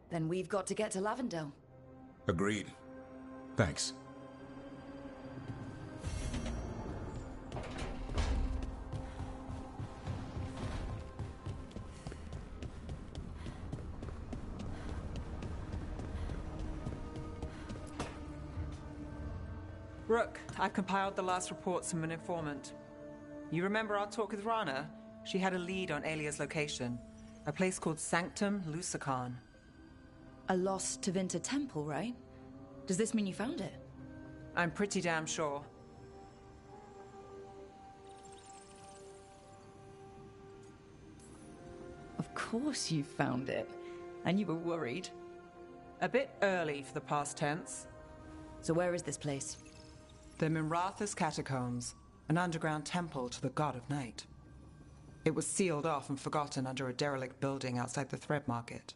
Then we've got to get to Lavendel. Agreed. Thanks. Rook, I've compiled the last reports from an informant. You remember our talk with Rana? She had a lead on Alia's location. A place called Sanctum Lucican. A lost Tevinter temple, right? Does this mean you found it? I'm pretty damn sure. Of course you found it. And you were worried. A bit early for the past tense. So where is this place? The Mimratha's Catacombs, an underground temple to the god of night. It was sealed off and forgotten under a derelict building outside the Thread Market.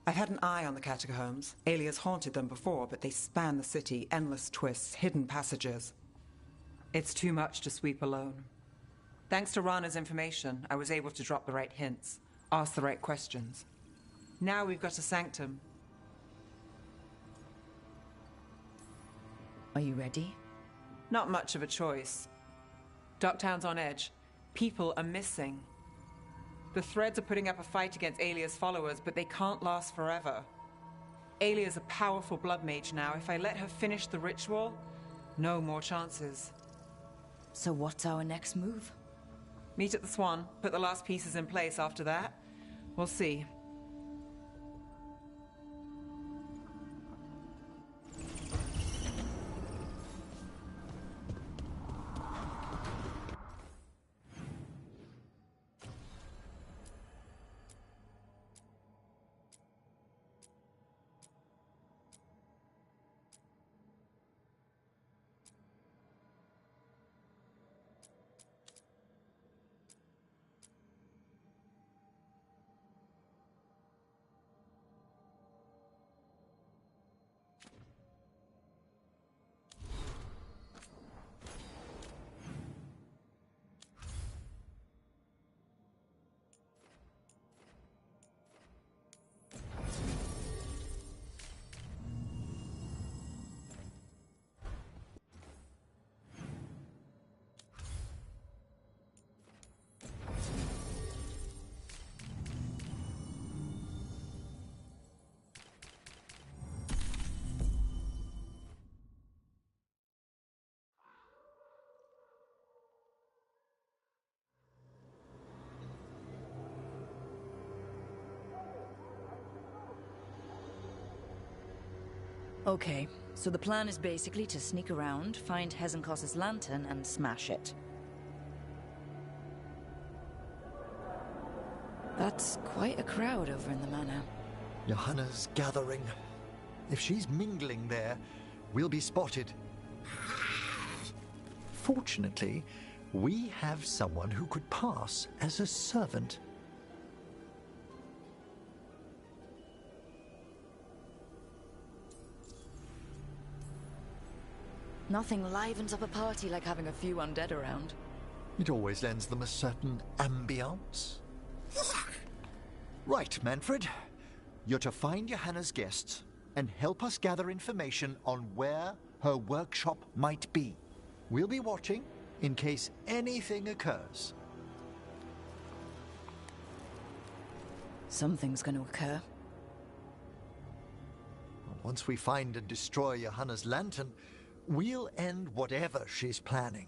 I've had an eye on the catacombs. Alias haunted them before, but they span the city, endless twists, hidden passages. It's too much to sweep alone. Thanks to Rana's information, I was able to drop the right hints, ask the right questions. Now we've got a sanctum. Are you ready? Not much of a choice. Docktown's on edge. People are missing. The Threads are putting up a fight against Alia's followers, but they can't last forever. Alia's a powerful blood mage now. If I let her finish the ritual, no more chances. So what's our next move? Meet at the Swan, put the last pieces in place after that. We'll see. Okay, so the plan is basically to sneak around, find Hezenkos's lantern, and smash it. That's quite a crowd over in the manor. Johanna's gathering. If she's mingling there, we'll be spotted. Fortunately, we have someone who could pass as a servant. Nothing livens up a party like having a few undead around. It always lends them a certain ambience. Right, Manfred. You're to find Johanna's guests and help us gather information on where her workshop might be. We'll be watching in case anything occurs. Something's going to occur. Once we find and destroy Johanna's lantern, we'll end whatever she's planning.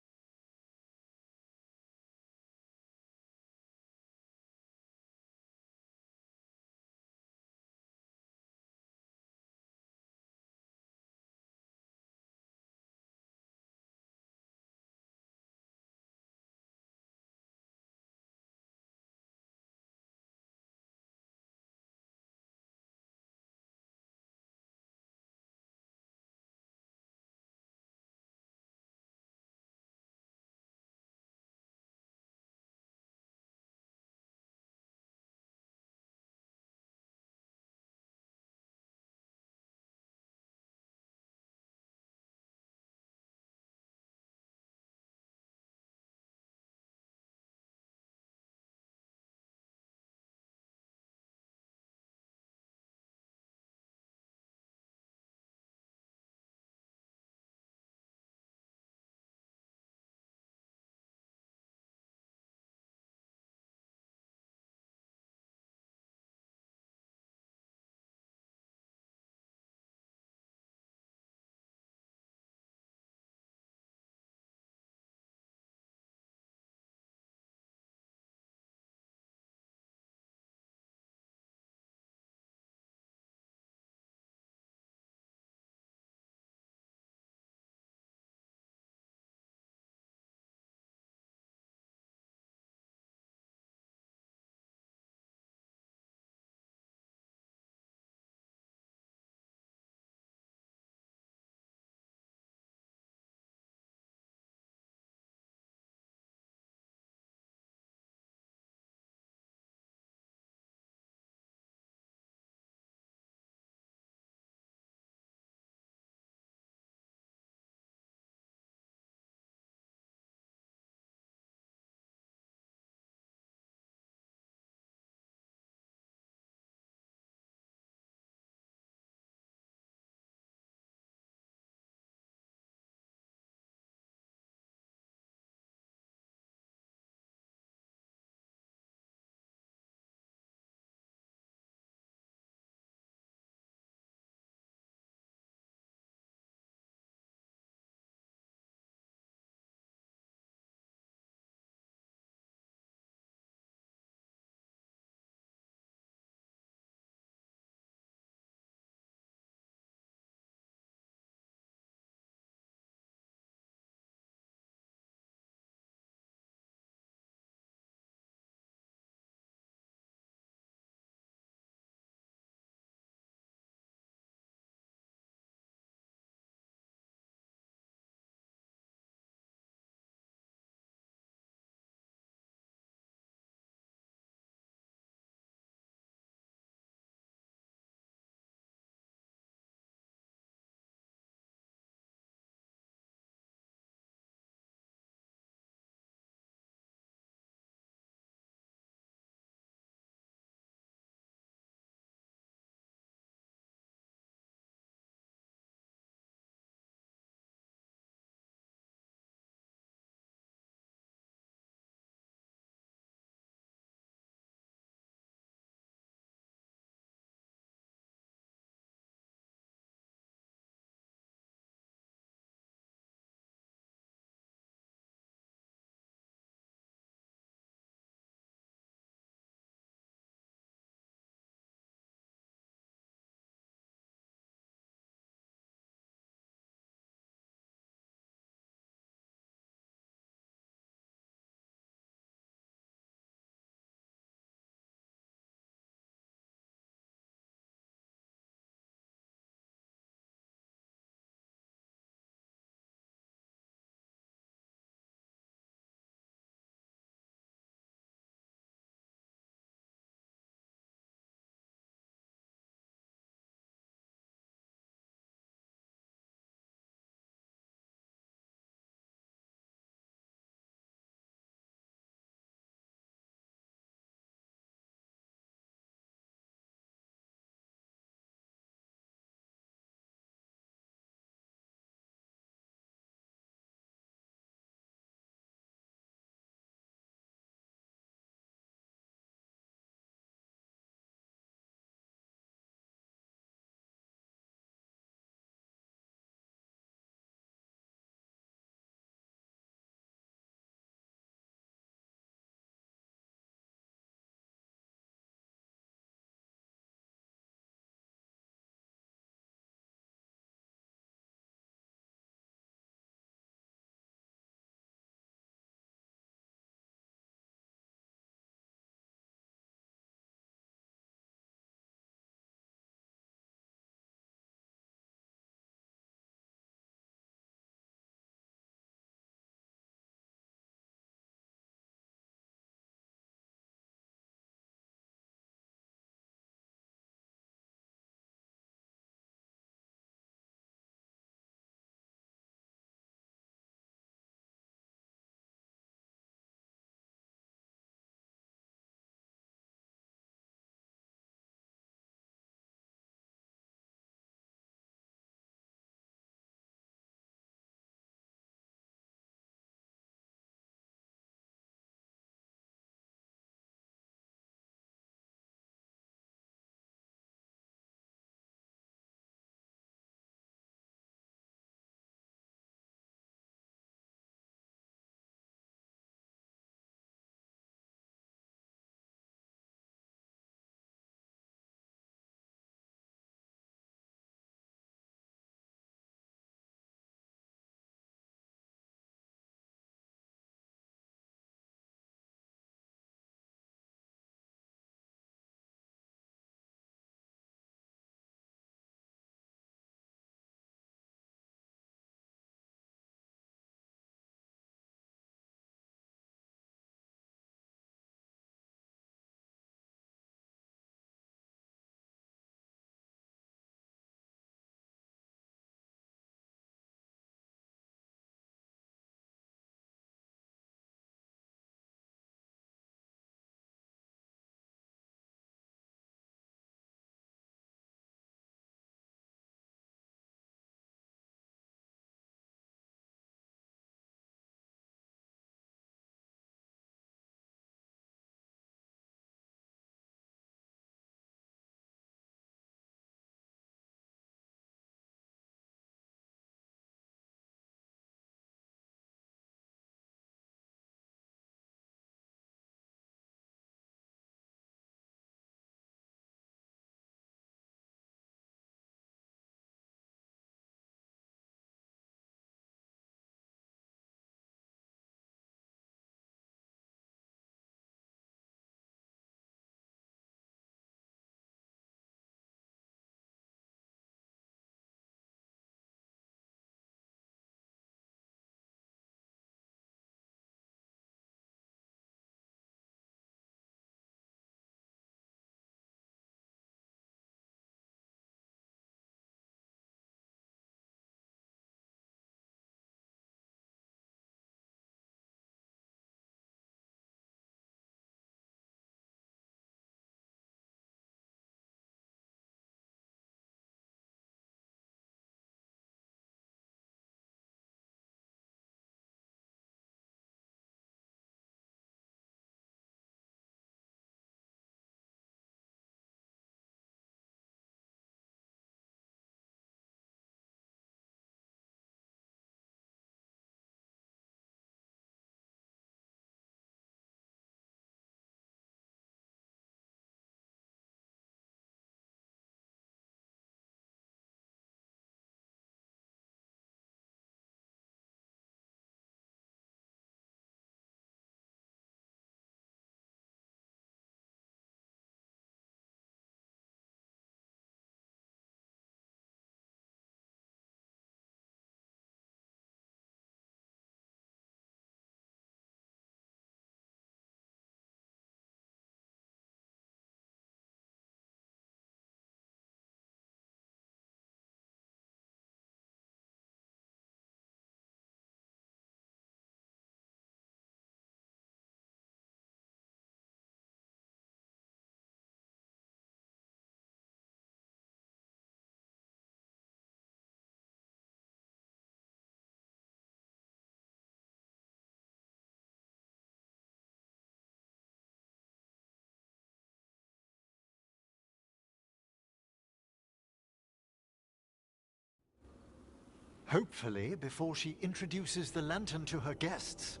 Hopefully, before she introduces the lantern to her guests.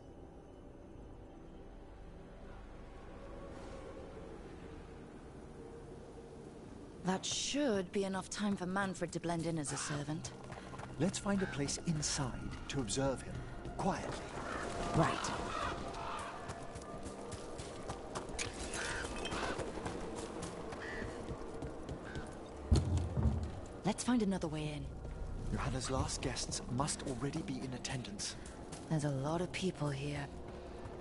That should be enough time for Manfred to blend in as a servant. Let's find a place inside to observe him, quietly. Right. Let's find another way in. Johanna's last guests must already be in attendance. There's a lot of people here.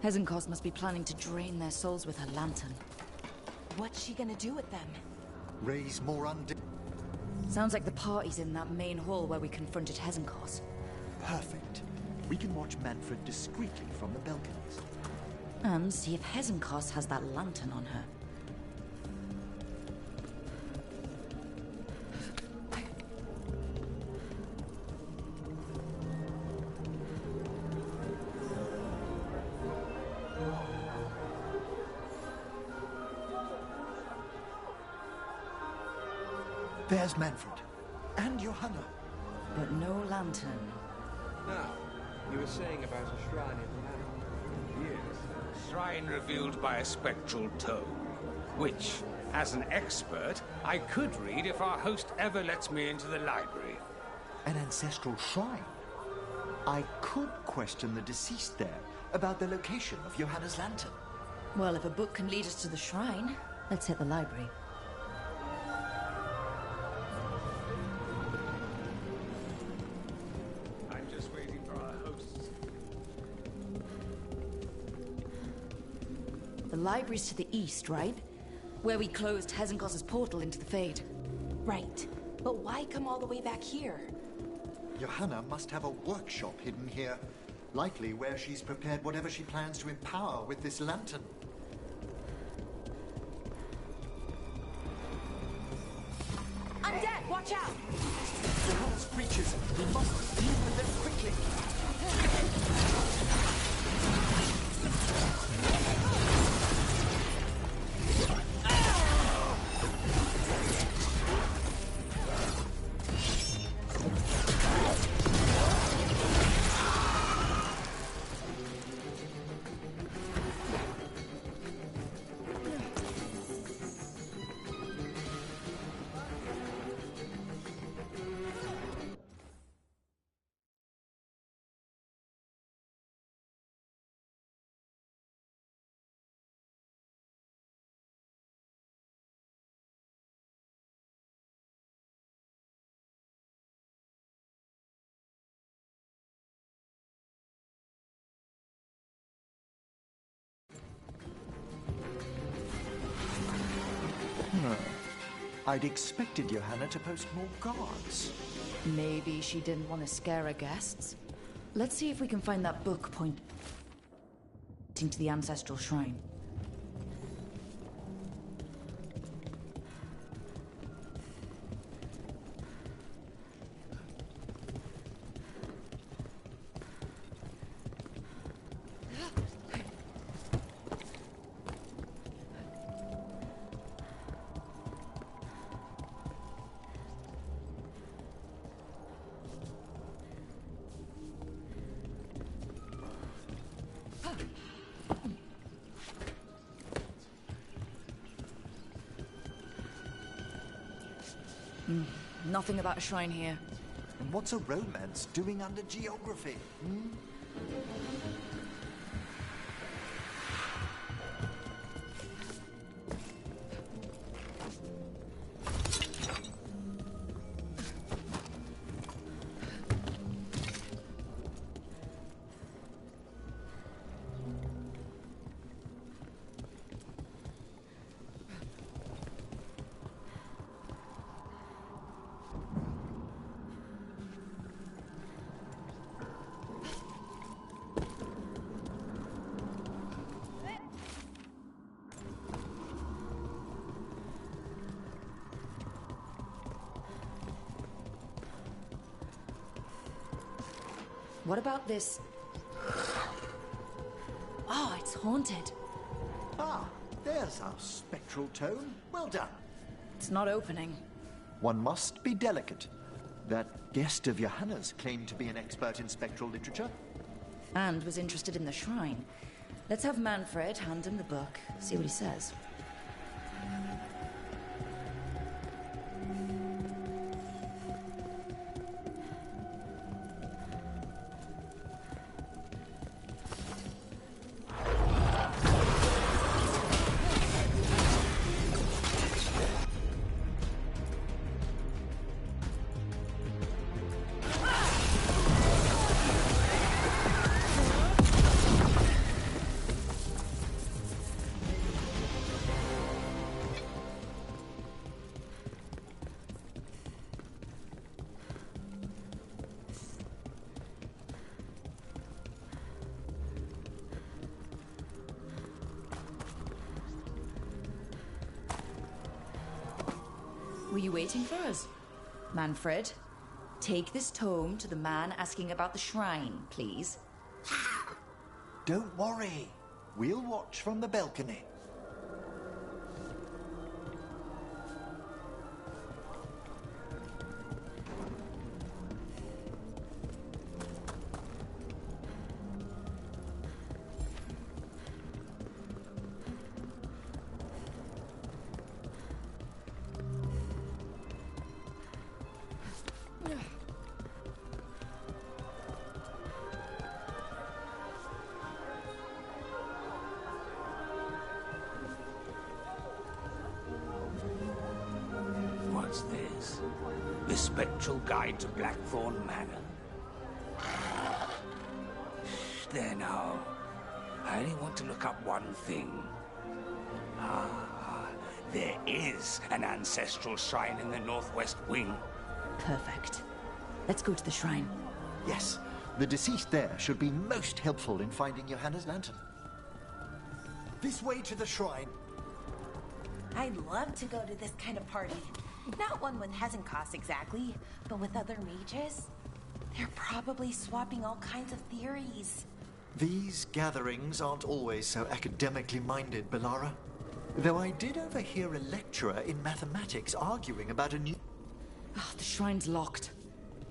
Hezenkos must be planning to drain their souls with her lantern. What's she gonna do with them? Raise more Sounds like the party's in that main hall where we confronted Hezenkos. Perfect. We can watch Manfred discreetly from the balconies. And see if Hezenkos has that lantern on her. There's Manfred. And Johanna. But no lantern. Now, you were saying about a shrine in Valarie. Yes, a shrine revealed by a spectral tome, which, as an expert, I could read if our host ever lets me into the library. An ancestral shrine? I could question the deceased there about the location of Johanna's lantern. Well, if a book can lead us to the shrine, let's hit the library. The library's to the east, right? Where we closed Hezenkos' portal into the Fade. Right. But why come all the way back here? Johanna must have a workshop hidden here. Likely where she's prepared whatever she plans to empower with this lantern. Undead, watch out! Johanna's creatures. We must deal with them quickly. I'd expected Johanna to post more guards. Maybe she didn't want to scare her guests. Let's see if we can find that book pointing to the ancestral shrine. Nothing about a shrine here. And what's a romance doing under geography? What about this? Oh, it's haunted. Ah, there's our spectral tome. Well done. It's not opening. One must be delicate. That guest of Johanna's claimed to be an expert in spectral literature. And was interested in the shrine. Let's have Manfred hand him the book, see what he says. Were you waiting for us? Manfred, take this tome to the man asking about the shrine, please. Don't worry. We'll watch from the balcony. What's this? The Spectral Guide to Blackthorn Manor. There now. I only want to look up one thing. There is an ancestral shrine in the northwest wing. Perfect. Let's go to the shrine. Yes, the deceased there should be most helpful in finding Johanna's lantern. This way to the shrine. I'd love to go to this kind of party. Not one with Hezenkos exactly, but with other mages. They're probably swapping all kinds of theories. These gatherings aren't always so academically minded, Valarie. Though I did overhear a lecturer in mathematics arguing about a new... Oh, the shrine's locked.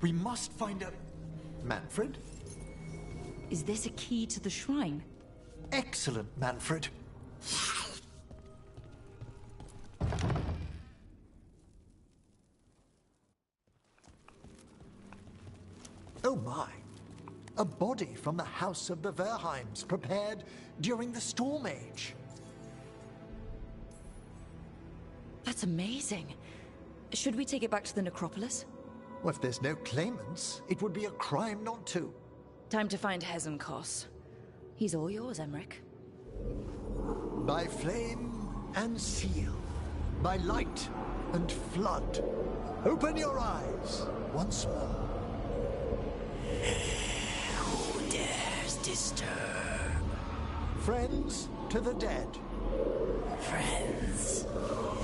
We must find a... Manfred? Is this a key to the shrine? Excellent, Manfred. Oh my. A body from the house of the Verheims, prepared during the Storm Age. That's amazing. Should we take it back to the necropolis? Well, if there's no claimants, it would be a crime not to. Time to find Hezenkos. He's all yours, Emmerich. By flame and seal, by light and flood, open your eyes once more. Who dares disturb? Friends to the dead. Friends,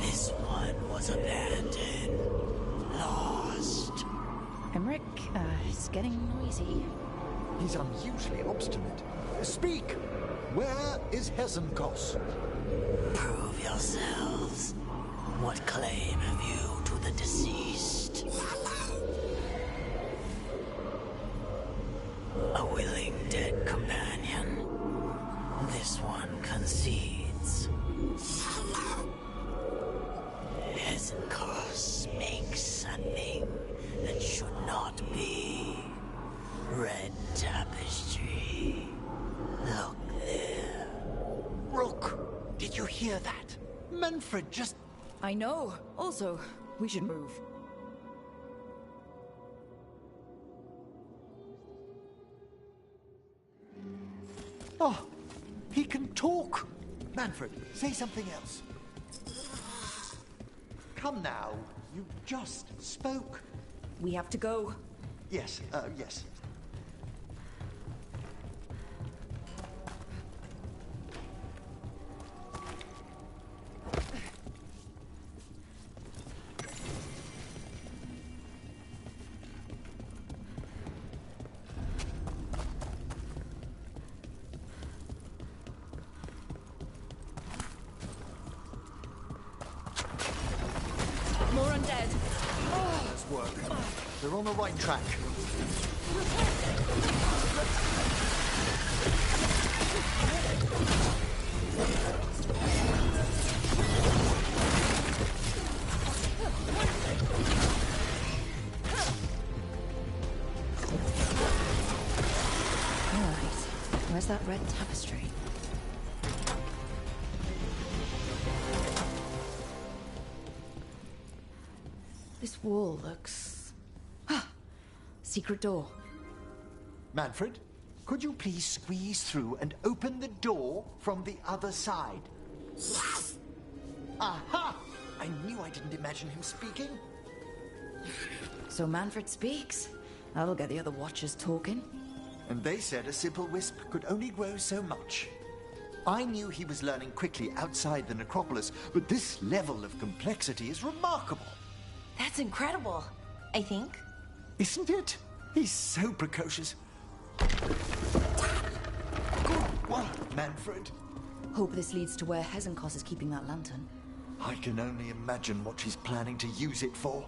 this one was abandoned, lost. Emmerich, is getting noisy. He's unusually obstinate. Speak! Where is Hezenkos? Prove yourselves. What claim have you to the deceased? A willing dead companion. This one concedes. Hezenkos makes a thing that should not be. Red tapestry. Look there. Rook, did you hear that? Manfred just... I know. Also, we should move. Oh, he can talk. Manfred, say something else. Come now, you just spoke. We have to go. Yes, yes. More undead. Let's work. They're on the right track. Where's that red tapestry? This wall looks... Secret door. Manfred, could you please squeeze through and open the door from the other side? Yes! Aha! I knew I didn't imagine him speaking. So Manfred speaks. That'll get the other Watchers talking. And they said a simple wisp could only grow so much. I knew he was learning quickly outside the necropolis, but this level of complexity is remarkable. That's incredible, I think. Isn't it? He's so precocious. Good work, Manfred. Hope this leads to where Hezenkos is keeping that lantern. I can only imagine what she's planning to use it for.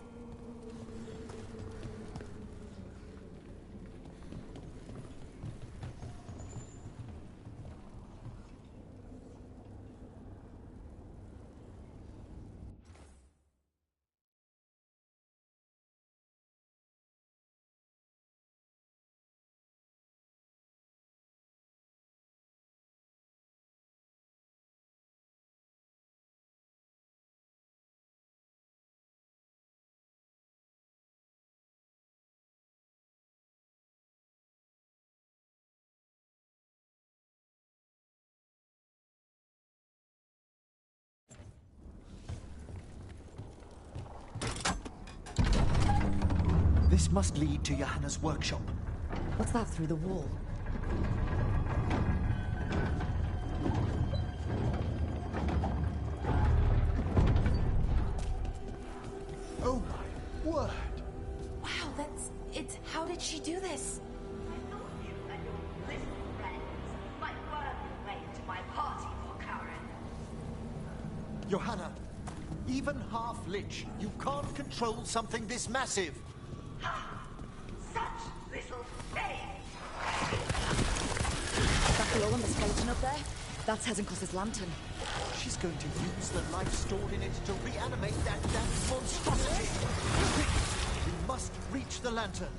This must lead to Johanna's workshop. What's that through the wall? Oh my word! Wow, it's... How did she do this? I thought you and your little friends might work your way into my party for Karen. Johanna, even half-lich, you can't control something this massive. Such little thing! That glow on the skeleton up there? That's Hezenkos' lantern. She's going to use the life stored in it to reanimate that monstrosity. We must reach the lantern.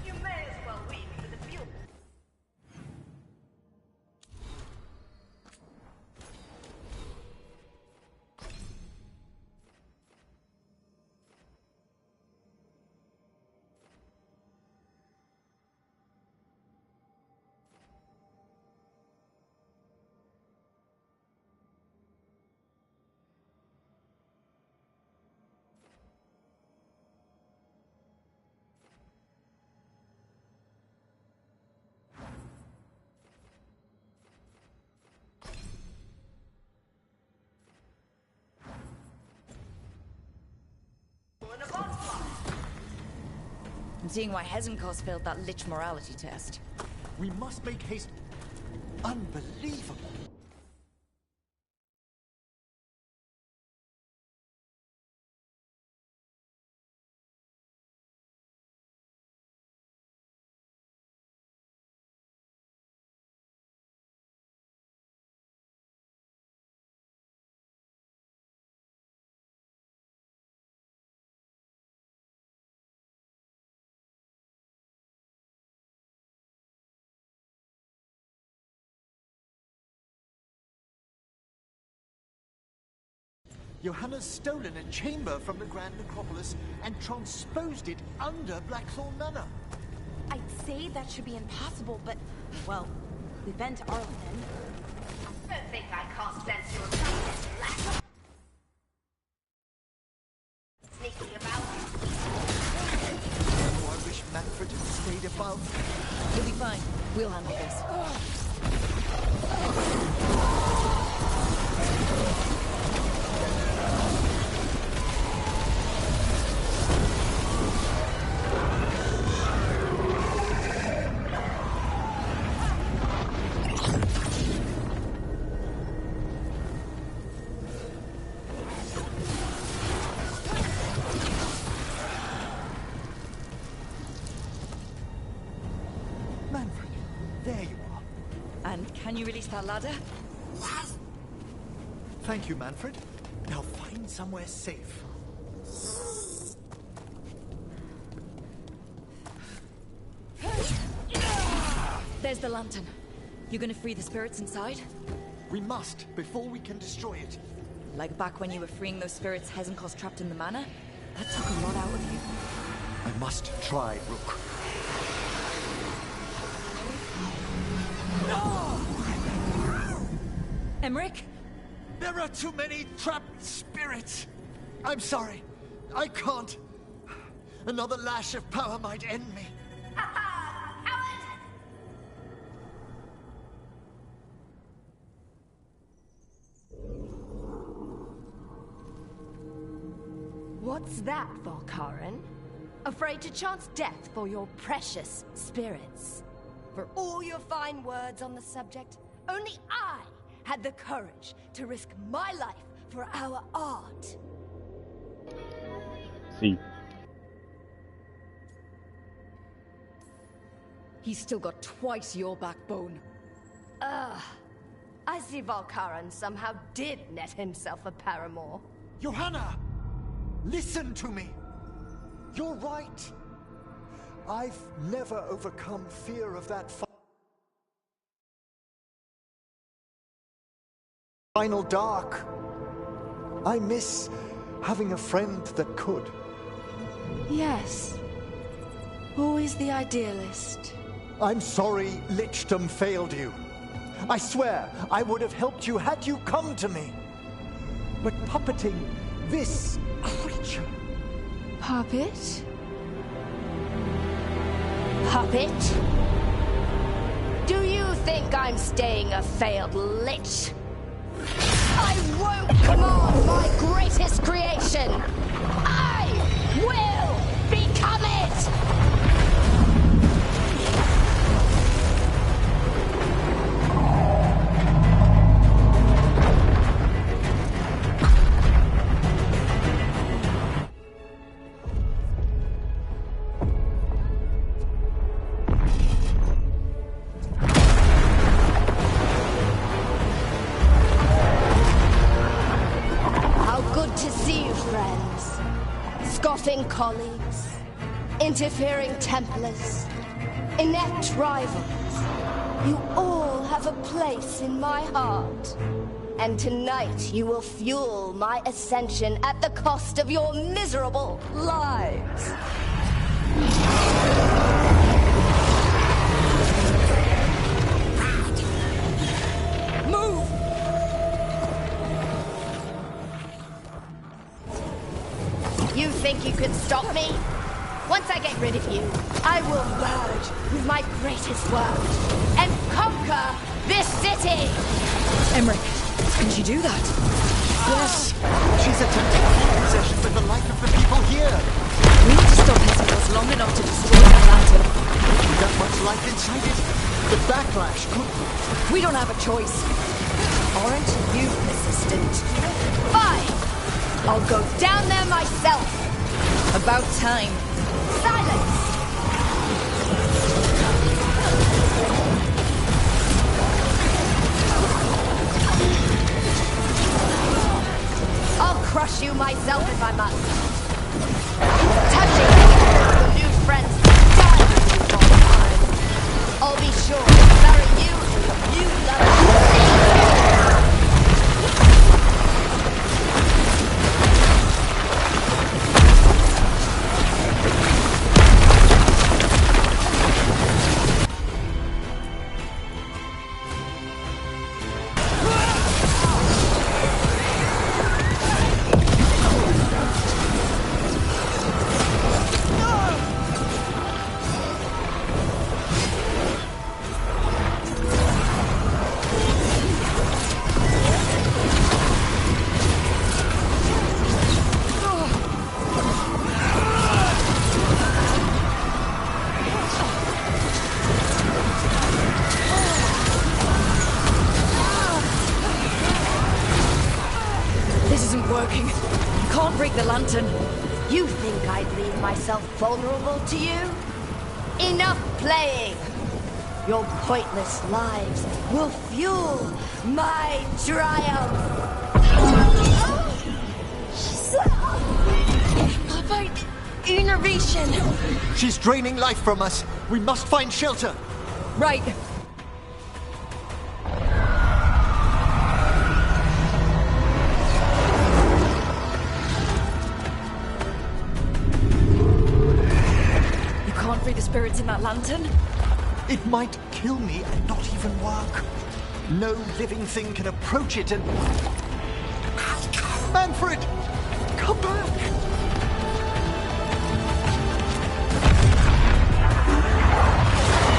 You may as well weep for the field. I'm seeing why Hezenkos failed that lich morality test. We must make haste. Unbelievable. Johanna's stolen a chamber from the Grand Necropolis and transposed it under Blackthorn Manor. I'd say that should be impossible, but, well, we've been to Arlington. Don't think I can't sense your toughness, lass. Sneaking about. Oh, I wish Manfred had stayed above. You'll be fine. We'll handle this. Manfred, there you are. And can you release that ladder? Thank you, Manfred. Now find somewhere safe. There's the lantern. You gonna free the spirits inside? We must, before we can destroy it. Like back when you were freeing those spirits Hezenko's trapped in the manor? That took a lot out of you. I must try, Rook. Emmerich? There are too many trapped spirits. I'm sorry. I can't. Another lash of power might end me. What's that, Valkarin? Afraid to chance death for your precious spirits? For all your fine words on the subject, only I had the courage to risk my life for our art. Sim. He's still got twice your backbone. I see Valkarin somehow did net himself a paramour. Johanna! Listen to me! You're right! I've never overcome fear of that final dark. I miss having a friend that could. Yes. Always the idealist. I'm sorry Lichdom failed you. I swear I would have helped you had you come to me. But puppeting this creature... Puppet? Puppet? Do you think I'm staying a failed lich? I won't command my greatest creation! I will become it! Colleagues, interfering Templars, inept rivals, you all have a place in my heart. And tonight you will fuel my ascension at the cost of your miserable lives. Move! You think you can stop me? Once I get rid of you, I will merge with my greatest work and conquer this city! Emmerich, can she do that? Yes! She's attempting to take possession with the life of the people here! We need to stop Hezenko's long enough to destroy that lantern. That much life inside it? The backlash could... We don't have a choice. Aren't you persistent? Fine! I'll go down there myself! About time. Silence! I'll crush you myself if I must. Touching your new friends die with you all the time. I'll be sure to bury you in new love. The lantern. You think I'd leave myself vulnerable to you? Enough playing! Your pointless lives will fuel my triumph! My innervation! She's draining life from us. We must find shelter. Right. The spirits in that lantern? It might kill me and not even work. No living thing can approach it and... Manfred! Come back!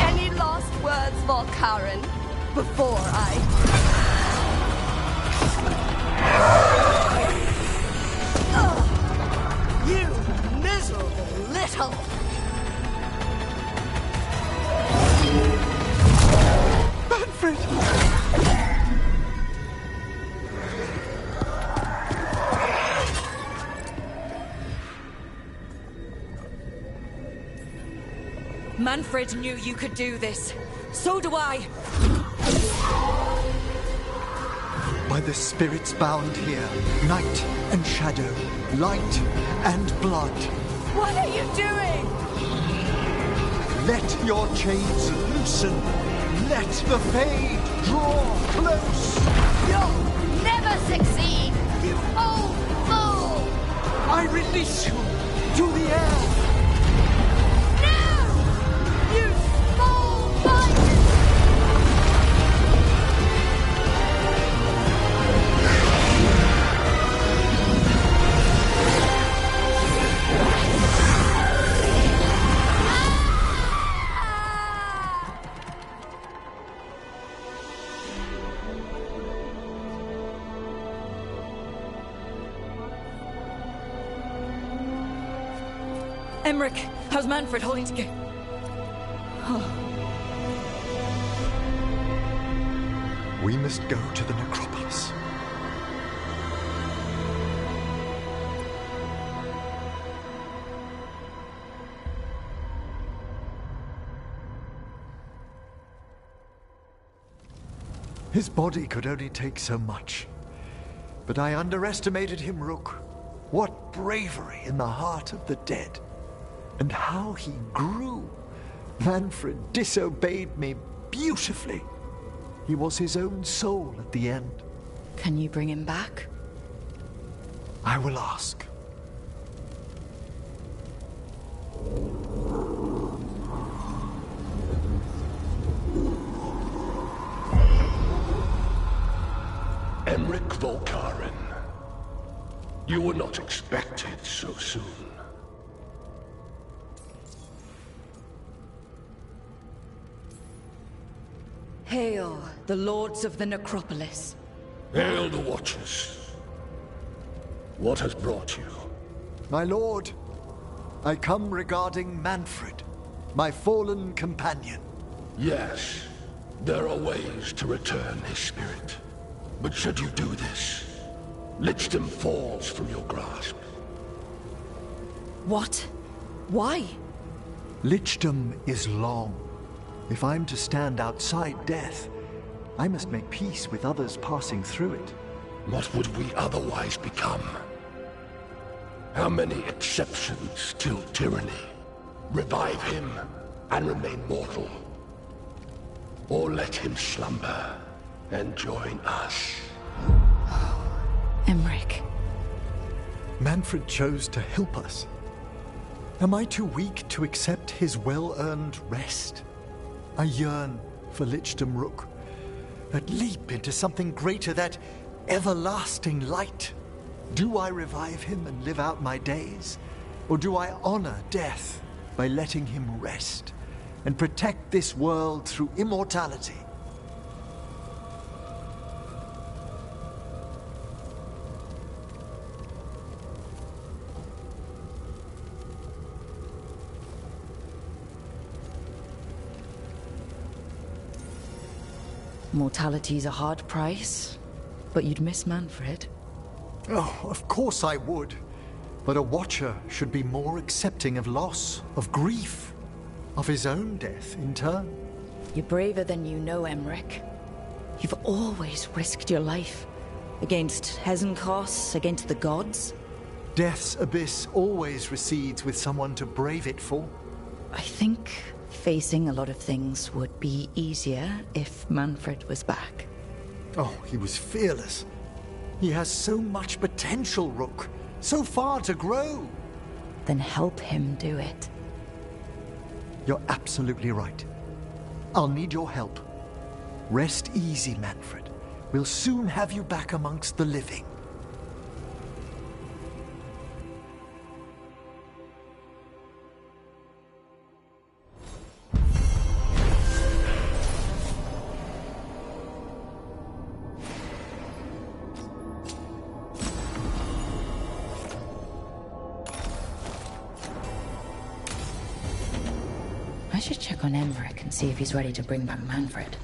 Any last words, Valkaren, before I... You miserable little... Manfred! Manfred knew you could do this. So do I. By the spirits bound here, night and shadow, light and blood. What are you doing? Let your chains loosen. Let the fade draw close. You'll never succeed, you old fool! I release you to the air. No! You small bite! Emmerich, how's Manfred holding together? We must go to the necropolis. His body could only take so much. But I underestimated him, Rook. What bravery in the heart of the dead. And how he grew. Manfred disobeyed me beautifully. He was his own soul at the end. Can you bring him back? I will ask. Emmerich Valkaren. You were not expected so soon. Hail, the lords of the necropolis. Hail the Watchers. What has brought you? My lord, I come regarding Manfred, my fallen companion. Yes, There are ways to return his spirit. But should you do this, Lichdom falls from your grasp. What? Why? Lichdom is long. If I'm to stand outside death, I must make peace with others passing through it. What would we otherwise become? How many exceptions till tyranny? Revive him and remain mortal. Or let him slumber and join us. Emmerich. Manfred chose to help us. Am I too weak to accept his well-earned rest? I yearn for Lichdom Rook, that leap into something greater, that everlasting light. Do I revive him and live out my days? Or do I honor death by letting him rest and protect this world through immortality? Mortality's a hard price, but you'd miss Manfred. Oh, of course I would. But a Watcher should be more accepting of loss, of grief, of his own death in turn. You're braver than you know, Emmerich. You've always risked your life. Against Hesenkos, against the gods. Death's abyss always recedes with someone to brave it for. I think facing a lot of things would be easier if Manfred was back. Oh, he was fearless. He has so much potential, Rook. So far to grow. Then help him do it. You're absolutely right. I'll need your help. Rest easy, Manfred. We'll soon have you back amongst the living. I should check on Emmerich and see if he's ready to bring back Manfred.